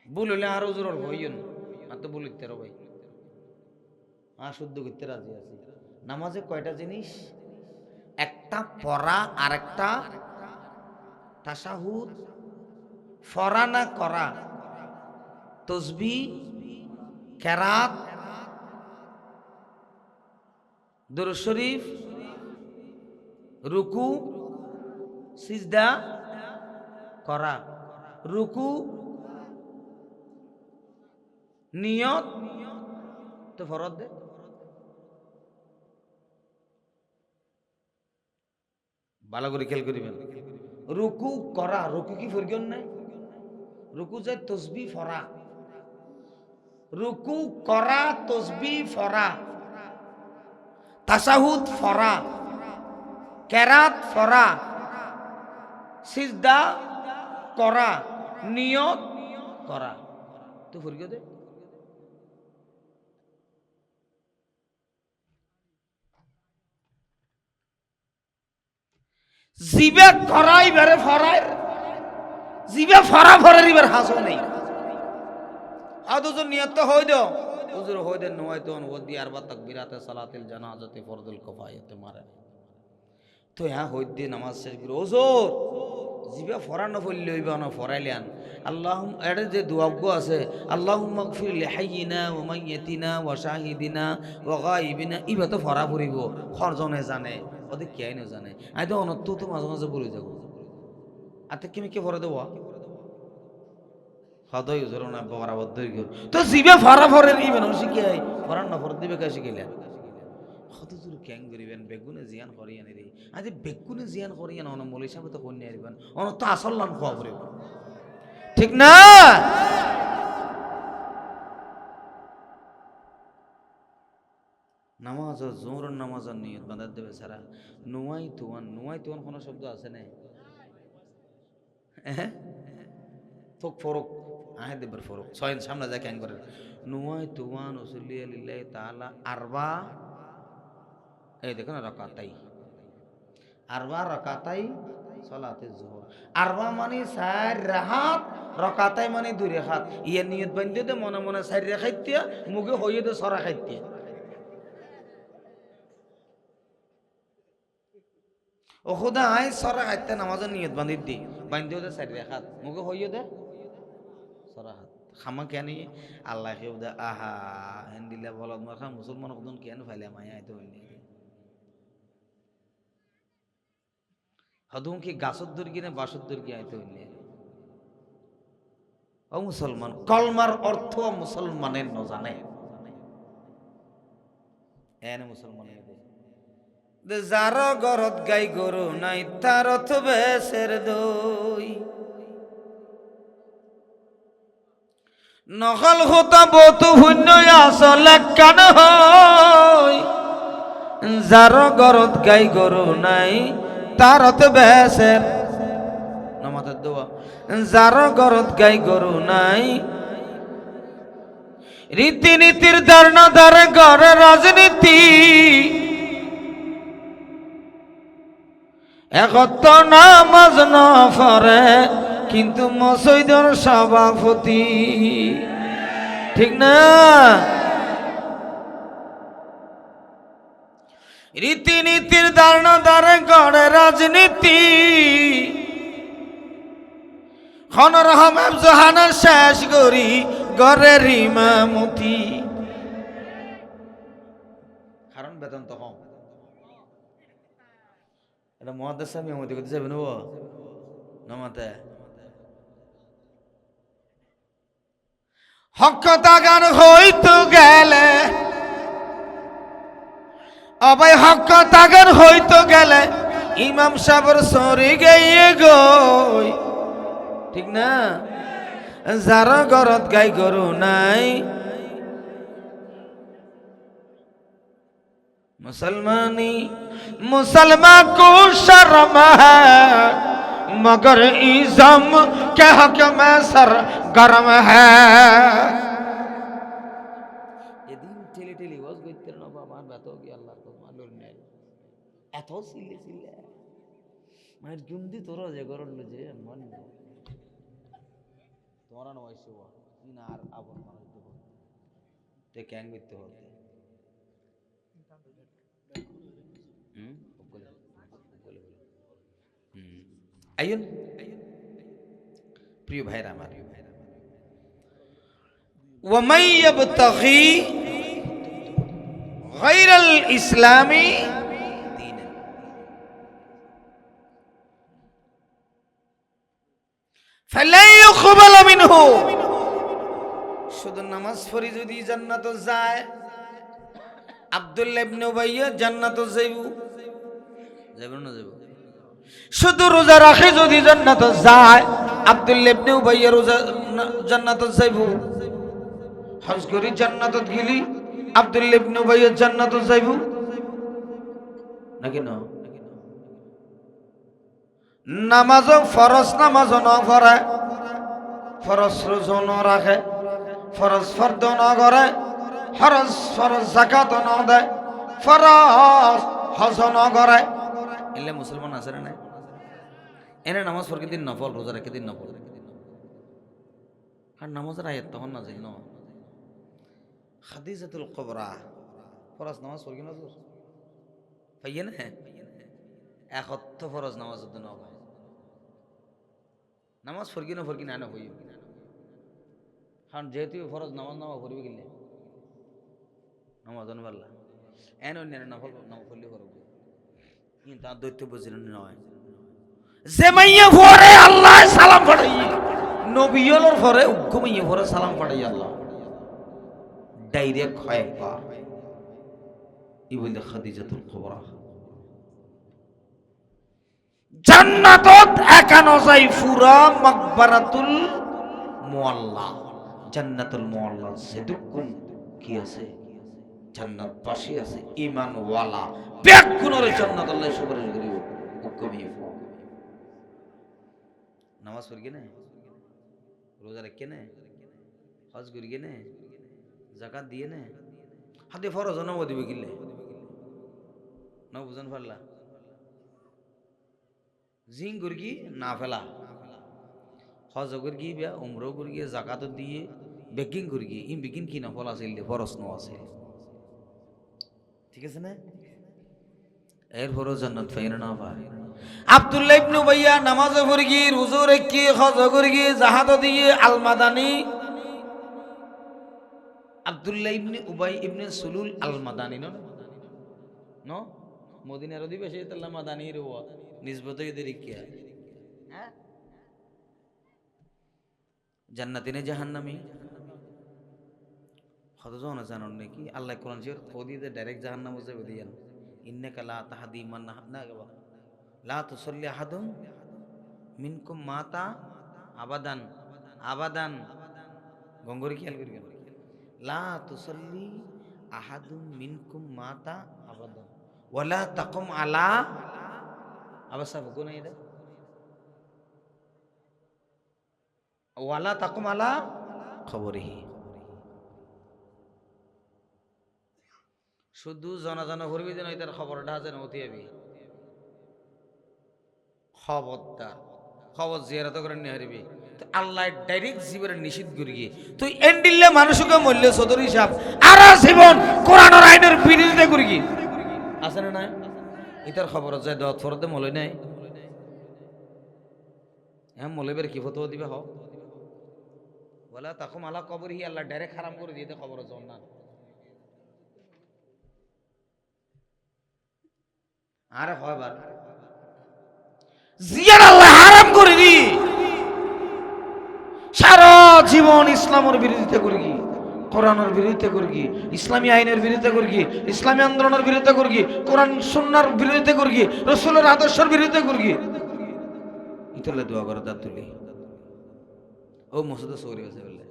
বললে আরো জোর হইয়েন আর তো বলিতে ভাই শুদ্ধ করতে রাজি আছি নামাজে কয়টা জিনিস একটা পড়া আর একটা তাশাহুদ ফরা না করা তসবি কেরাত দুরূদ শরীফ রুকু সিজদা করা রুকু নিয়ত তো ফরজ দে ভালো করে খেয়াল করিবেন রুকু করা রুকু কি ফরগন নাই রুকু যে তসবি ফরা রুকু করা তসবি ফরা তাশাহুদ ফরা কেরাত ফরা সিজদা করা নিয়ত করা তো ফরগ দে জিবে করাই বেরে ফরাই জিবে ফরা ফরার ইবার হাসো নেই আদুজুর নিয়ত হই দাও হুজুর হই দেন নয় তো ওদি আরবা তাকবীরাতে সালাতুল জানাজাতে ফরদুল কিফায়াতে মারে তো হ্যাঁ হই দে নামাজ শেষ করে হুজুর জিবে ফরা না ফললে হইবা না ফরাইলেন আল্লাহ এর যে দুআগো আছে আল্লাহুম্মা গফির লিহাইয়িনা ওয়া মাইয়িতিনা ওয়া শাহিদিনা ওয়া গায়িবিনা ইবা তো ফরা পড়িব খরজনে জানে ওদের কে না জানে আই তো অনত তো মাঝে মাঝে বলে যাব আতে কি কে ফরা দেব হদয় জোর না বরাবর গেল তো জিবে ফরা ফরের কি মানুষ কি আই ফরা না ফর দিবে কাছে গেলেন কত জোর ক্যাং করিবেন বেগুনে জিয়ান করিয়ানি রে আজ বেগুনে জিয়ান করিয়ান অন মৌলী সাহেব তো কন্যা আইবেন অন তো আসল নাম খাওয়া পড়িব ঠিক না নামাজ জোর নামাজ নিয়ত বাঁধা দেবে সারা নুয়াই তুয়ান কোনো শব্দ আছে না ফোক ফরক আহে দেবার ফরক ছয় সামনে যা ক্যাং করে নুয়াই তুয়ান উসুল্লিয়া লিল্লাহি তাআলা আরবা এই দেখো না রাকাতাই আরবা রাকাতাই সালাতে যোহর আরবা মানে 4 রাকাত রাকাতাই মানে 2 রাকাত ইয়া নিয়ত বান্ধে দে মনে মনে 4 রাকাতিয়া মুখে হইয়ে দে 6 রাকাতিয়া ও খোদা আই 6 রাকাতে নামাজের নিয়ত বান্ধি দি বান্ধে দে 4 রাকাত মুখে হইয়ে দে 6 রাকাত খামা কেন আল্লাহ কেউ দে আহা হেন্দিলা বলদ মাখা মুসলমান কদন কেন ফাইলে মায়া আইতো হদুম কি গাছত দূর কিনে বাসত দূর কি আইতে হইলে ও মুসলমান, কলমার অর্থ মুসলমানের ন জানে এনে মুসলমানের যার গরত গাই গরু নাই তার অর্থ বেশের দই নকল হতা বতু শূন্য আসলে কান হয় যার গরত গাই গরু নাই তার অর্থ বেশের নামাজের দোয়া যার গরত গাই গরু নাই রীতিনীতির ধারণা ধারে গড়ে রাজনীতি একত্র নামাজ না পড়ে কিন্তু মসজিদের সভাপতি ঠিক না রীতিনীতির ধারণা ধারে গড়ে রাজনীতি খনরহম জহানের শেষ গরি গড়ে রিমামতি কারণ বেতন তো কম এটা মহাদেশ আমি আমাদের করতে যাবেন নামাতে হকতা গান হইতো গেলে অবয় হকতা গান হইতো গেলে ইমাম সাহেবের সরি গিয়ে গই ঠিক না যার গরত গাই গরু নাই मुसलमानी मुसलमान को शर्म है मगर इज़म के हक में सर गर्म है ये दिन टेली टेली वाज गइते न बाबा बात हो गया अल्लाह को मालूम नहीं এত সিলে সিলে মানে জুন্দি তোরা যে গরল যে মন তোরা নয়সো ইনার আবন মানুষ দেব তে ক্যাং গইতে হতে আইন প্রিয় ভাইরা আমার ওয়ামাই ইয়াবতাগি গায়রাল ইসলামি দীনান ফালা ইউকবাল মিনহু শুধু নামাজ পড়ি যদি জান্নাতে যায় আব্দুল্লাহ ইবনে উবাইয়া জান্নাতে যাইবো যাইবো না যাইবো শুধু রোজা রাখে যদি জান্নাতে যায় আব্দুল্লাহ ইবনে উবাইয়া রোজা জান্নাতে যাইবো হজ করি জান্নাতে গেলি আব্দুল্লাহ ইবনে উবাইয়া জান্নাতে যাইবো নাকি না নামাজ ফরজ নামাজ না পড়ে ফরজ রোজা না রাখে ফরজ ফরদ না করে ফরজ ফরজ যাকাত না দেয় ফরজ হজ না করে এলে মুসলমান আছে না এনে নামাজ পড়কে দিন নফল রোজা রেখে দিন নফল আর নামাজের আয়াত তখন না যাই ন খাদিজাতুল কুবরা ফরজ নামাজ পড়কি না তো পাইয়ে না একত্র ফরজ নামাজ না নামাজ পড়কি না পড়কি না হই কারণ যেহেতু ফরজ নামাজ নামা পড়বি গেলে নামাজ পারলা এন অন্যান্য নফল নামাজ পড়লে করবো কিন্তু তার দৈত্য বুঝলেন নয় যে মাইয়া পরে আল্লাহ সালাম পাঠাই নবিয়লর পরে উগ্র মাইয়া পরে সালাম পাঠাই আল্লাহ ডাইরেক্ট হয় একবার ই বলে খাদিজাতুল কুবরা জান্নাতত একানো যাই পুরা মাকবারাতুল মুআল্লা জান্নাতুল মুআল্লা সেদুকুন কি আছে জান্নাত পাশে আছে ঈমান ওয়ালা ব্যাক গুণরে জান্নাত আল্লাহ সুপারিশ করিব হুকুমিয়ে নামাজ পড়ি না রোজা রাখি না হজ করি না যাকাত দিয়ে না হাতে ফরজ নাও দিবে কিলে না বুঝন পারলা জিং গুরগি না ফেলা হজ গুরগি বা উমরা গুরগি যাকাত দিয়ে বেকিং গুরগি ইম বেকিং কি না ফল আছিল ফরজ নো আছে ঠিক আছে না এর ফরজ জান্নাত পাইনা না পায় আব্দুল্লাহ ইবনে উবাইয়া নামাজ পড়ি রোজা রাখি হজ করি জাহাদ দিয়ে আল মাদানী আব্দুল্লাহ ইবনে উবাই ইবনে সুলুল আল মাদানী ন মদিনার অধিবাসী আল মাদানী রে নিসবত এদের কি হ্যাঁ জান্নাতি না জাহান্নামী? কতজন জানেন নাকি আল্লাহ কোরআন শরীফ খোদিতে ডাইরেক্ট জাহান্নামে যাবে দিয়েন, ইন্নাকা লা তাহদি মান না গবা লা তুসাল্লি আহাদুম মিনকুম মাতা আবাদান, আবাদান গঙ্গরি খেয়াল করি কেন, লা তুসাল্লি আহাদুম মিনকুম মাতা আবাদান ওয়ালা তাকুম আলা আবাসা কোন এটা ওয়ালা তাকুম আলা খবরিহি। শুধু জানা করবি যেন তার খবরটা যেন অতি যাবি খবরদার, খবর জিয়ারত করে নিয়ে হারিবি। আল্লাহ ডাইরেক্ট জীবনের নিষিদ্ধ করি গিয়ে তুই এন্ডিল্লে মানুষকে মূল্য চৌধুরী সাহেব আর জীবন কোরআনের আইনের বিরোধিতা করি কি আছে না নাই? ইতার খবর যায় দত ফরতে মলই নাই, হ্যাঁ মলইবের কি ফতোয়া দিবে হ বলা তখন আল্লাহ কবর হি আল্লাহ ডাইরেক্ট হারাম করে দিতে খবর জন না। আরে হয় বার জিয়ার আল্লাহ হারাম করে দি সারা জীবন ইসলামের বিরোধিতা করি কি, কোরআনের বিরোধিতা করি কি, ইসলামী আইনের বিরোধিতা করি কি, ইসলামী আন্দোলনের বিরোধিতা করি কি, কোরআন সুন্নাহর বিরোধিতা করি কি, রাসূলের আদর্শের বিরোধিতা করি কি, ইতলে দোয়া করে দাঁত তুলি ও মসজিদে সৌরি আছে বললে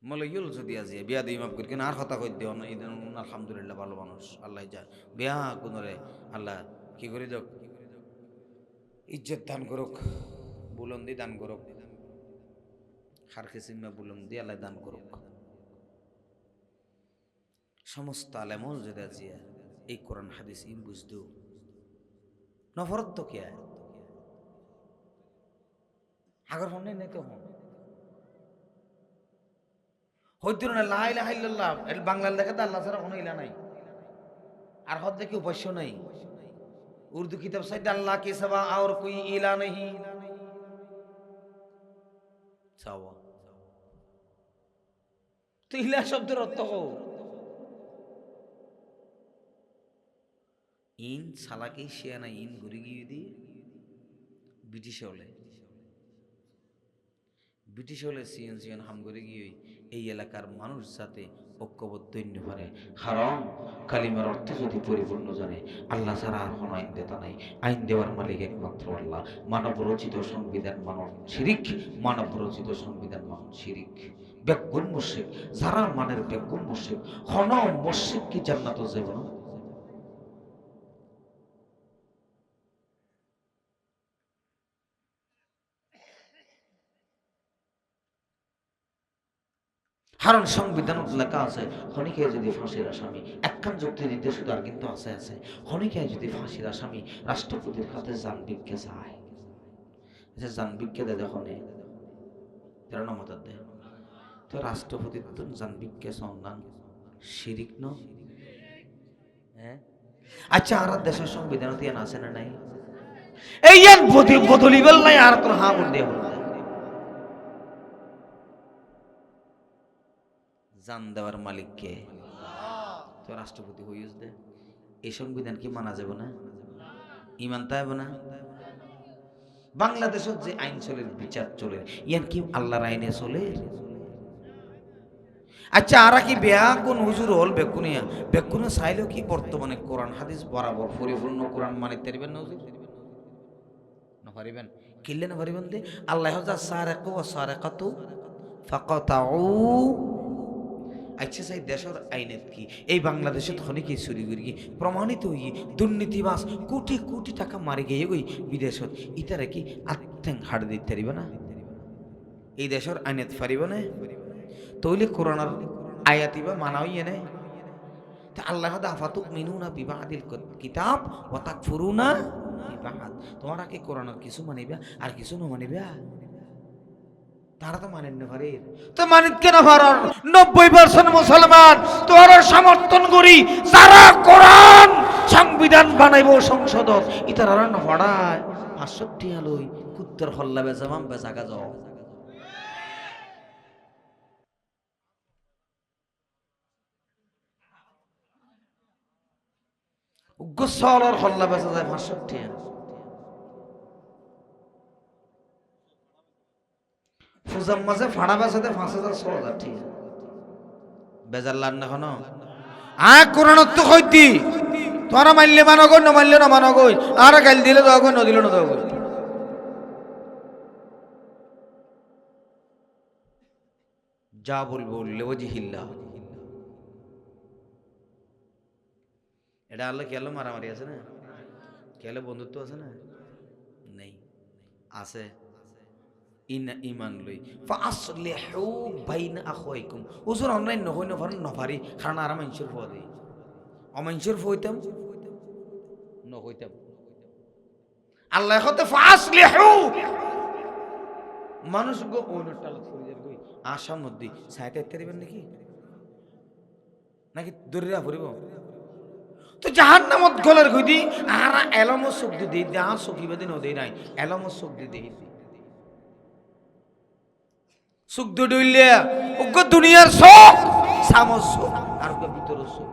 মলইল যদি আজি বিয়া দিই মাফ করি কেন আর হতা কই দিও না ইদান আলহামদুলিল্লাহ ভালো মানুষ আল্লাহ যা বিয়া কোনরে আল্লাহ কি করি যাক ইজ্জত দান করুক, বুলন্দি দান করুক, খার খিসিমা বুলন্দি আল্লাহ দান করুক। সমস্ত আলেমল যদি আজিয়া এই কোরআন হাদিস ইম বুঝদু নফরত তো কে আগর হন নাই তো হন হইতো না লা ইলাহা ইল্লাল্লাহ এর বাংলা লেখাতে আল্লাহ ছাড়া কোনো ইলা নাই আর হদ দেখি উপাস্য নাই। উর্দু কিতাব সাইড আল্লাহ के सिवा और कोई इला नहीं চাওয়া তো ইলা শব্দের অর্থ কো ইন সালাকে শিয়া না ইন ঘুরি গিয়ে দি ব্রিটিশ হলে সিএন হাম করে গিয়ে এই এলাকার মানুষ যাতে ঐক্যবদ্ধ হইতে পারে, কারণ কালিমার অর্থ যদি পরিপূর্ণ জানে আল্লাহ ছাড়া আর কোনো আইন দেতা নাই, আইন দেওয়ার মালিক একমাত্র আল্লাহ। মানব রচিত সংবিধান মানব শিরিক, মানব রচিত সংবিধান মানব শিরিক। বেগুন মুশরিক যারা মানের বেগুন মুশরিক হন মুশরিক কি জান্নাত যাবে না? কারণ সংবিধান লেখা আছে খনিকে যদি ফাঁসির আসামি একখান যুক্তি দিতে শুধু আর কিন্তু আছে খনিকে যদি ফাঁসির আসামি রাষ্ট্রপতির হাতে জানবিককে চায় জানবিককে দেয় যখন 13 নম্বর দেয় তো রাষ্ট্রপতির তো জানবিককে সন্ধান শিরিক ন। হ্যাঁ আচ্ছা আর দেশের সংবিধান তিয়ান আছে না নাই? এই এক বদলিবেল নাই আর তোর হা মুন্ডে জান দেওয়ার মালিককে তো রাষ্ট্রপতি হইস দে। এই সংবিধান কি মানা যাবে না? ইমান তাইব না? বাংলাদেশের যে আইন চলে বিচার চলে ইয়ান কি আল্লাহর আইনে চলে? আচ্ছা আর কি বেয়া কোন হুজুর হল বেকুনিয়া বেকুনে চাইলেও কি বর্তমানে কোরআন হাদিস বরাবর পরিপূর্ণ কোরআন মানে পারিবেন না হুজুর? না পারিবেন? কিনলে না পারিবেন দে আল্লাহ যা সারাকু ওয়া সারাকাতু ফাকাতাউ। আচ্ছা সেই দেশের আইনত কি এই বাংলাদেশে খনিকে চুরি করি প্রমাণিত হই দুর্নীতিবাস কোটি কোটি টাকা মারি গিয়ে গই বিদেশত ইতারে কি আত্যাং হাড় দিতে পারিবে না? এই দেশের আইনত পারিব না? তইলে কোরআনের আয়াতিবা মানাই এনে তা আল্লাহ আফাতু মিনুনা বিবাদিল কিতাব ওয়া তাকফুরুনা বিবাদ। তোমরা কি কোরআনের কিছু মানিবা আর কিছু না মানিবা? তারা তো মানেন না পারে তো মানিত কেন পারার 90% মুসলমান তোর সমর্থন করি যারা কোরআন সংবিধান বানাইবো সংসদ ইতারা না পড়ায় 65 আলোই কুত্তর হল্লা বেজামাম বেজাগা যাও গোসলর হল্লা বেজা যায় 65। রমজান মাসে ফাড়া বেসাতে 5,000-6,000 ঠিক বেজার লান না কোনো কোরআন তো কইতি তোরা মানলে মানো গো না মানলে না মানো গো আর গাল দিলে দাও গো না দিলে না দাও গো যা বলবো লেওয়াজিহিল্লাহ এটা আল্লাহ কেলো মারামারি আছে না কেলো বন্ধুত্ব আছে না নেই আছে ইমান লই ফাসলিহু বাইনা আখাইকুম উজুর অনলাইন নহই নফারি কারণ আর মানুষের ফোয়া দেই অমানুষের ফইতাম নহইতাম আল্লাহ কত ফাসলিহু মানুষ গো ওনটাল ফরিদের কই আশা মধ্যে সাইতে তেরিবেন নাকি দরিয়া ফুরিব তো জাহান্নামত গলার কইদি আর এলমো সুখ দি দা সুখিবাদি নদে নাই এলমো সুখ দি সুখ দইলে ওগো দুনিয়ার সুখ সামস সুখ আর ওগো ভিতর সুখ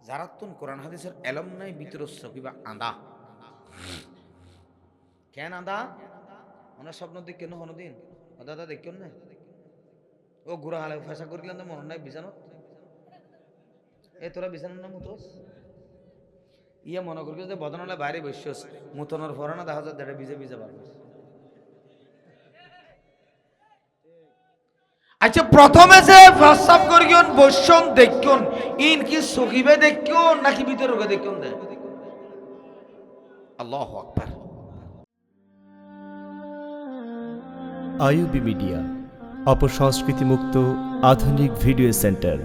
যারা তুন কোরআন হাদিসের এলম নাই ভিতর সুখ কিবা আঁদা কেন আঁদা আমরা স্বপ্ন দেখি কেন হনদিন দাদা দেখুন না ও গুড়া হালে ফেসা করিলাম তো মনে নাই বিছানত এ তোরা বিছানোর না মুতোস ইয়া মনে করি যে বদনালে বাইরে বসছস মুতনের ফরে না দেখা যায় দেড়ে ভিজে ভিজে পারবো আচ্ছা প্রথমে যে প্রস্তাব করিয়ন বসন দেখুন ইন কি সকিবে দেখুন নাকি ভিতরে রোগে দেখুন দে আল্লাহু আকবার আইইউবি মিডিয়া অপসংস্কৃতি মুক্ত আধুনিক ভিডিও সেন্টার।